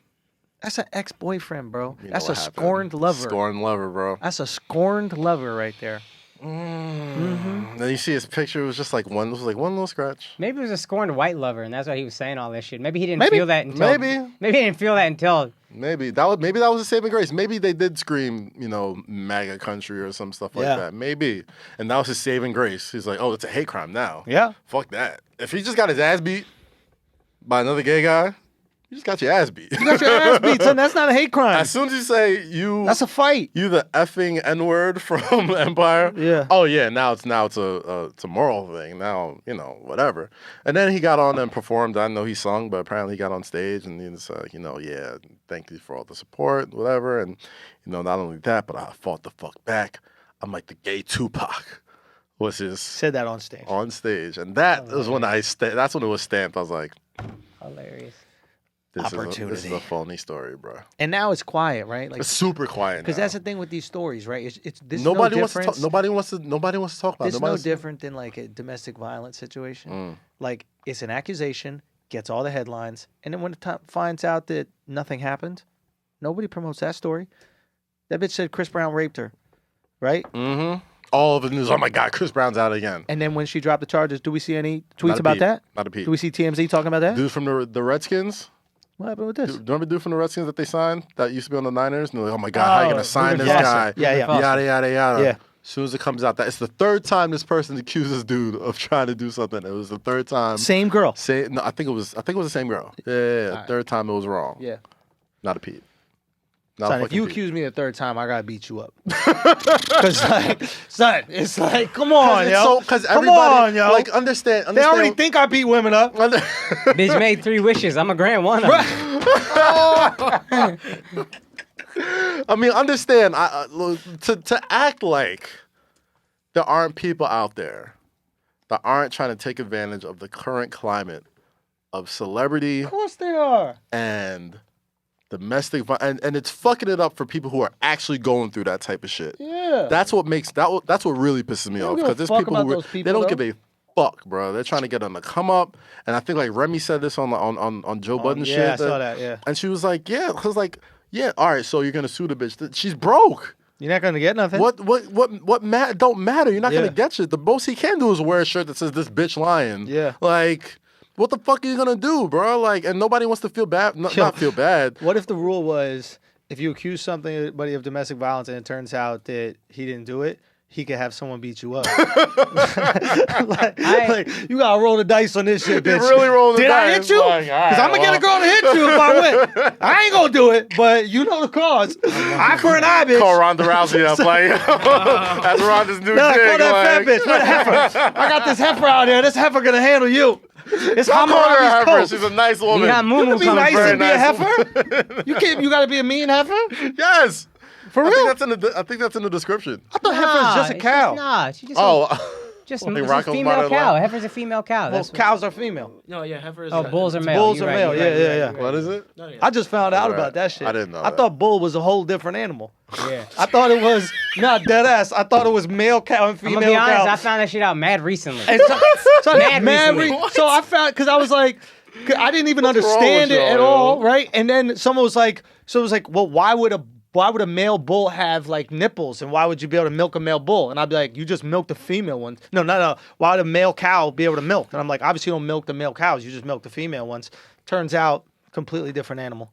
That's an ex-boyfriend, bro. We know That's a what happened. scorned lover. Scorned lover, bro. That's a scorned lover right there. Then you see his picture. It was just like one little scratch. Maybe it was a scorned white lover, and that's why he was saying all this shit. Maybe he didn't Maybe. feel that until. Maybe he didn't feel that until. Maybe that was a saving grace. Maybe they did scream, MAGA country or some stuff like that. Maybe, and that was his saving grace. He's like, oh, it's a hate crime now. Yeah. Fuck that. If he just got his ass beat by another gay guy, you just got your ass beat. You got your ass beat, son. That's not a hate crime. As soon as you say that's a fight. You the effing N-word from Empire. Yeah. Oh yeah. Now it's a moral thing. Now whatever. And then he got on and performed. I know he sung, but apparently he got on stage and he was yeah, thank you for all the support, whatever. And not only that, but I fought the fuck back. I'm like the gay Tupac. Was his said that on stage. On stage, and that was when that's when it was stamped. I was like, hilarious. Opportunity. This is a phony story, bro. And now it's quiet, right? Like it's super quiet. Because that's the thing with these stories, right? It's nobody no wants to talk. Nobody wants to talk about. It's no different than like a domestic violence situation. Like it's an accusation, gets all the headlines, and then when it finds out that nothing happened, nobody promotes that story. That bitch said Chris Brown raped her, right? Mm-hmm. All of the news. Oh my God, Chris Brown's out again. And then when she dropped the charges, do we see any tweets about that? Not a peep. Do we see TMZ talking about that? Dude from the Redskins. What happened with this? Do you remember the dude from the Redskins that they signed that used to be on the Niners? And they're like, oh my God, how are you going to sign this guy? Yeah. Yada, yada, yada. Yeah. As soon as it comes out, that it's the third time this person accused this dude of trying to do something. It was the third time. Same girl. No, I think it was the same girl. Yeah. Right. Third time it was wrong. Yeah. Not a peep. Son, if you accuse me the third time, I gotta beat you up. Because son, it's like, come on, yo. Because everybody, like, understand. They already think I beat women up. Bitch made 3 wishes. I'm a grant one of them. I mean, understand. To act like there aren't people out there that aren't trying to take advantage of the current climate of celebrity. Of course they are. And domestic violence, and it's fucking it up for people who are actually going through that type of shit. Yeah, that's what really pisses me off, because there's people who they don't give a fuck, bro. They're trying to get on the come up, and I think like Remy said this on Joe Budden shit. Yeah, I saw that. Yeah, and she was like, yeah, all right, so you're gonna sue the bitch. She's broke. You're not gonna get nothing. What don't matter. You're not gonna get shit. The most he can do is wear a shirt that says "This bitch lying." Yeah, like. What the fuck are you gonna do, bro? Like, and nobody wants to feel bad. Not feel bad. What if the rule was, if you accuse somebody of domestic violence and it turns out that he didn't do it, he could have someone beat you up? like, you gotta roll the dice on this shit, bitch. You really roll the Did dice? I hit you? Because I'm gonna get a girl to hit you if I win. I ain't gonna do it, but you know the cause. Eye for an eye, bitch. Call Ronda Rousey up, like, that's Ronda's new thing. Call that fat bitch. Where the heifer? I got this heifer out here. This heifer gonna handle you. It's Hammurabi's coat. She's a nice woman. You got Moo You can be nice and be a heifer? You gotta be a mean heifer? Yes. For real? I think that's in the description. I thought heifer is just a cow. She just just a female cow. Heifer's a female cow. Well, cows are female. No, yeah, heifer is. Bulls are male. Bulls are male. Yeah. What is it? No, yeah. I just found out about that shit. I didn't know. I thought bull was a whole different animal. Yeah. I thought it was not dead ass. I thought it was male cow and female I'm gonna be honest, cow. I found that shit out mad recently. So I found, because I was like, I didn't even understand it at all, right? And then someone was like, well, why would a male bull have like nipples, and why would you be able to milk a male bull? And I'd be like, you just milk the female ones. No. Why would a male cow be able to milk? And I'm like, obviously you don't milk the male cows, you just milk the female ones. Turns out, completely different animal.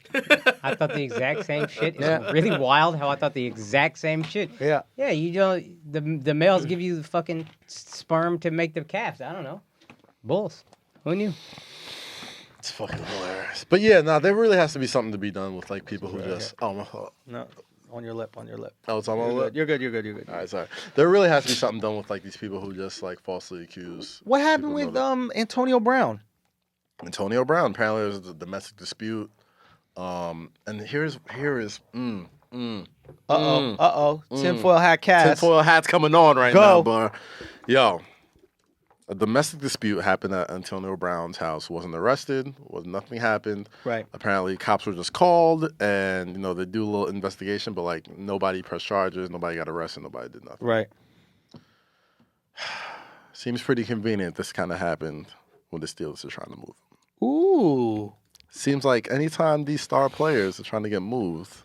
I thought the exact same shit. It's really wild how I thought the exact same shit. Yeah. Yeah, you don't. The males give you the fucking sperm to make the calves. I don't know. Bulls. Who knew? It's fucking hilarious. But yeah, there really has to be something to be done with like people who just my fault. No, on your lip. Oh, it's on my lip. You're good. All right, sorry. There really has to be something done with like these people who just like falsely accuse. What happened with Antonio Brown? Antonio Brown. Apparently, there was a domestic dispute. And here is. Tinfoil hat cast. Tinfoil hat's coming on right now, but yo. A domestic dispute happened at Antonio Brown's house. Wasn't arrested. Nothing happened. Right. Apparently, cops were just called, and they do a little investigation, but like nobody pressed charges, nobody got arrested, nobody did nothing. Right. Seems pretty convenient. This kind of happened when the Steelers are trying to move. Ooh. Seems like anytime these star players are trying to get moved,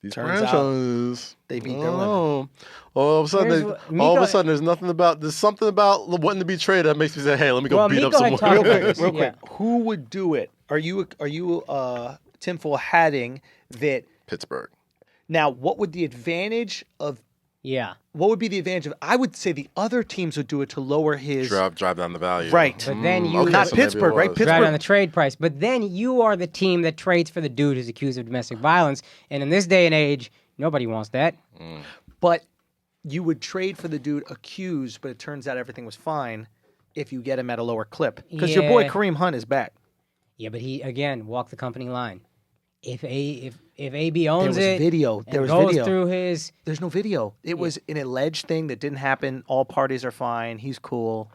These Turns out franchises, they beat I their don't limit. know. All of a sudden, there's something about wanting to be traded that makes me say, "Hey, let me go beat up Miko had someone." talked about this. Real Yeah. quick, who would do it? Are you tinfoil hatting that? Pittsburgh. Now, what would the advantage of? Yeah. What would be the advantage of? I would say the other teams would do it to lower his. Drive down the value. Right. But then you okay, Not so maybe it Pittsburgh, right? was. Pittsburgh- right on the trade price. But then you are the team that trades for the dude who's accused of domestic violence. And in this day and age, nobody wants that. But you would trade for the dude accused, but it turns out everything was fine if you get him at a lower clip. Because your boy Yeah. Kareem Hunt is back. Yeah, but he again walked the company line. If AB owns There was it, video. and There was goes video. through his. There's no video. It was an alleged thing that didn't happen. All parties are fine. He's cool.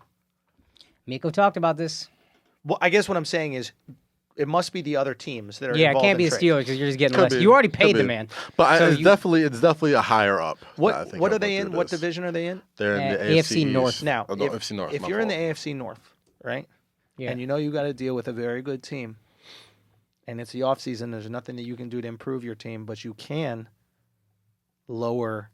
Miko talked about this. Well, I guess what I'm saying is it must be the other teams that are Yeah, it involved can't in be the trades. Steelers because you're just getting Could less. be. You already Could paid the be. man. But So it's you- definitely a higher up. I What think what I are they went in? through What this. division are they in? They're in the AFC East. North. Now, Oh, no, AFC North. if my you're in the fault. AFC North, right, Yeah. and you know you got to deal with a very good team, and it's the offseason, there's nothing that you can do to improve your team, but you can lower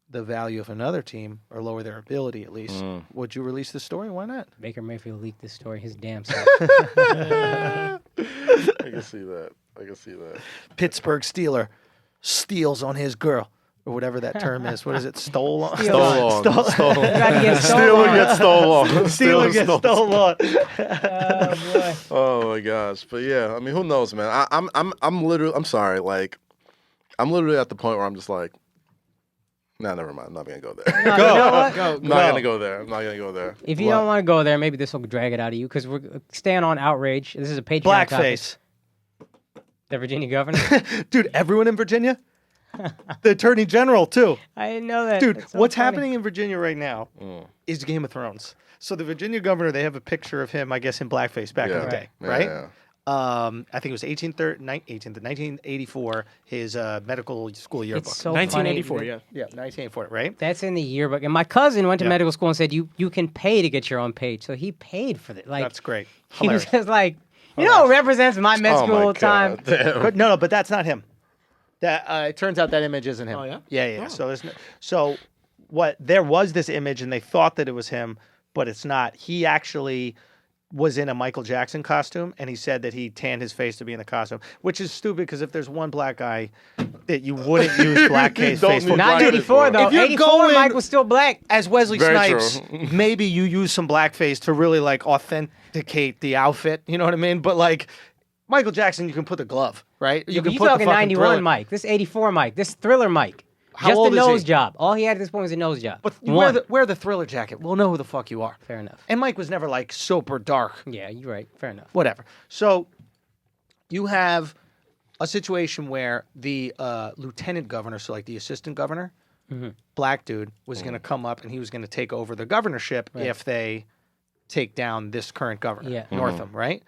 the value of another team or lower their ability at least. Would you release the story? Why not? Baker Mayfield leaked this story his damn self. I can see that. Pittsburgh Steeler steals on his girl. Or whatever that term is. What is it? Stole on? Stole on. Stole on. Gotta get Steeler gets stolen. Steeler gets stole on. Oh boy. Oh my gosh, but yeah, I mean, who knows, man? I'm literally, I'm sorry, like, I'm literally at the point where I'm just like, nah, never mind, I'm not gonna go there. No, you know what? I'm not gonna go there. If you don't want to go there, maybe this will drag it out of you because we're staying on outrage. This is a Patreon topic. Blackface. The Virginia governor. Dude, everyone in Virginia? The Attorney General, too. I didn't know that. Dude, That's so what's funny. happening in Virginia right now is Game of Thrones. So the Virginia governor, they have a picture of him, I guess, in blackface back in the day, right? Yeah. I think it was 1984, his medical school yearbook. It's so 1984, funny. yeah. Yeah, 1984, right? That's in the yearbook. And my cousin went to Yeah. medical school and said you can pay to get your own page. So he paid for it. Like That's great. he was Hilarious. just like, you know, what represents my med Oh school my time. God, damn. But no, but that's not him. That it turns out that image isn't him. Oh, yeah? Yeah. Oh. So there's there was this image and they thought that it was him, but it's not. He actually was in a Michael Jackson costume and he said that he tanned his face to be in the costume, which is stupid because if there's one black guy that you wouldn't use blackface Don't face for. need Not blackface 84 though. If you're 84, going- Mike was still black. As Wesley Very Snipes, true. maybe you use some blackface to really like authenticate the outfit. You know what I mean? But like Michael Jackson, you can put the glove, right? You can you put the talking fucking 91 Thriller. Mike. This 84 Mike. This Thriller Mike. How Just old the is he? nose job. All he had at this point was a nose job. But you One. wear the Thriller jacket. We'll know who the fuck you are. Fair enough. And Mike was never like super dark. Yeah, you're right. Fair enough. Whatever. So you have a situation where the lieutenant governor, so like the assistant governor, black dude, was going to come up and he was going to take over the governorship if they take down this current governor, Yeah. Northam, right?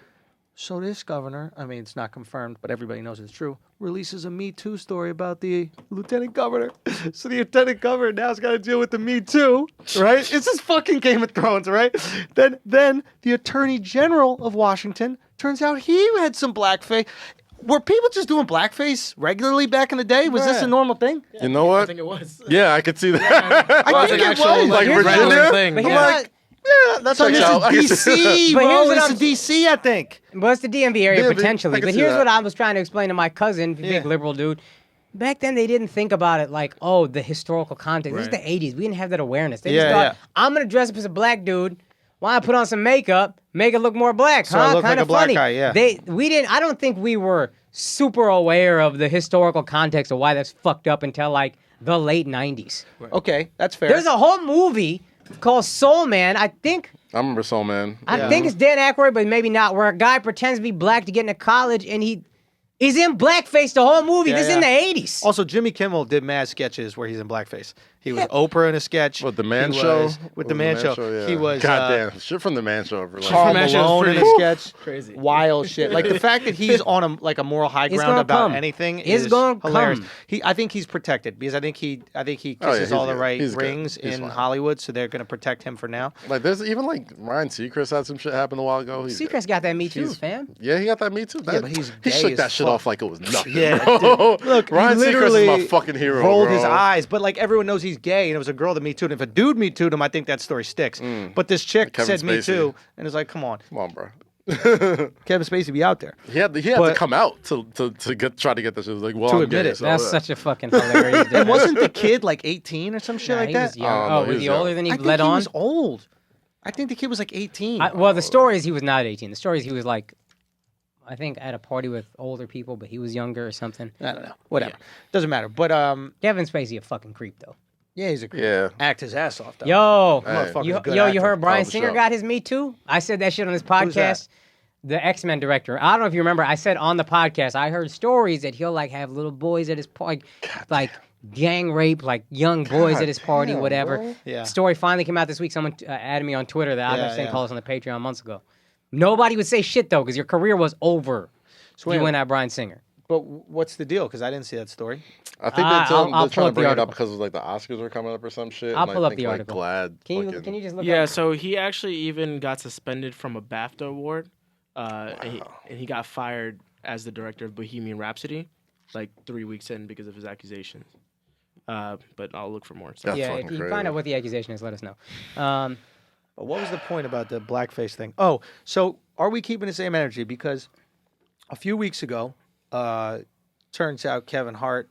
So this governor, I mean, it's not confirmed, but everybody knows it's true, releases a Me Too story about the lieutenant governor. So the lieutenant governor now's got to deal with the Me Too, right? It's just fucking Game of Thrones, right? Then the attorney general of Washington, turns out he had some blackface. Were people just doing blackface regularly back in the day? Was this a normal thing? You know I what? think it was. Yeah, I could see that. I think it was. like Here's what Virginia. I'm- thing. But Yeah. here's I'm like, yeah, that's Checks this out. I can is see DC, But here's bro. what This I'm- is DC, I think. Well, it's the DMV area DMV, potentially. I can But see here's that. what I was trying to explain to my cousin, big liberal dude. Back then, they didn't think about it like, oh, the historical context. This is the 80s. We didn't have that awareness. They just Yeah, thought, yeah. I'm going to dress up as a black dude. Why not put on some makeup, make it look more black? So I huh? look like Kinda a black funny. guy, yeah. I don't think we were super aware of the historical context of why that's fucked up until like the late 90s. Okay, that's fair. There's a whole movie called Soul Man. I think I remember Soul Man. I think it's Dan Aykroyd, but maybe not, where a guy pretends to be black to get into college and he's in blackface the whole movie. Yeah, This is in the 80s. Also, Jimmy Kimmel did mad sketches where he's in blackface. He was Oprah in a sketch. What, the Man He Show? was- With the Man Show. Yeah. He was Goddamn. Shit from the Man Show. For like, Carl Man Show is Malone in a pretty sketch. crazy. Wild shit. Like the fact that he's on a moral high It's ground gonna about come. anything It's is gonna hilarious. come. I think he's protected because I think he kisses Oh, yeah, he's all the good. right He's good. rings He's in fine. Hollywood, so they're going to protect him for now. like, there's even like Ryan Seacrest had some shit happen a while ago. He's Seacrest got that Me Too, fam. Yeah, he got that Me Too. Yeah, but he's he gay shook as that shit off like it was nothing. Yeah, bro. dude. Look, Ryan he Seacrest literally is my fucking hero. rolled bro. his eyes, but like everyone knows he's gay, and it was a girl that Me Too'd him. If a dude Me Too'd him, I think that story sticks. But this chick Kevin said Me Spacey. Too, and it's like, come on, Come on, bro. Kevin Spacey be out there. He had But- to come out to try to get this shit. It was like, well, To I'm admit gay, it. so, That's such a fucking hilarious. And wasn't the kid like 18 or some shit Nah, like he that? was young. Oh, no, Oh, he was was he young. older than he I think let he on? was old. I think the kid was like 18. Well, the story is he was not 18. The story is he was like, I think at a party with older people, but he was younger or something. I don't know. Whatever. Doesn't matter. But Kevin Spacey a fucking creep though. yeah, he's a creep. Yeah. Act his ass off though. Yo, Motherfucker's you, a good you actor. heard Bryan the Singer show. got his Me Too? I said that shit on this Who's that? podcast. The X-Men director. I don't know if you remember. I said on the podcast, I heard stories that he'll like have little boys at his party, like gang rape, like young boys at his party, damn, whatever. bro. Yeah. Story finally came out this week. Someone added me on Twitter that I've Yeah, been saying yeah. call us on the Patreon months ago. Nobody would say shit though, because your career was over. So You wait, went at Bryan Singer. But what's the deal? Because I didn't see that story. I think I'll they're pull trying up to the bring it article. up because like the Oscars were coming up or some shit. I'll and pull I up think, the like, article. Glad. Can you just look Yeah, up? so he actually even got suspended from a BAFTA award, and he got fired as the director of Bohemian Rhapsody, like 3 weeks in because of his accusations. But I'll look for more. So. That's Yeah, fucking if you crazy. find out what the accusation is, let us know. But what was the point about the blackface thing? Oh, so are we keeping the same energy? Because a few weeks ago, turns out Kevin Hart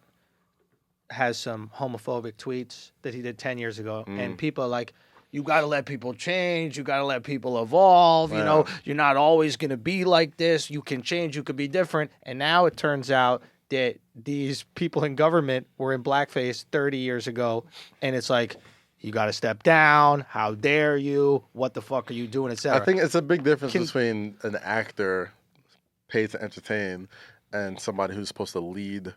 has some homophobic tweets that he did 10 years ago. And people are like, you got to let people change. You got to let people evolve. You know, you're not always going to be like this. You can change. You could be different. And now it turns out that these people in government were in blackface 30 years ago. And it's like, you got to step down. How dare you? What the fuck are you doing, etc. I think it's a big difference between an actor paid to entertain and somebody who's supposed to lead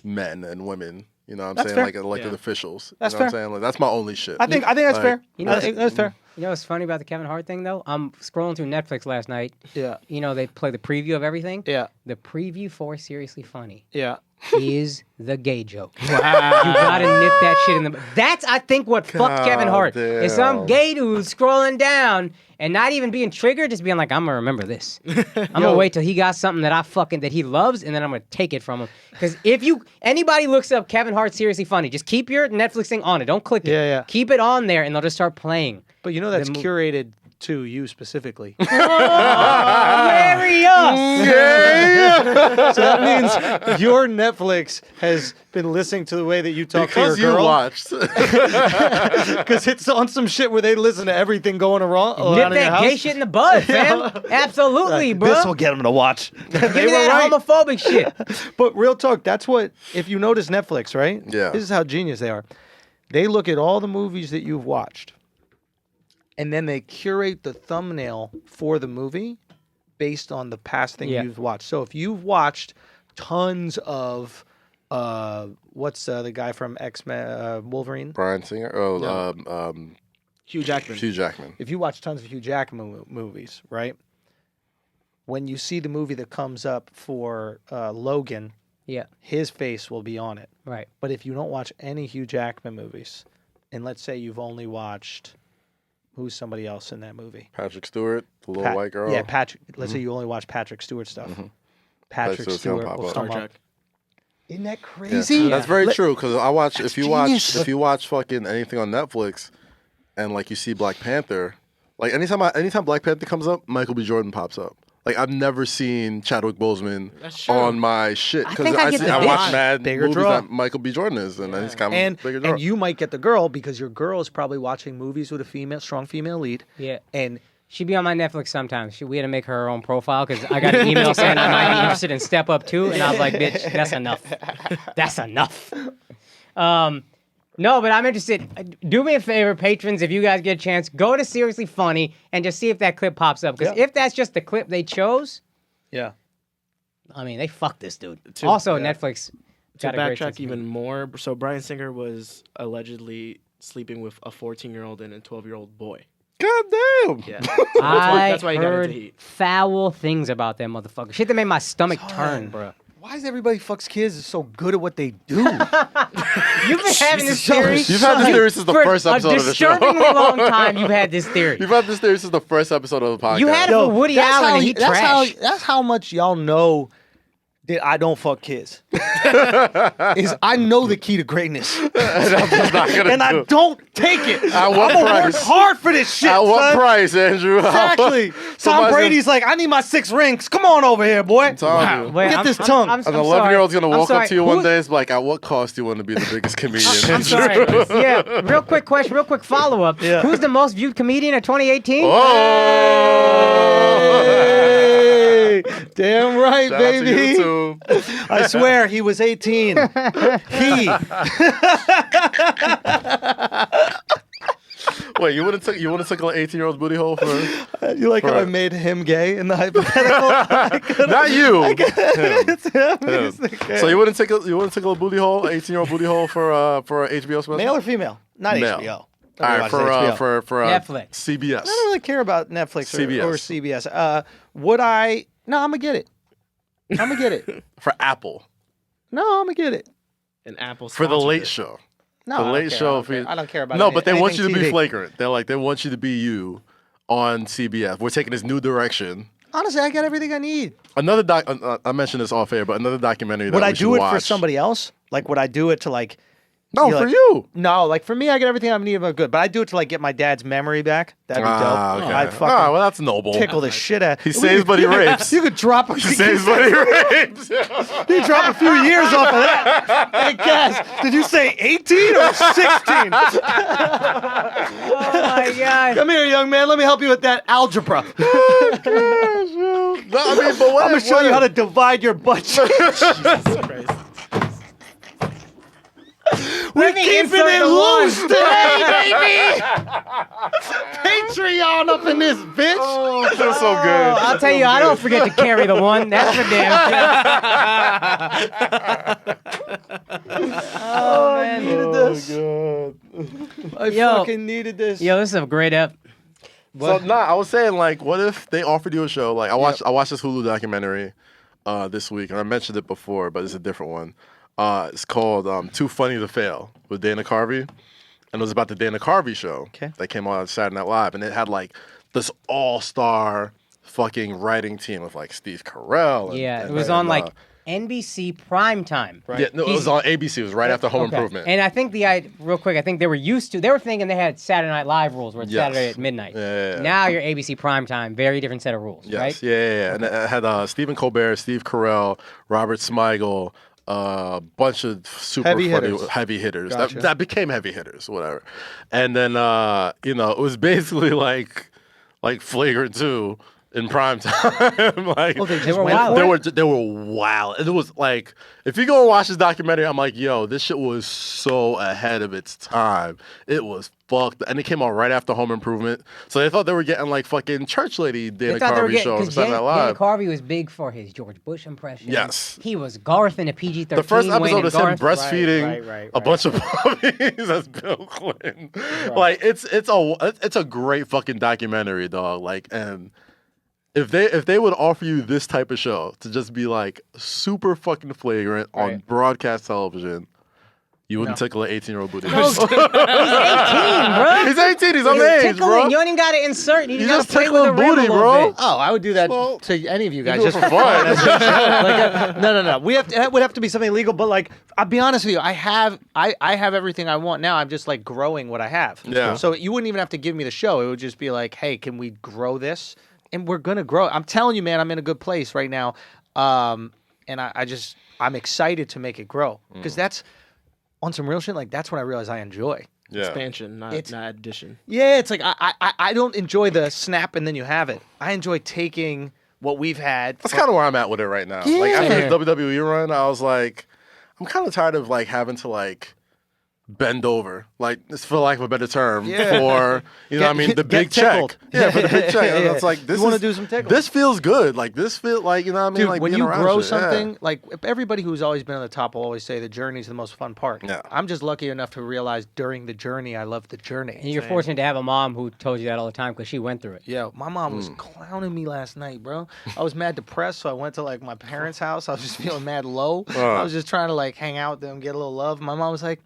men and women. You know what I'm That's saying? fair. Like elected officials. That's you know what fair. I'm saying? Like, that's my only shit. I think that's Like, fair. You know, I think that's fair. You know what's funny about the Kevin Hart thing, though? I'm scrolling through Netflix last night. Yeah. You know, they play the preview of everything. Yeah. The preview for Seriously Funny Yeah. is the gay joke. You gotta nip that shit in the... That's, I think, what fucked Kevin Hart. Is some damn. gay dude scrolling down and not even being triggered, just being like, I'm gonna remember this. I'm gonna wait till he got something that he loves, and then I'm gonna take it from him. Because if anybody looks up Kevin Hart Seriously Funny, just keep your Netflix thing on it. Don't click it. Yeah, yeah. Keep it on there, and they'll just start playing. But you know that's The mo- curated to you specifically. Very us. So that means your Netflix has been listening to the way that you talk because to your you girl. watched. Because it's on some shit where they listen to everything going wrong Nip around in your that gay house. shit in the bud, fam. Absolutely, bro. This will get them to watch. Give me that homophobic shit. But real talk, that's what, if you notice Netflix, right? Yeah. This is how genius they are. They look at all the movies that you've watched, and then they curate the thumbnail for the movie based on the past thing Yeah. you've watched. So if you've watched tons of, what's the guy from X-Men, Wolverine? Bryan Singer. Hugh Jackman. Hugh Jackman. If you watch tons of Hugh Jackman movies, right? When you see the movie that comes up for Logan, Yeah, his face will be on it. right. But if you don't watch any Hugh Jackman movies, and let's say you've only watched, who's somebody else in that movie? Patrick Stewart, the little white girl. Yeah, Patrick. Let's say you only watch Patrick Stewart stuff. Patrick Patrick Stewart Stewart pop will up. come Star up. Trek. Isn't that Yeah. crazy? That's very Let- true because I watch That's if you genius. watch fucking anything on Netflix, and like you see Black Panther, like anytime Black Panther comes up, Michael B. Jordan pops up. Like I've never seen Chadwick Boseman That's true. on my shit I because think I get the I bitch. watch mad Bigger movies draw. that Michael B. Jordan is, and he's kind of And bigger draw. and you might get the girl because your girl is probably watching movies with a strong female lead. Yeah. And She'd be on my Netflix sometimes. We had to make her own profile because I got an email saying I might be interested in Step Up 2, and I was like, bitch, that's enough. That's enough. No, but I'm interested. Do me a favor, patrons, if you guys get a chance, go to Seriously Funny and just see if that clip pops up. Because Yeah. if that's just the clip they chose, yeah. I mean, they fucked this dude. To- Also, yeah. Netflix To got a great backtrack sense of even more, so Bryan Singer was allegedly sleeping with a 14-year-old and a 12-year-old boy. God damn. Yeah. I why he got into heard heat. foul things about that motherfucker. Shit that made my stomach turn, bro. Why is everybody fucks kids so good at what they do? You've been having this theory. You've had this theory since the for first episode a of the show. disturbingly long time. You've had this theory. You've had this theory since the first episode of the podcast. You had it for Woody that's Allen, how and he that's trashed. that's how much y'all know that I don't fuck kids. Is I know the key to greatness. And I don't take it. At what I'm gonna work price? hard for this shit. At what son. price, Andrew? Exactly. Tom Somebody's Brady's like, I need my 6 rings. Come on over here, boy. Wow. Wait, Get this tongue. I'm An sorry. 11-year-old's gonna I'm walk sorry. up to you one Who- day and be like, at what cost do you want to be the biggest comedian? I'm sorry. Yeah, real quick question, real quick follow-up. Yeah. Who's the most viewed comedian of 2018? Oh! Hey, damn right, Shout out to baby. YouTube. I swear he was 18. Wait, you wouldn't tickle an 18-year-old's booty hole for? You like how I Right. made him gay in the hypothetical? Not you. Him. It's him. Him. He's the gay. So you wouldn't tickle a booty hole, 18-year-old booty hole for an HBO special? Male or female? Not Male. HBO. All right, HBO. for Netflix. CBS. I don't really care about Netflix CBS. or CBS. Would I? No, I'm gonna get it. I'm gonna get it. For Apple. No, I'm gonna get it. An Apple For the sponsored Late it. Show. No, The I don't Late care. Show. I don't care. I don't care about No, any- but they want you to anything be TV. flagrant. They want you to be you on CBS. We're taking this new direction. Honestly, I got everything I need. Another I mentioned this off air, but another documentary that Would we I should do it watch. for somebody else? Like, would I do it to like? No, You're for like- you. No, like for me, I get everything I need about good. But I do it to like get my dad's memory back. That'd be dope. Okay. I'd fucking well, that's noble. tickle the shit out. He saves, but he rapes. You could drop a He saves, but he rapes. You drop a few years off of that. Hey, Cass, did you say 18 or 16? Oh my god. Come here, young man. Let me help you with that algebra. No, I mean, but what I'm gonna if- show what you if- how to divide your butt cheeks. Jesus Christ. We're me keeping insert it the loose one. today, baby. Patreon up in this bitch. Oh, it feels so Oh, good. I'll tell you, I don't forget to carry the one. That's for damn sure. Oh I man. needed this. God. I Yo. fucking needed this. Yo, this is a great ep. So I was saying, like, what if they offered you a show? Like, I watched this Hulu documentary this week, and I mentioned it before, but it's a different one. It's called Too Funny to Fail with Dana Carvey, and it was about the Dana Carvey show that came out on Saturday Night Live, and it had like this all-star fucking writing team of like Steve Carell. Yeah, and, it was and, on like NBC primetime. Yeah, no, it was on ABC. It was right after Home Improvement. And I think real quick, I think they were thinking they had Saturday Night Live rules where it's Yes. Saturday at midnight. Yeah. Now you're ABC primetime, very different set of rules, Yes, right? yeah. And it had Stephen Colbert, Steve Carell, Robert Smigel, a bunch of super Heavy funny hitters. heavy hitters Gotcha. that became heavy hitters, whatever. And then it was basically like Flagrant 2 in prime time. Like Oh, they They just were went wild. for it? they were wild. And it was like, if you go and watch this documentary, I'm like, yo, this shit was so ahead of its time. It was fucked. And it came out right after Home Improvement. So they thought they were getting like fucking church lady Dana They thought they were Carvey getting show on because Saturday Night Dana Live. Carvey was big for his George Bush impression. Yes. He was Garth in a PG-13. The first Wayne episode and is him Garth. breastfeeding right. a bunch of puppies. That's Bill Clinton. Like it's a great fucking documentary, dog. Like, and if they would offer you this type of show to just be like super fucking flagrant on Right. broadcast television, you wouldn't tickle an 18-year-old booty. He's 18, bro. He's 18. He's on He's age, tickling. bro. You don't even got to insert. You, You just just play tickle with the the rim booty, a little bro. bit. Oh, I would do that Well, to any of you You guys do it just for fun. No. That would have to be something legal. But like, I'll be honest with you, I have everything I want now. I'm just like growing what I have. Yeah. So you wouldn't even have to give me the show. It would just be like, hey, can we grow this? And we're gonna grow. I'm telling you, man, I'm in a good place right now. And I'm excited to make it grow because that's on some real shit. Like that's what I realize I enjoy. Yeah. Expansion, not It's- addition. Yeah, it's like I don't enjoy the snap and then you have it. I enjoy taking what we've had. That's kind of where I'm at with it right now. Like after Yeah. the WWE run, I was like, I'm kind of tired of like having to like bend over, like for lack of a better term, Yeah. for the Get big check. tickled. Yeah, for the big check. And Yeah. it's like this You wanna is- do some tickling. This feels good. Like this feel like Dude, like when being you around grow shit. Yeah. something, like everybody who's always been on the top will always say the journey's the most fun part. Yeah. I'm just lucky enough to realize during the journey, I love the journey. And you're fortunate to have a mom who told you that all the time because she went through it. Yeah, my mom was clowning me last night, bro. I was mad depressed, so I went to like my parents' house. I was just feeling mad low. I was just trying to like hang out with them, get a little love. My mom was like,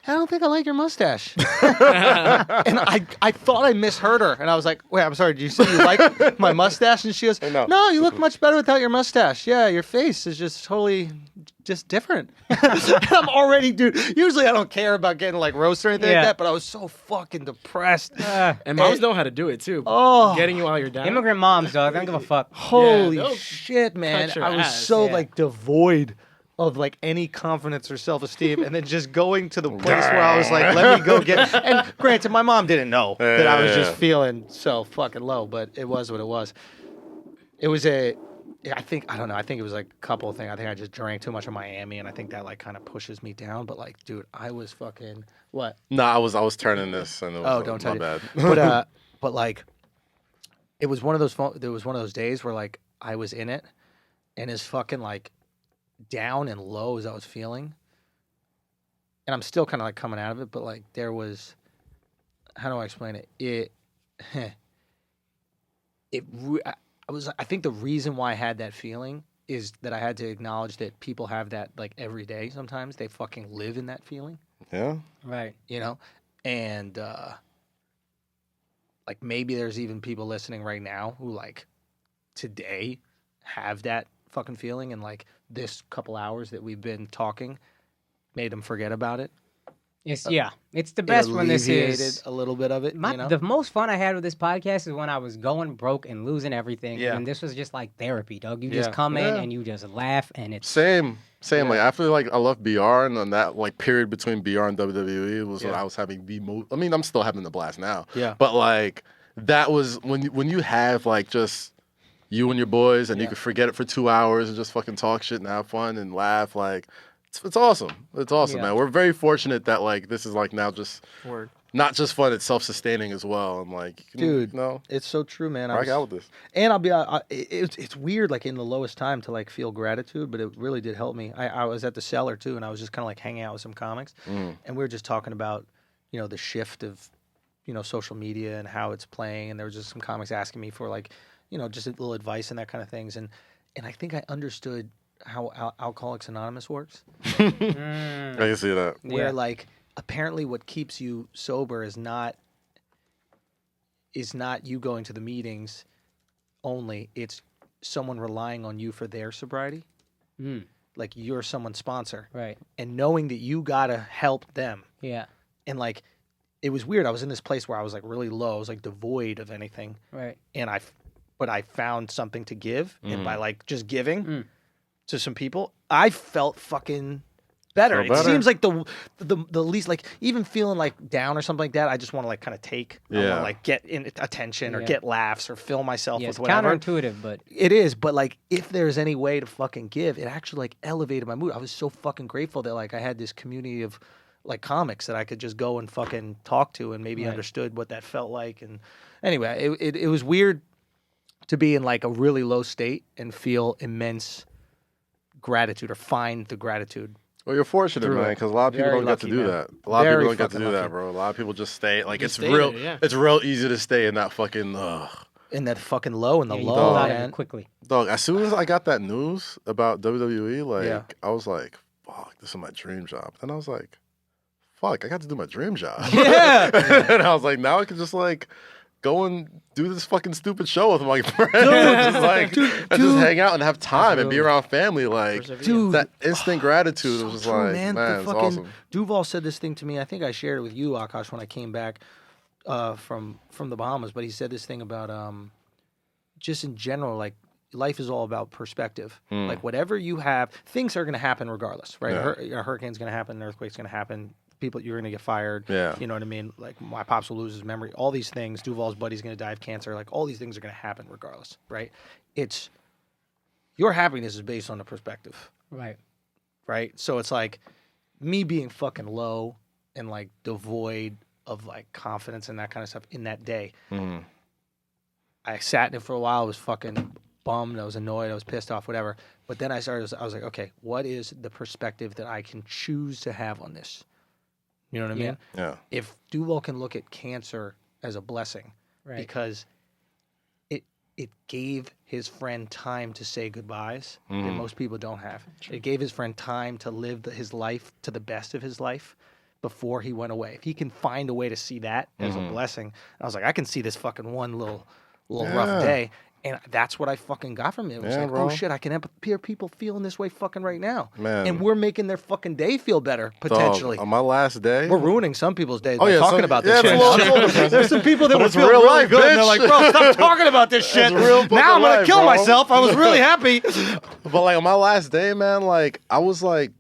"I don't think I like your mustache. And I thought I misheard her. And I was like, wait, I'm sorry. Did you say you like my mustache? And she goes, no, you look much better without your mustache. Yeah, your face is just totally just different. And I'm already, dude, usually I don't care about getting like roasted or anything like that, but I was so fucking depressed. And moms know how to do it too. Oh. Getting you while you're down. Immigrant moms, dog. I don't give a fuck. Holy they'll shit, man. cut your I was ass. so Yeah. like devoid of like any confidence or self-esteem, and then just going to the place where I was like, let me go get. And granted, my mom didn't know that I was just feeling so fucking low, but it was what it was. It was I think it was like a couple of things. I think I just drank too much of Miami, and I think that like kind of pushes me down. But like, dude, I was fucking what? No, I was turning this, and it was Don't my touch it. bad. But like, it was one of those. There was one of those days where like I was in it, and as fucking like down and low as I was feeling, and I'm still kind of like coming out of it, but like there was, how do I explain it? I think the reason why I had that feeling is that I had to acknowledge that people have that like every day. Sometimes they fucking live in that feeling, Yeah. Right. you know, and like maybe there's even people listening right now who like today have that fucking feeling, and like this couple hours that we've been talking made them forget about it. It's the best when this Alleviated is. a little bit of it. You know? The most fun I had with this podcast is when I was going broke and losing everything. Yeah. And this was just like therapy, dog. You just Yeah. come in Yeah. and you just laugh, and it's Same. Like I feel like I left BR, and on that like period between BR and WWE was when I was having the most. I mean, I'm still having the blast now. Yeah. But like that was when you have like just you and your boys, and you could forget it for 2 hours and just fucking talk shit and have fun and laugh. Like it's awesome. It's awesome, Yeah. man. We're very fortunate that like this is like now just Word. not just fun. It's self-sustaining as well. And like, you can, Dude, no, it's so true, man. rock out with this. And I'll be, it's weird, like in the lowest time to like feel gratitude, but it really did help me. I was at the Cellar too, and I was just kind of like hanging out with some comics, and we were just talking about, you know, the shift of, you know, social media and how it's playing, and there was just some comics asking me for like, you know, just a little advice and that kind of things, and I think I understood how Alcoholics Anonymous works, I can see that. where like apparently what keeps you sober is not you going to the meetings only, it's someone relying on you for their sobriety. Like you're someone's sponsor, right. and knowing that you gotta help them. Yeah. And like it was weird, I was in this place where I was like really low, I was like devoid of anything, Right. and I found something to give, and by like just giving to some people, I felt fucking better. Feel better. It seems like the least, like even feeling like down or something like that, I just want to like kind of take, I wanna, like get in attention or get laughs or fill myself Yeah, it's with whatever. counterintuitive, but It is, but like if there's any way to fucking give, it actually like elevated my mood. I was so fucking grateful that like I had this community of like comics that I could just go and fucking talk to, and maybe understood what that felt like. And anyway, it was weird to be in like a really low state and feel immense gratitude or find the gratitude. Well, you're fortunate, man, because a lot of people Very don't get to lucky, do man. that. A lot Very of people don't get to fucking do that, lucky. bro. A lot of people just stay. Like Just it's stay real. there, yeah. It's real easy to stay in that fucking. In that fucking low and the you low, pull out of man. it quickly. Dog, as soon as I got that news about WWE, like Yeah. I was like, "Fuck, this is my dream job." Then I was like, "Fuck, I got to do my dream job." Yeah. And I was like, now I can just like go and do this fucking stupid show with my friends, just like and just hang out and have time and be around family. Like, Dude. that instant gratitude was just True, like, man. man, The it's fucking awesome. Duval said this thing to me. I think I shared it with you, Akaash, when I came back from the Bahamas. But he said this thing about just in general, like life is all about perspective. Like whatever you have, things are going to happen regardless, right? Yeah. A hurricane's going to happen, an earthquake's going to happen. People, you're going to get fired. Yeah. You know what I mean? Like my pops will lose his memory. All these things. Duval's buddy's going to die of cancer. Like all these things are going to happen regardless, right? It's your happiness is based on the perspective. Right. Right? So it's like me being fucking low and like devoid of like confidence and that kind of stuff in that day. I sat in it for a while, I was fucking bummed, I was annoyed, I was pissed off, whatever. But then I was like, okay, what is the perspective that I can choose to have on this? You know what I mean? Yeah. If Duval can look at cancer as a blessing, Right. because it gave his friend time to say goodbyes that most people don't have. It gave his friend time to live his life to the best of his life, before he went away. If he can find a way to see that as a blessing, I was like, I can see this fucking one little rough day. And that's what I fucking got from it. It was like, bro. oh shit, I can hear people feeling this way fucking right now. Man. And we're making their fucking day feel better, Dog, potentially. on my last day, We're ruining some people's days Oh, by yeah, talking some- about yeah, this it's a shit. little depressing. There's some people that But would it's feel real really life, good. And they're bitch. like, bro, stop talking about this shit. real fucking Now I'm going to life, kill bro. myself. I was really happy. But like on my last day, man, like I was like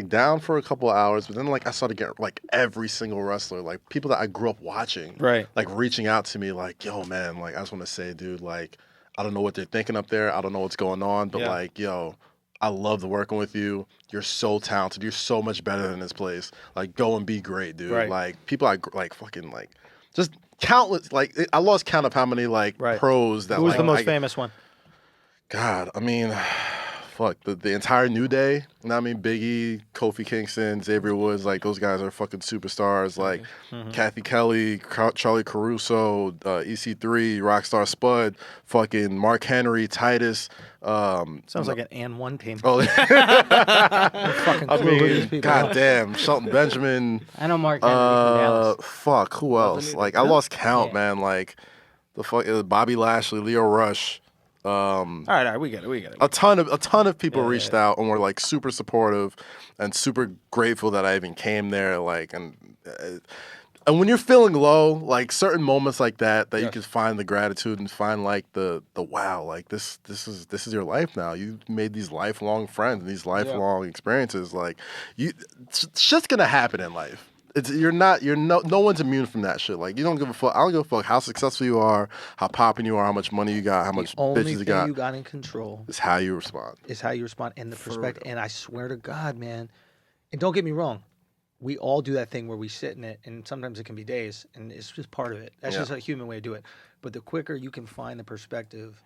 down for a couple of hours, but then like I started getting like every single wrestler, like people that I grew up watching, Right. like reaching out to me, like, yo, man, like I just want to say, dude, like I don't know what they're thinking up there, I don't know what's going on, but Yeah. like, yo, I love working with you. You're so talented. You're so much better than this place. Like, go and be great, dude. Right. Like people I like fucking like just countless. Like I lost count of how many like Right. pros that. Who was like, the most I- famous one? God, I mean, fuck the entire New Day. You know what I mean? Biggie, Kofi Kingston, Xavier Woods, like those guys are fucking superstars. Like Kathy Kelly, Charlie Caruso, EC3, Rockstar Spud, fucking Mark Henry, Titus. Sounds like an and one team. Oh, Fucking I crew of these mean, people. goddamn, Shelton Benjamin. I know Mark Henry from Dallas. Fuck, who else? Like I lost count, man. Like the fuck, Bobby Lashley, Leo Rush. All right, we get it. A ton of people reached out and were like super supportive and super grateful that I even came there. Like and when you're feeling low, like certain moments like that you can find the gratitude and find like the wow, like this is your life now. You made these lifelong friends and these lifelong experiences. Like shit's gonna happen in life. No one's immune from that shit. Like you don't give a fuck. I don't give a fuck how successful you are, how popping you are, how much money you got, how much Only bitches thing you got. you got in control Is how you respond. and the perspective. And I swear to God, man, and don't get me wrong, we all do that thing where we sit in it, and sometimes it can be days, and it's just part of it. That's just a human way to do it. But the quicker you can find the perspective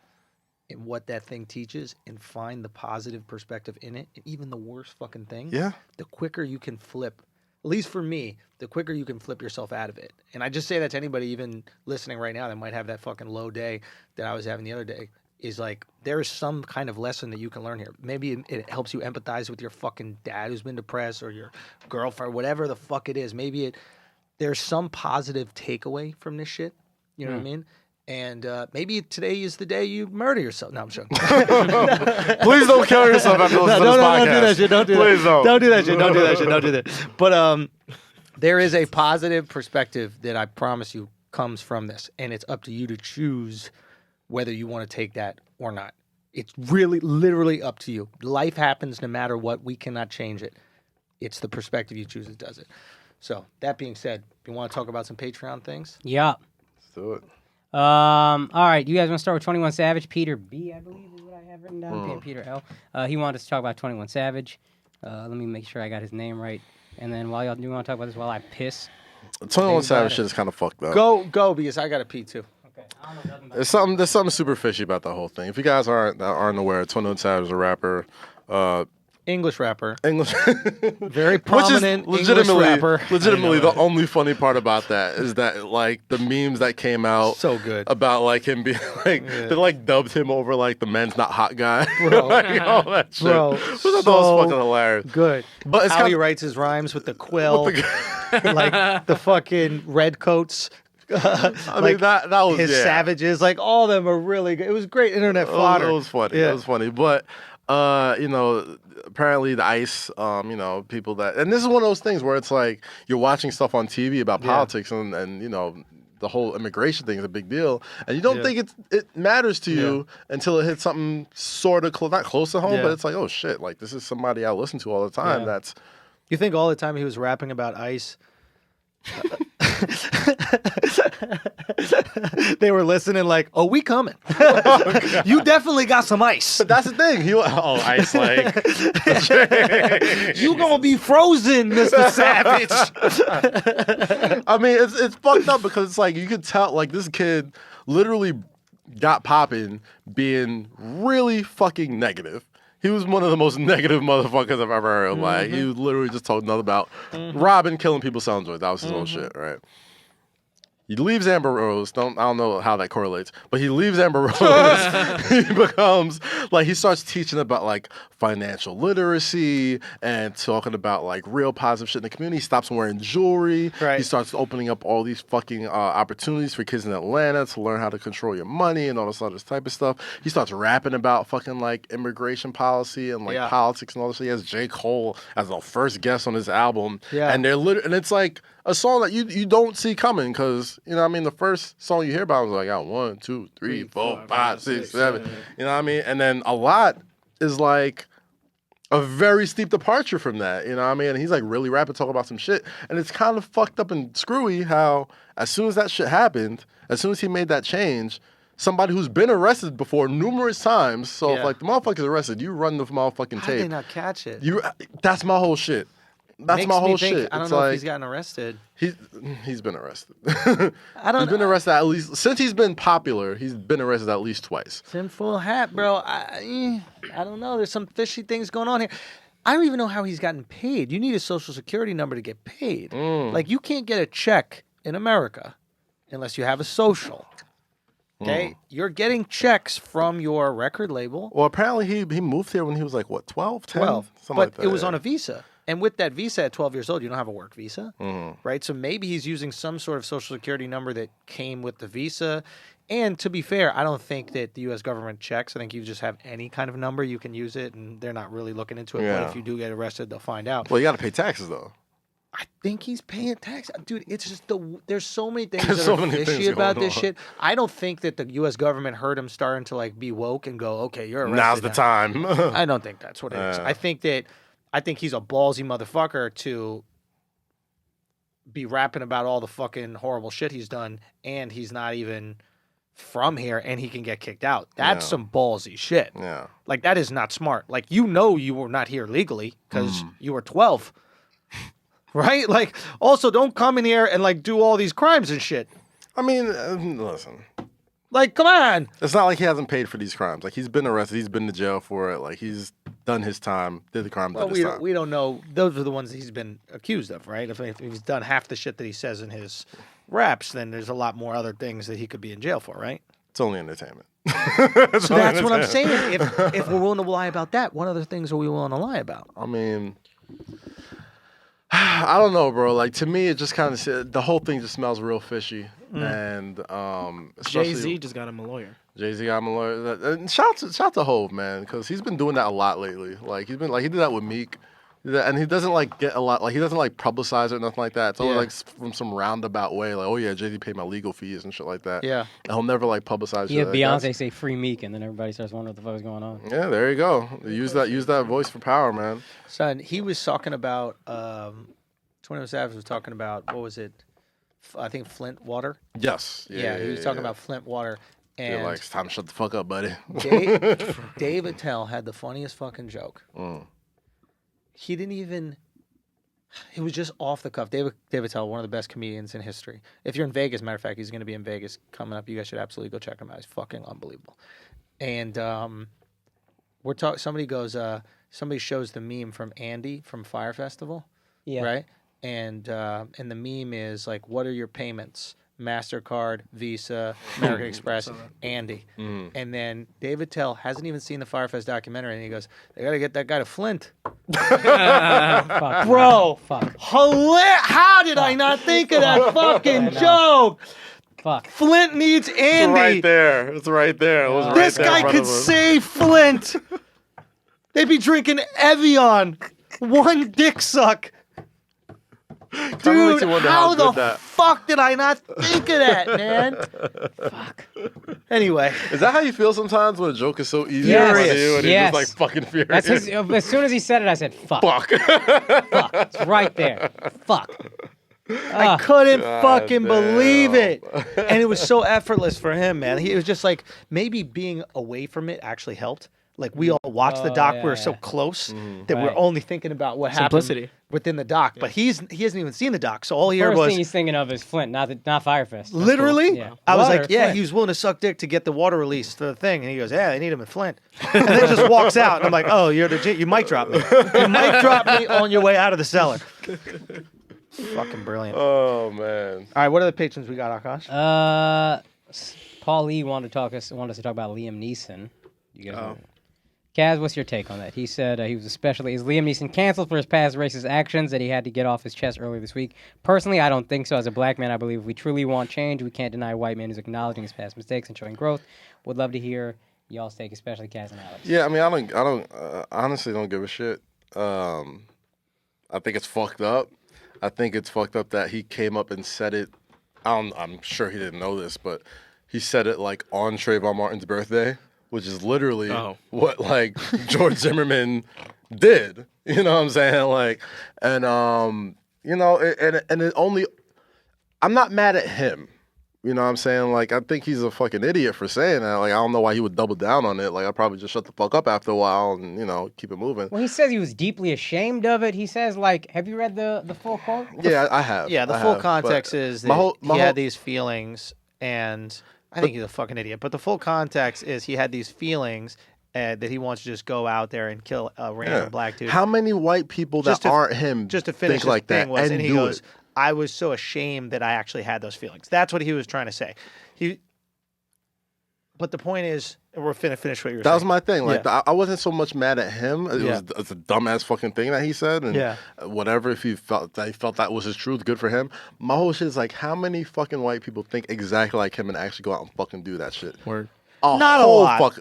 in what that thing teaches and find the positive perspective in it, and even the worst fucking thing, the quicker you can flip. At least for me, the quicker you can flip yourself out of it. And I just say that to anybody even listening right now that might have that fucking low day that I was having the other day, is like there is some kind of lesson that you can learn here. Maybe it helps you empathize with your fucking dad who's been depressed or your girlfriend, whatever the fuck it is. Maybe there's some positive takeaway from this shit. You know what I mean? And maybe today is the day you murder yourself. No, I'm joking. Please don't kill yourself after listening to this podcast. Don't do that shit. Don't do that. Please don't. Don't do that shit. Don't do that shit. Don't do that. But there is a positive perspective that I promise you comes from this, and it's up to you to choose whether you want to take that or not. It's really, literally up to you. Life happens no matter what. We cannot change it. It's the perspective you choose that does it. So that being said, you want to talk about some Patreon things? Yeah. Let's do it. All right, you guys want to start with 21 Savage? Peter B, I believe is what I have written down. Okay, Peter L. He wanted us to talk about 21 Savage. Let me make sure I got his name right. And then while y'all do want to talk about this while I piss. 21 Savage shit is kind of fucked up. Go, because I got to pee too. Okay. I don't know nothing about There's something super fishy about the whole thing. If you guys aren't aware, 21 Savage is a rapper. English rapper. English. Very prominent Which is English rapper. legitimately the only funny part about that is that like the memes that came out So good. about like him being like they like dubbed him over like the men's not hot guy. Bro. Like, all that shit. Bro, Which I thought so was fucking hilarious. Good. But it's How kind he of, writes his rhymes with the quill, like the fucking red coats. I mean that was his savages, like all of them are really good. It was great internet fodder. It was funny. Yeah. It was funny. But apparently the ICE, people that, and this is one of those things where it's like you're watching stuff on TV about politics and the whole immigration thing is a big deal, and you don't think it matters to you until it hits something sort of not close to home, but it's like, oh shit, like this is somebody I listen to all the time. Yeah. That's You think all the time he was rapping about ICE? They were listening like, oh, we coming. You definitely got some ice. but that's the thing. ICE like You gonna be frozen, Mr. Savage. I mean, it's fucked up because it's like you could tell like this kid literally got popping being really fucking negative. He was one of the most negative motherfuckers I've ever heard. Like, he was literally just talking nothing about robbing, killing people, selling drugs. That was his whole shit, right? He leaves Amber Rose. I don't know how that correlates, but he leaves Amber Rose. He becomes like he starts teaching about like financial literacy and talking about like real positive shit in the community. He stops wearing jewelry. Right. He starts opening up all these fucking opportunities for kids in Atlanta to learn how to control your money and all this other type of stuff. He starts rapping about fucking like immigration policy and like politics and all this shit. He has J. Cole as the first guest on his album. Yeah. And and it's like a song that you don't see coming because, you know what I mean, the first song you hear about was like, 1, 2, 3, 4, 5, 6, 7. You know what I mean? And then a lot is like a very steep departure from that. You know what I mean? And he's like really rapping, talking about some shit. And it's kind of fucked up and screwy how as soon as that shit happened, as soon as he made that change, somebody who's been arrested before numerous times, so if like the motherfucker's arrested, you run the motherfucking How tape. did they not catch it? That's my whole shit. That's Makes my me whole think, shit. I don't It's know like, if he's gotten arrested. He's been arrested. I don't He's been know. arrested at least since he's been popular. He's been arrested at least twice. Tinfoil hat, bro. I don't know. There's some fishy things going on here. I don't even know how he's gotten paid. You need a social security number to get paid. Like you can't get a check in America unless you have a social. Okay? You're getting checks from your record label. Well, apparently he moved here when he was like, what, 12, 10? 12. Something But like that. it was on a visa. And with that visa at 12 years old, you don't have a work visa, right? So maybe he's using some sort of social security number that came with the visa. And to be fair, I don't think that the U.S. government checks. I think you just have any kind of number, you can use it, and they're not really looking into it. Yeah. But if you do get arrested, they'll find out. Well, you got to pay taxes, though. I think he's paying tax. Dude, it's just there's so many things There's that so are many fishy things about going this on. shit. I don't think that the U.S. government heard him starting to like be woke and go, okay, you're arrested Now's the now." time. I don't think that's what it is. I think he's a ballsy motherfucker to be rapping about all the fucking horrible shit he's done, and he's not even from here, and he can get kicked out. That's some ballsy shit. Yeah. Like, that is not smart. Like, you know you were not here legally because you were 12. Right? Like, also, don't come in here and, like, do all these crimes and shit. I mean, listen. Like, come on. It's not like he hasn't paid for these crimes. Like, he's been arrested. He's been to jail for it. Like, he's done his time, did the crime, Well, did his time. we don't know. Those are the ones that he's been accused of, right? If he's done half the shit that he says in his raps, then there's a lot more other things that he could be in jail for, right? It's only entertainment. So that's what I'm saying. If we're willing to lie about that, what other things are we willing to lie about? I mean, I don't know, bro. Like, to me, it just kind of, the whole thing just smells real fishy. And especially Jay-Z just got him a lawyer. Jay-Z got him a lawyer. And shout to Hov, man, because he's been doing that a lot lately. Like, he's been, like, he did that with Meek. And he doesn't, like, get a lot, like, he doesn't, like, publicize it or nothing like that. It's always, like, from some roundabout way. Like, oh, yeah, Jay-Z paid my legal fees and shit like that. Yeah. And he'll never, like, publicize Yeah, shit like Beyonce that. say free Meek, and then everybody starts wondering what the fuck is going on. Yeah, there you go. Use that voice for power, man. Son, he was talking about, 21 Savage was talking about, what was it? I think Flint water. Yes. Yeah, he was talking about Flint water. And You're like, it's time to shut the fuck up, buddy. Dave Attell had the funniest fucking joke. He didn't even. It was just off the cuff. Dave Attell, one of the best comedians in history. If you're in Vegas, matter of fact, he's going to be in Vegas coming up. You guys should absolutely go check him out. He's fucking unbelievable. And we're talking. Somebody goes. Somebody shows the meme from Andy from Fire Festival. Yeah. Right. And the meme is like, what are your payments? MasterCard, Visa, American Express, Andy. And then David Tell hasn't even seen the Firefest documentary, and he goes, they got to get that guy to Flint. Fuck. Bro, Fuck. How did I not think of that fucking joke? Fuck. Flint needs It's Andy. right there. It's right there. It was right This there in guy front could of us. save Flint. They'd be drinking Evian. One dick suck. makes Dude, you wonder how how the good that- fuck did I not think of that, man? Fuck. Anyway. Is that how you feel sometimes when a joke is so easy Yes. to run you and Yes. you're just like fucking furious? That's his, as soon as he said it, I said, fuck. Fuck. Fuck. It's right there. Fuck. I couldn't God fucking believe damn. it. And it was so effortless for him, man. He was just like, maybe being away from it actually helped. Like, we all watched the doc. yeah, we were so yeah. close that we're Right. only thinking about what Simplicity. happened within the doc. But he hasn't even seen the doc. So all he heard First was, thing he's thinking of is Flint, not Firefest. literally, Yeah. I was Water, like, yeah, Flint. he was willing to suck dick to get the water released for the thing. And he goes, yeah, they need him in Flint. And then just walks out. And I'm like, oh, you're legit. You might drop me. You might drop me on your way out of the cellar. Fucking brilliant. Oh man. All right, what are the patrons we got, Akaash? Paul Lee wanted us to talk about Liam Neeson. You guys know? Kaz, what's your take on that? He said is Liam Neeson canceled for his past racist actions that he had to get off his chest earlier this week. Personally, I don't think so. As a black man, I believe if we truly want change, we can't deny a white man who's acknowledging his past mistakes and showing growth. Would love to hear y'all's take, especially Kaz and Alex. Yeah, I mean, I don't honestly don't give a shit. I think it's fucked up. I think it's fucked up that he came up and said it. I'm sure he didn't know this, but he said it like on Trayvon Martin's birthday, which is literally what like George Zimmerman did. You know what I'm saying? Like, and you know, and it only. I'm not mad at him. You know what I'm saying? Like, I think he's a fucking idiot for saying that. Like, I don't know why he would double down on it. Like, I'd probably just shut the fuck up after a while and, you know, keep it moving. Well, he says he was deeply ashamed of it. He says, like, have you read the full quote? Yeah, I have. Yeah, the full context is that he had these feelings, and I think he's a fucking idiot. But the full context is he had these feelings that he wants to just go out there and kill a random black dude. How many white people that aren't him just to finish think like that and he goes, I was so ashamed that I actually had those feelings. That's what he was trying to say. But the point is, we're finish what you were saying. That was my thing. Like, I wasn't so much mad at him. It's a dumbass fucking thing that he said, and whatever. If he felt that was his truth, good for him. My whole shit is like, how many fucking white people think exactly like him and actually go out and fucking do that shit? Word. Not a lot.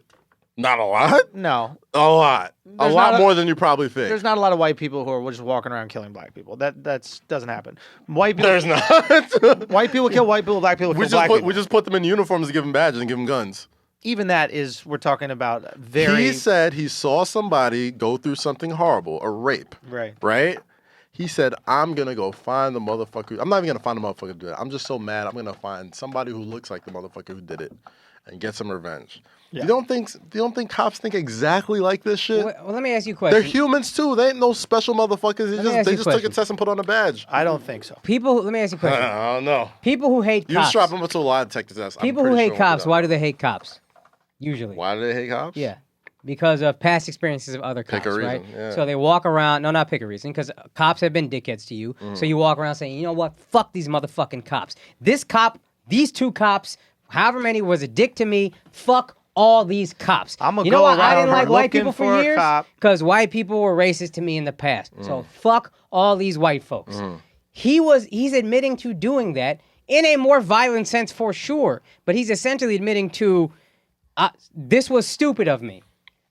Not a lot? No. A lot. A lot more than you probably think. There's not a lot of white people who are just walking around killing black people. That doesn't happen. White people. There's not. White people kill white people. Black people kill black people. We just put them in uniforms and give them badges and give them guns. Even that is, we're talking about very. He said he saw somebody go through something horrible, a rape. Right. Right? He said, I'm going to go find the motherfucker. I'm not even going to find the motherfucker who did it. I'm just so mad. I'm going to find somebody who looks like the motherfucker who did it and get some revenge. Yeah. You don't think cops think exactly like this shit? Well, let me ask you a question. They're humans too. They ain't no special motherfuckers. They just took a test and put on a badge. I don't think so. Let me ask you a question. I don't know. People who hate cops. You strap them to a lie detector test. People who hate cops, why do they hate cops? Usually. Why do they hate cops? Yeah. Because of past experiences of other cops, pick a reason, right? Yeah. So they walk around, not pick a reason, because cops have been dickheads to you. So you walk around saying, you know what, fuck these motherfucking cops. This cop, these two cops, however many, was a dick to me, fuck all these cops. You know why I didn't like white people for years? Because white people were racist to me in the past. So fuck all these white folks. He's admitting to doing that in a more violent sense for sure, but he's essentially admitting to, this was stupid of me.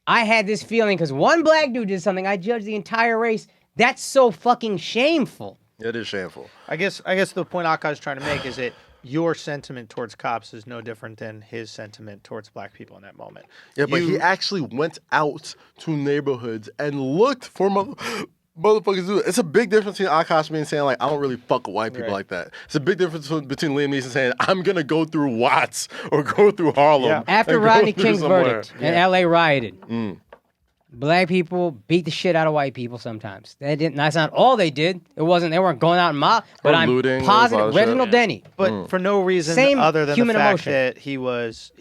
I had this feeling because one black dude did something, I judged the entire race. That's so fucking shameful. It is shameful. I guess the point Akaash is trying to make is that your sentiment towards cops is no different than his sentiment towards black people in that moment. Yeah, but he actually went out to neighborhoods and looked for motherfuckers do it. It's a big difference between Akaash being saying, like, I don't really fuck with white people like that. It's a big difference between Liam Neeson saying, I'm going to go through Watts or go through Harlem. Yeah. After Rodney King's verdict and L.A. rioted, black people beat the shit out of white people sometimes. That's not all they did. They weren't going out and mob, but I'm looting, positive. Reginald Denny. But for no reason other than the fact that he was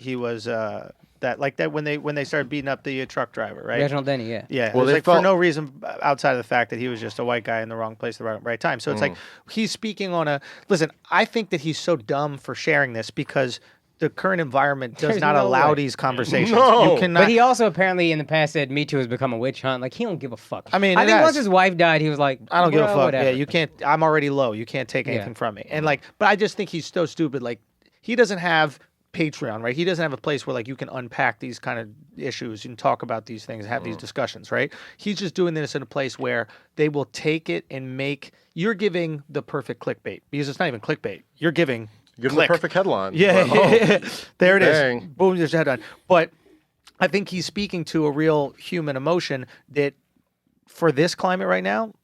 when they started beating up the truck driver, right? Reginald Denny, yeah. Yeah. Well, for no reason outside of the fact that he was just a white guy in the wrong place at the right time. So it's like he's speaking on listen, I think that he's so dumb for sharing this because the current environment does not allow these conversations. No. You cannot. But he also apparently in the past said Me Too has become a witch hunt. Like, he don't give a fuck. I mean, I think once his wife died, he was like, I don't give a fuck. Whatever. Yeah, you can't. I'm already low. You can't take anything from me. And but I just think he's so stupid. Like, he doesn't have Patreon, right? He doesn't have a place where you can unpack these kind of issues and talk about these things, have these discussions, right? He's just doing this in a place where they will take it and you're giving the perfect clickbait because it's not even clickbait. You're giving. Give them the perfect headline. Yeah, there it is. Bang. Boom, there's a headline. But I think he's speaking to a real human emotion that for this climate right now,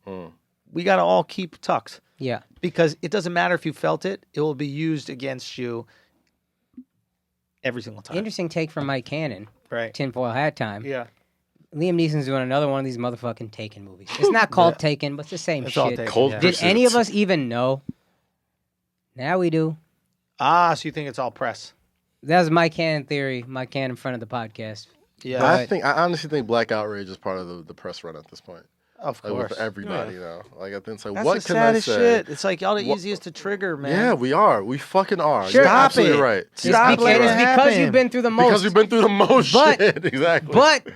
we got to all keep tucked. Yeah. Because it doesn't matter if you felt it, it will be used against you every single time. Interesting take from Mike Cannon. Right. Tinfoil hat time. Yeah. Liam Neeson's doing another one of these motherfucking Taken movies. It's not called Taken, but it's the same shit. Did any of us even know? Now we do. So you think it's all press? That was Mike Cannon theory. Mike Cannon in front of the podcast. Yeah. I honestly think Black Outrage is part of the press run at this point. Of Like, course. with everybody now. Like I think it's like, That's what the can I saddest say? shit. It's like y'all the What- easiest to trigger, man. Yeah, we are. We fucking are. Sure. You're Stop absolutely it. right. Stop You're It's letting absolutely it because, right. because happen. you've been through the most. Because we've been through the most But- shit. Exactly. But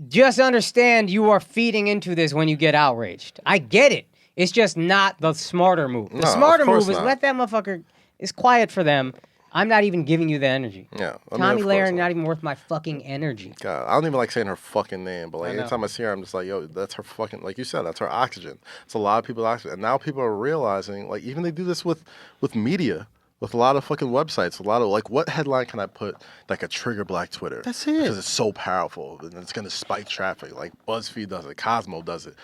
just understand you are feeding into this when you get outraged. I get it. It's just not the smarter move. The No, of smarter course move is not. let that motherfucker. It's quiet for them. I'm not even giving you the energy. Yeah. I mean, Tommy of course Lahren not even worth my fucking energy. God, I don't even like saying her fucking name, but like I know. anytime I see her, I'm just like, yo, that's her fucking, like you said, that's her oxygen. It's a lot of people's oxygen. And now people are realizing, like, even they do this with media, with a lot of fucking websites, a lot of, like, what headline can I put that could trigger Black Twitter? That's it. Because it's so powerful and it's going to spike traffic. Like, BuzzFeed does it, Cosmo does it.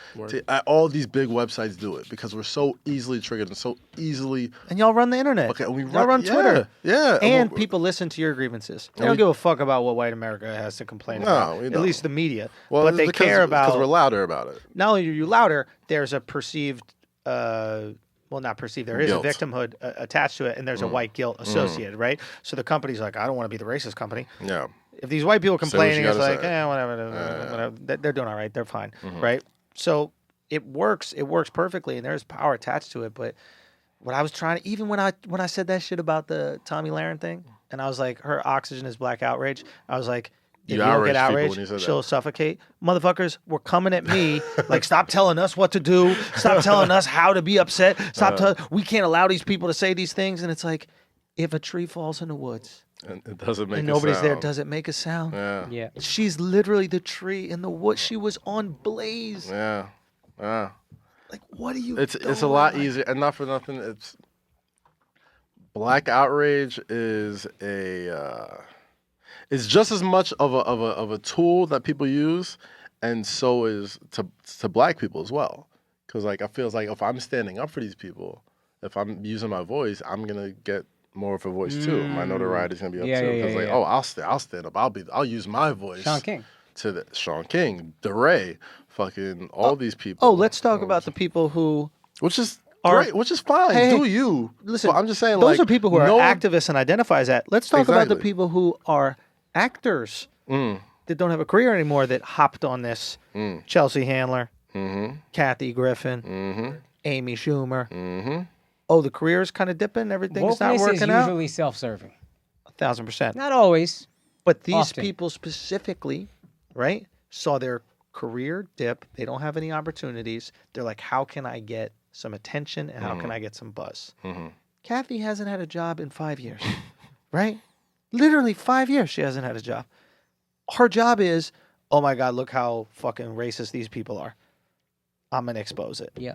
All these big websites do it because we're so easily triggered and so easily. And y'all run the internet. Okay, we y'all run yeah, Twitter. Yeah. And we- people listen to your grievances. They And don't we- give a fuck about what white America has to complain No, about. we At don't. least the media. well, but they because, care about. because we're louder about it. Not only are you louder, there's a perceived. Well, not perceived. There is Guilt. a victimhood attached to it, and there's a white guilt associated, right? So the company's like, I don't want to be the racist company. Yeah. If these white people what you complaining, it's gotta like, say. whatever. They're doing all right. They're fine, right? So it works. It works perfectly, and there's power attached to it. But what I was trying to, even when I said that shit about the Tommy Lahren thing, and I was like, her oxygen is black outrage. I was like, if You you don't outraged get people when outraged, you said she'll that. suffocate. Motherfuckers were coming at me like, stop telling us what to do. Stop telling us how to be upset. We can't allow these people to say these things. And it's like, if a tree falls in the woods And it doesn't make and a nobody's there, sound. does it make a sound? Yeah. Yeah. She's literally the tree in the woods. She was on blaze. Yeah. Yeah. Like, what are you It's a doing? lot Like, easier, and not for nothing. It's black outrage is it's just as much of a tool that people use, and so is to black people as well. Because like I feel like if I'm standing up for these people, if I'm using my voice, I'm gonna get more of a voice too. My notoriety is gonna be up Yeah, too. yeah, Because yeah, like, yeah. oh, I'll stand up. I'll use my voice. Sean King. To the Sean King, DeRay, fucking all these people. Oh, let's talk about the people who. Which is Are- great, which is fine. Hey, Do you? Listen, But I'm just saying, those like, are people who are no one- activists and identify as that. Let's talk about the Exactly. people who are actors that don't have a career anymore that hopped on this. Chelsea Handler, Kathy Griffin, Amy Schumer. Oh, the career's kind of dipping. Everything's not Wokeness is working out. usually self-serving. 1,000%. Not always. But these often. people specifically, right, saw their career dip. They don't have any opportunities. They're like, how can I get some attention and how can I get some buzz? Kathy hasn't had a job in 5 years, right? Literally 5 years she hasn't had a job. Her job is, oh my God, look how fucking racist these people are. I'm going to expose it. Yeah.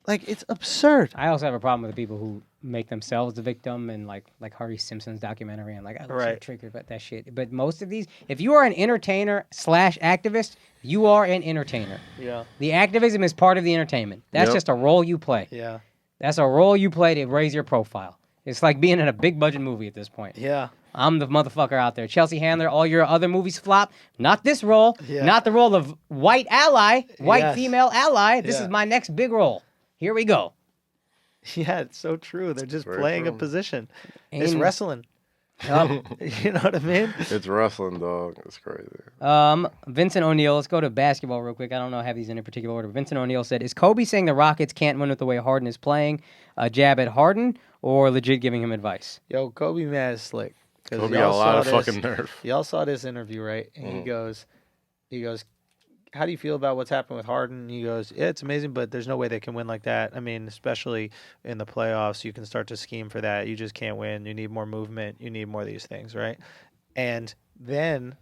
Like, it's absurd. I also have a problem with the people who make themselves the victim and like Harvey Simpson's documentary and like I was so Right. triggered by that shit. But most of these, if you are an entertainer / activist, you are an entertainer. Yeah. The activism is part of the entertainment. That's Yep. just a role you play. Yeah. That's a role you play to raise your profile. It's like being in a big budget movie at this point. Yeah. I'm the motherfucker out there. Chelsea Handler, all your other movies flop. Not this role. Yeah. Not the role of white ally, white Yes. female ally. This Yeah. is my next big role. Here we go. Yeah, it's so true. They're just Very playing a true. position. It's And- wrestling. Yup. You know what I mean? It's wrestling, dog. It's crazy. Vincent O'Neal. Let's go to basketball real quick. I don't know, have these in a particular order. Vincent O'Neal said, "Is Kobe saying the Rockets can't win with the way Harden is playing? A jab at Harden, or legit giving him advice?" Yo, Kobe mad as slick. 'Cause Kobe y'all got a lot saw of this- fucking nerve. Y'all saw this interview, right? And he goes, how do you feel about what's happened with Harden? He goes, yeah, it's amazing, but there's no way they can win like that. I mean, especially in the playoffs, you can start to scheme for that. You just can't win. You need more movement. You need more of these things, right? And then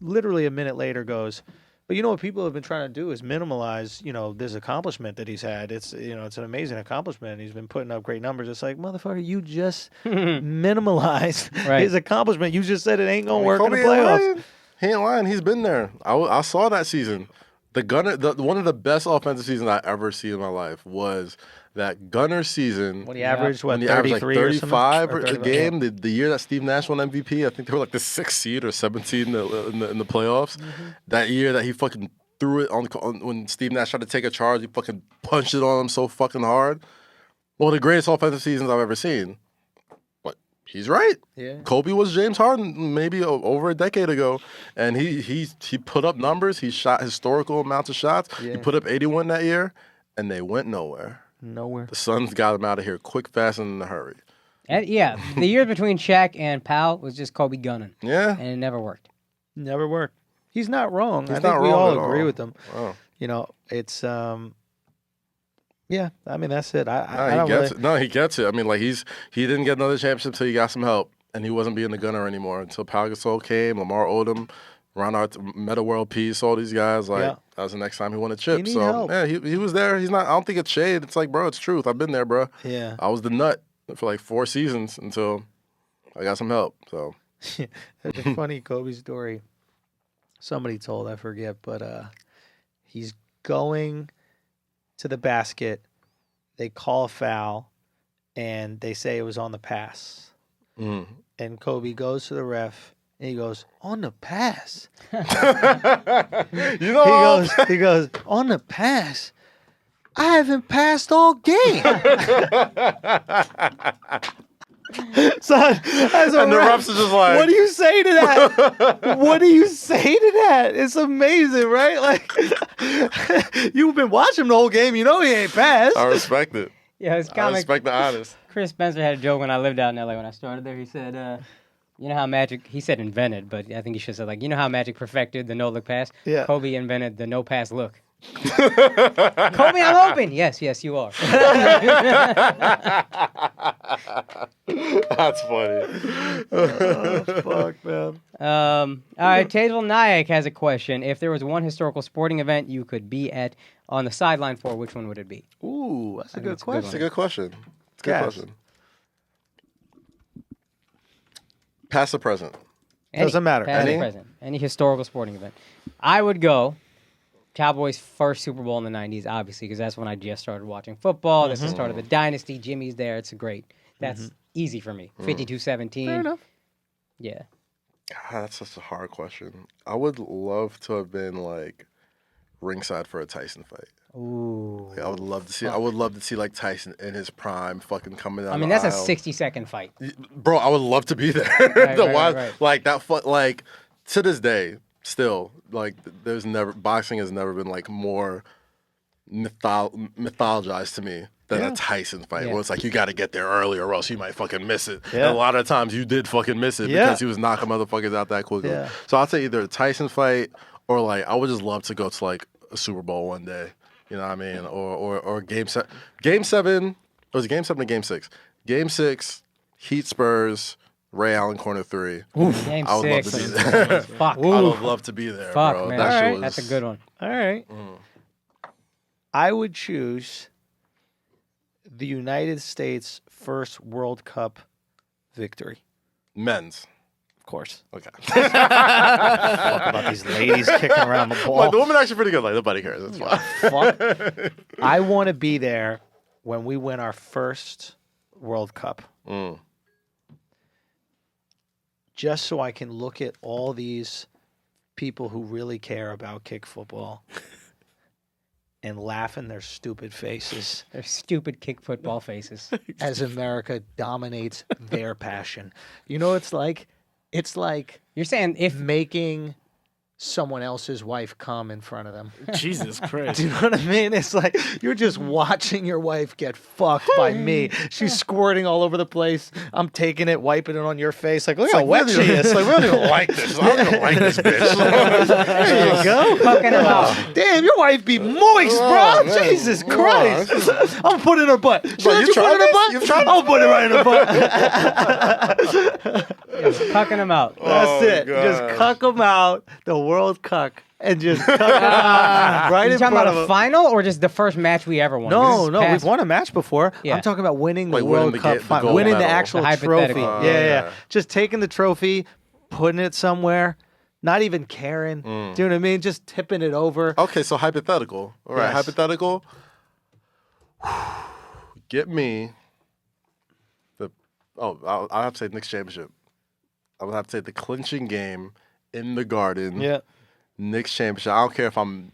literally a minute later goes, but you know what people have been trying to do is minimalize, this accomplishment that he's had. It's, it's an amazing accomplishment. He's been putting up great numbers. It's like, motherfucker, you just minimalized Right. his accomplishment. You just said it ain't going to work in the Kobe ain't playoffs. lying. He ain't lying. He's been there. I saw that season. The Gunner, one of the best offensive seasons I ever seen in my life was that Gunner season. When he averaged, what, When he averaged like 33 or something? 35 Or a 35, game, the year that Steve Nash won MVP, I think they were like the 6th seed or 7th seed in the playoffs. That year that he fucking threw it on when Steve Nash tried to take a charge, he fucking punched it on him so fucking hard. One of the greatest offensive seasons I've ever seen. But he's right. Yeah. Kobe was James Harden maybe over a decade ago, and he put up numbers. He shot historical amounts of shots. Yeah. He put up 81 that year, and they went nowhere. Nowhere. The Suns got him out of here quick, fast, and in a hurry. And yeah, the years between Shaq and Powell was just Kobe gunning, Yeah. and it never worked. Never worked. He's not wrong. He's I think not we wrong all at agree all. with him. Wow. You know, it's yeah. I mean, that's it. I He don't gets really. it. No, he gets it. I mean, like he didn't get another championship until he got some help, and he wasn't being the gunner anymore until Pau Gasol came, Lamar Odom, Ron Meta World Peace, all these guys. Like Yeah. that was the next time he won a chip. need So help. yeah, he was there. He's not. I don't think it's shade. It's like, bro, it's truth. I've been there, bro. Yeah. I was the nut for like 4 seasons until I got some help. So That's a funny Kobe story. Somebody told, I forget, but he's going to the basket. They call a foul, and they say it was on the pass. mm. And Kobe goes to the ref, and he goes, on the pass. You know, He goes, on the pass? I haven't passed all game. Son, as a and the ref, refs are just like, what do you say to that? What do you say to that? It's amazing, right? Like, you've been watching the whole game. You know he ain't passed. I respect it. Yeah, it's I comic. respect the honest. Chris Spencer had a joke when I lived out in LA when I started there. He said, you know how Magic, he said invented, but I think he should have said, like, you know how Magic perfected the no-look pass? Yeah. Kobe invented the no-pass look. Kobe, I'm open. Yes, you are. That's funny. Oh, fuck, man. All right, Tazal Nayak has a question. If there was one historical sporting event you could be at on the sideline for, which one would it be? Ooh, that's a good that's a good question. That's a good question. It's a good Guys. question. Past or present? Doesn't matter. Past or Any? present. Any historical sporting event. I would go Cowboys' first Super Bowl in the 90s, obviously, because that's when I just started watching football. That's the start of the dynasty. Jimmy's there. It's great. That's easy for me. 52-17. Fair enough. Yeah. God, that's such a hard question. I would love to have been like ringside for a Tyson fight. Ooh. Like, I would love to see. I would love to see like Tyson in his prime, fucking coming down. I mean, the that's a aisle. 60-second fight. Bro, I would love to be there. Right. Like that. Like to this day, still, like there's never boxing has never been like more mythologized to me than a Tyson fight. Yeah. Where it's like you got to get there early or else you might fucking miss it. Yeah. And a lot of times you did fucking miss it Yeah. because he was knocking motherfuckers out that quickly. Yeah. So I'd say either a Tyson fight or like I would just love to go to like a Super Bowl one day. You know what I mean? Or game 7. Was it game 7 or game 6? Game 6, Heat Spurs, Ray Allen corner 3. Game I would love 6. to be there. Fuck. I would love to be there, Fuck, bro. man. That shit Alright. was, That's a good one. All right. I would choose the United States first World Cup victory. men's. Of course. Okay. Fuck about these ladies kicking around the ball. Like, the women are actually pretty good. Like nobody cares. That's fine. Fuck. I want to be there when we win our first World Cup. Just so I can look at all these people who really care about kick football and laugh in their stupid faces They're stupid kick football faces. as America dominates their passion. You know, it's like You're saying if making someone else's wife come in front of them. Jesus Christ. Do you know what I mean? It's like you're just watching your wife get fucked by me. She's squirting all over the place. I'm taking it, wiping it on your face. Like, look how wet she is. Like, I don't like this. I don't even like this bitch. there you go. fucking them out. Damn, your wife be moist, bro. Oh, man. Jesus Oh, Christ. I'm putting her butt. Should you you put tried it in her this? butt? You've tried I'll put it right in her butt. Cucking them out. That's Oh, it. God. Just cuck them out. The world cuck. And just cuck them out. Right You in talking front about of a them. final or just the first match we ever won? This No, is no, past- we've won a match before. Yeah. I'm talking about winning the Like winning World the Cup the final, gold winning the medal. actual The hypothetical. trophy. Oh, yeah. yeah. Just taking the trophy, putting it somewhere, not even caring. Do you know what I mean? Just tipping it over. Okay, so hypothetical. All right, Yes. hypothetical. Get me the. I'll have to say Knicks championship. I would have to say the clinching game in the Garden. Yeah. Knicks championship. I don't care if I'm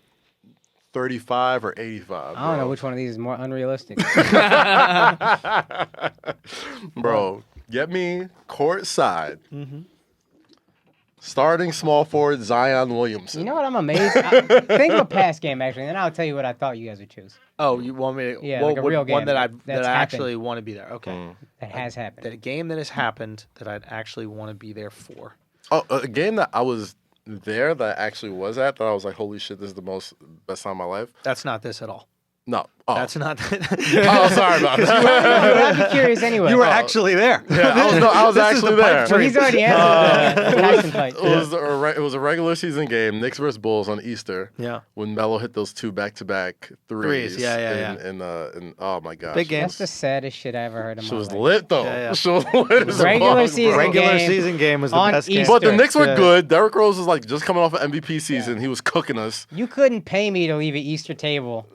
35 or 85. I don't know which one of these is more unrealistic. Bro, Get me courtside. Starting small forward Zion Williamson. You know what? I'm amazed. Think of a past game, actually, and then I'll tell you what I thought you guys would choose. Oh, you want me to? Yeah, like a real One game that I that's actually want to be there. Okay, That has happened. that game that has happened that I'd actually want to be there for. Oh, a game that I was there that I actually was at that I was like, holy shit, this is the best time of my life. That's not this at all. No. Oh. That's not. Oh, sorry about that. I'd be curious anyway. You were actually there. Yeah, I was This is actually the pipe there. Well, he's already answered the Tyson fight. It was a regular season game, Knicks versus Bulls on Easter. Yeah. When Melo hit those 2 back-to-back threes. Yeah. And oh my gosh. Big game. That's the saddest shit I ever heard in my She was life. lit though. Yeah. She was lit as Regular fuck, season bro. Regular game season game was the on best game. Easter. But the Knicks were Yeah. good. Derrick Rose was like just coming off an MVP season. He was cooking us. You couldn't pay me to leave an Easter table.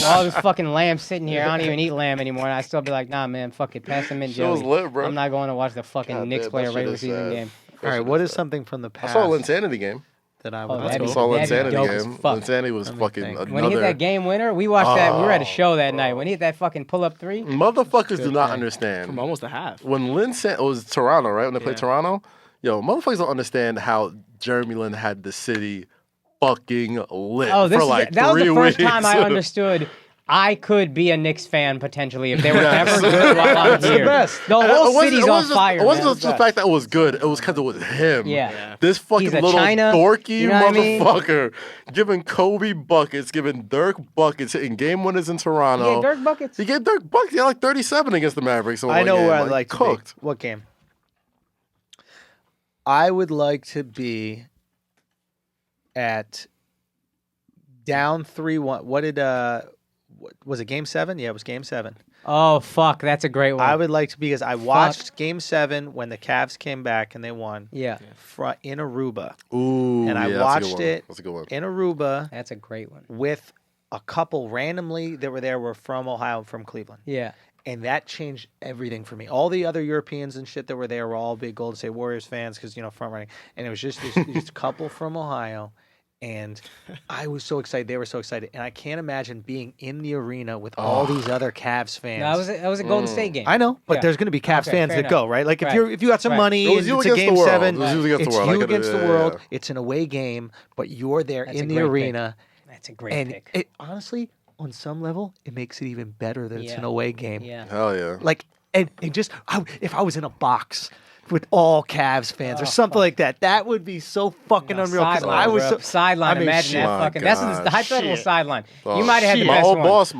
All this fucking lamb sitting here. I don't even eat lamb anymore. And I still be like, nah, man, fuck it. Pass them in She was jelly. lit, bro. I'm not going to watch the fucking God Knicks damn, play that a shit regular is season sad. game. All right, what is something from the I past saw an Insanity game. that I Oh, would? that'd I be- saw an that'd be Insanity dope as game. fuck. Insanity was Let me fucking think. another. When he hit that game winner, we watched that. We were at a show that night. When he hit that fucking pull-up three. Motherfuckers do not thing. understand. From almost a half. When Lynn it was Toronto, right? When they played Yeah. Toronto, yo, motherfuckers don't understand how Jeremy Lin had the city fucking lit Oh, for like that was 3 the first weeks. time I understood I could be a Knicks fan potentially if they were ever good while I'm here. best. The And whole it wasn't- city's it on wasn't fire. It wasn't man. just the fact that it was good. It was because it was him. Yeah. This fucking He's a little China, dorky you know what I mean? motherfucker giving Kobe buckets, giving Dirk buckets, hitting game winners in Toronto. Yeah, Dirk buckets. He gave Dirk buckets. He had like 37 against the Mavericks. in I one know game. where I'd like to cooked. be. What game? I would like to be at down 3-1. What did was it game 7? Yeah, it was game 7. Oh fuck, that's a great one. I would like to because I watched game 7 when the Cavs came back and they won Yeah, in Aruba. Ooh, And I yeah, that's a good watched one. it That's a good one. in Aruba that's a great one. with a couple randomly that were there were from Ohio, from Cleveland. Yeah, And that changed everything for me. All the other Europeans and shit that were there were all big Golden State Warriors fans because, front running. And it was just this couple from Ohio. And I was so excited. They were so excited. And I can't imagine being in the arena with all these other Cavs fans. no, that was a Golden State game. I know, but Yeah. there's going to be Cavs Okay, fans fair that go, enough. right? Like Right. if you got some Right. money, It was you it's a against game the world. 7. It was you against the It's world. you I get it. against the Yeah, world. yeah. It's an away game, but you're there That's a in the great pick. arena. That's a great And pick. it honestly, on some level, it makes it even better that it's Yeah. an away game. Yeah. Hell yeah. Like, and just if I was in a box with all Cavs fans or something like that, that would be so fucking unreal. Because Sideline, I was bro. so, sideline. I mean, Imagine shit. that My fucking. That's the God. hypothetical Shit. sideline. Oh, You might have had the shit. my best old one. boss,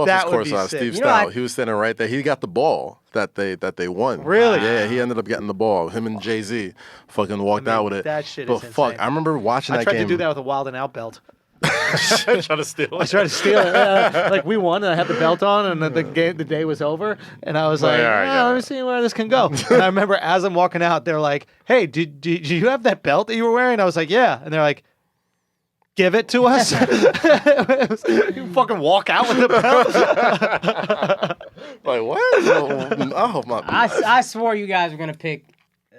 That was would be courtside, sick. Steve You know, I- Stout. He was standing right there. He got the ball that they won. Really? Yeah, he ended up getting the ball. Him and Jay-Z fucking walked out with it. that shit But is fuck, insane. I remember watching I that tried game. to do that with a Wild and Out belt. Trying to steal I tried to steal it. Like we won, and I had the belt on, and the day was over, and I was like, all right, let me see where this can go. And I remember as I'm walking out, they're like, "Hey, did you have that belt that you were wearing?" I was like, "Yeah," and they're like, "Give it to us." You fucking walk out with the belt. Like what? Oh my! I swore you guys were gonna pick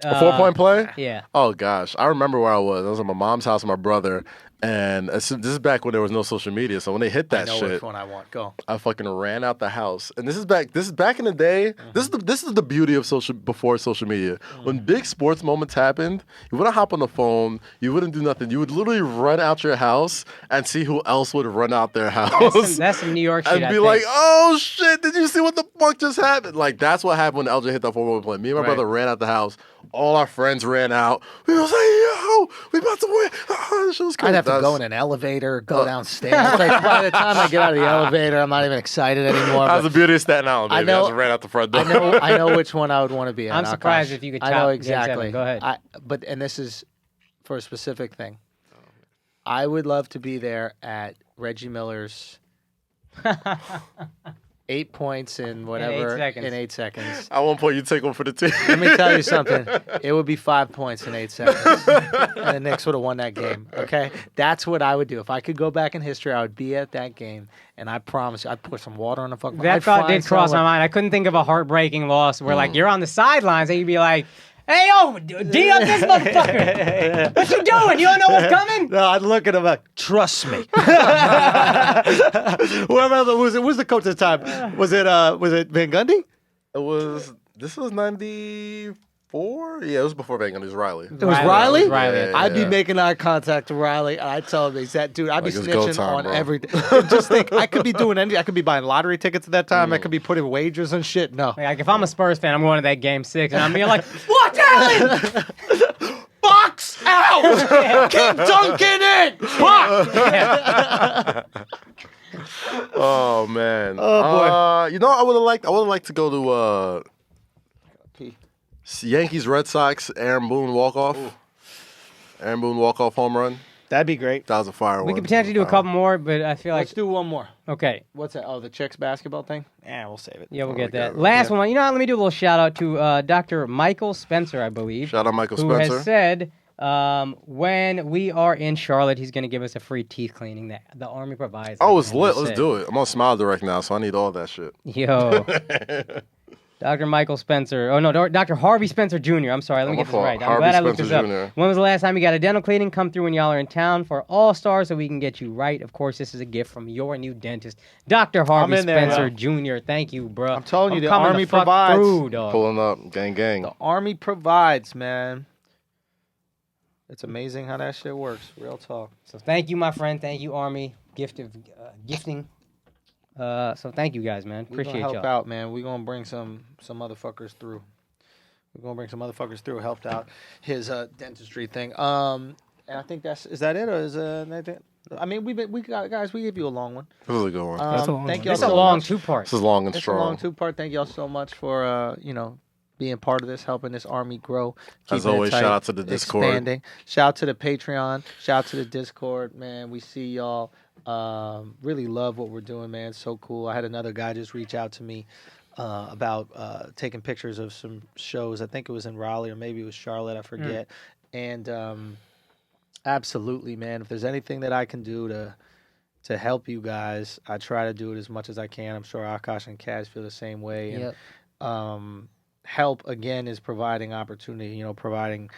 A 4-point play? Yeah. Oh gosh, I remember where I was. I was at my mom's house with my brother, and this is back when there was no social media. So when they hit I that know shit, which one I want. Go. I fucking ran out the house. And this is back in the day. This is the beauty of before social media. When big sports moments happened, you wouldn't hop on the phone, you wouldn't do nothing. You would literally run out your house and see who else would run out their house. That's some New York shit. and I be think. like, oh shit, did you see what the fuck just happened? Like that's what happened when LJ hit that 4-point play. Me and my Right. brother ran out the house. All our friends ran out. We was like, yo, we about to win. This shit was crazy. I'd have to go in an elevator, go downstairs. Like by the time I get out of the elevator, I'm not even excited anymore. That was but the beauty of Staten Island, baby. I know- just ran out the front door. I know which one I would want to be at. I'm surprised Akaash. if you could I top know Game 7. exactly. Go ahead. And this is for a specific thing. I would love to be there at Reggie Miller's 8 points in whatever 8 seconds. in 8 seconds. At one point, you take one for the team. Let me tell you something. It would be 5 points in 8 seconds, and the Knicks would have won that game. Okay, that's what I would do if I could go back in history. I would be at that game, and I promise you, I'd pour some water on the fucking. That I'd thought find did cross my someone- mind. I couldn't think of a heartbreaking loss where like you're on the sidelines and you'd be like, "Hey yo, D up this motherfucker! What you doing? You don't know what's coming?" No, I'd look at him like, trust me. Whoever was the coach at the time? Was it Van Gundy? It was This was 94? Yeah, it was before Vegas. It was Riley. It was Riley? It was Riley. Yeah, I'd be yeah. making eye contact to Riley, and I'd tell him he's that dude. I'd be Like, it's go snitching time, on bro. everything. Just think, I could be doing anything. I could be buying lottery tickets at that time. I could be putting wagers and shit. No. Like if I'm a Spurs fan, I'm going to that game 6, and I'm being like, "Watch Allen!" Box out! Keep dunking it! Fuck! Oh man. Oh, boy. You know, I would have liked to go to P. Yankees Red Sox Aaron Boone walk off. Aaron Boone walk off home run. That'd be great. That was a fire one. We could potentially do a couple more, but I feel like Let's do one more. okay. What's that? Oh, the chicks basketball thing? Yeah, we'll save it. Yeah, we'll Oh, get we that. got it. Last one. You know what? Let me do a little shout out to Dr. Michael Spencer, I believe, Shout out Michael who Spencer. has said when we are in Charlotte, he's going to give us a free teeth cleaning that the Army provides. Oh, it's Like lit. he Let's said. do it. I'm on Smile Direct now, so I need all that shit. Yo. Dr. Michael Spencer. Oh, no, Dr. Harvey Spencer Jr. I'm sorry. Let me My get this fault. right. I'm Harvey glad I looked this Spencer up. Jr. When was the last time you got a dental cleaning? Come through when y'all are in town for All Stars so we can get you right. Of course, this is a gift from your new dentist, Dr. Harvey in there, Spencer Jr. Thank you, bro. I'm telling you, the coming Army the fuck provides. through, dog. Pulling up. Gang, gang. The Army provides, man. It's amazing how that shit works. Real talk. So thank you, my friend. Thank you, Army. Gifting. So thank you guys, man. We're Appreciate gonna help y'all. out, man. We're gonna bring some motherfuckers through. We're gonna bring some motherfuckers through. Helped out his dentistry thing. And I think is that it, or is anything? I mean, we got guys. We gave you a long one. This was a good one. That's a long Thank one. y'all It's a so long much. 2-part. This is long and It's a long strong. 2-part. Thank y'all so much for being part of this, helping this Army grow. As keeping it always, tight, shout out to the Discord. expanding. Shout out to the Patreon. Shout out to the Discord, man. We see y'all. Really love what we're doing, man. It's so cool. I had another guy just reach out to me about taking pictures of some shows. I think it was in Raleigh or maybe it was Charlotte. I forget. And absolutely, man. If there's anything that I can do to help you guys, I try to do it as much as I can. I'm sure Akaash and Kaz feel the same way. Yep. And help again is providing opportunity. Providing.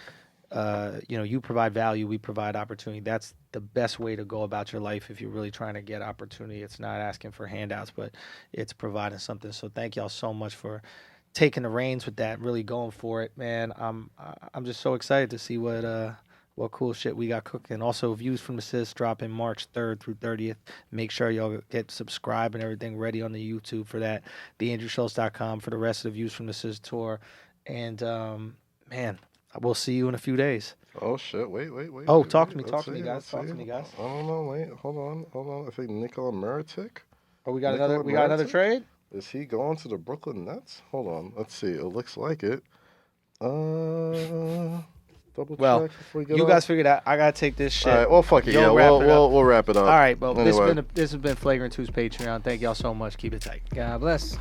You provide value, we provide opportunity. That's the best way to go about your life if you're really trying to get opportunity. It's not asking for handouts, but it's providing something. So thank y'all so much for taking the reins with that, really going for it, man. I'm just so excited to see what cool shit we got cooking. Also, Views from the Sis dropping March 3rd through 30th. Make sure y'all get subscribed and everything ready on the YouTube for that. TheAndrewSchultz.com for the rest of the Views from the Sis tour. And man, we'll see you in a few days. Oh shit! Wait. Oh, wait, talk wait. to me, Let's talk to me, see, guys. let's Talk to see. me, guys. I don't know. Wait, hold on. I think Nikola Mirotic. Oh, we got Nikola another Mirotic? trade? Is he going to the Brooklyn Nets? Hold on. Let's see. It looks like it. Double Well, check before we get You off. guys figured out. I gotta take this shit. All right. Well, fuck it. Yo, Yeah, wrap it up. we'll wrap it up. All right, well, Anyway. this has been Flagrant 2's Patreon. Thank y'all so much. Keep it tight. God bless.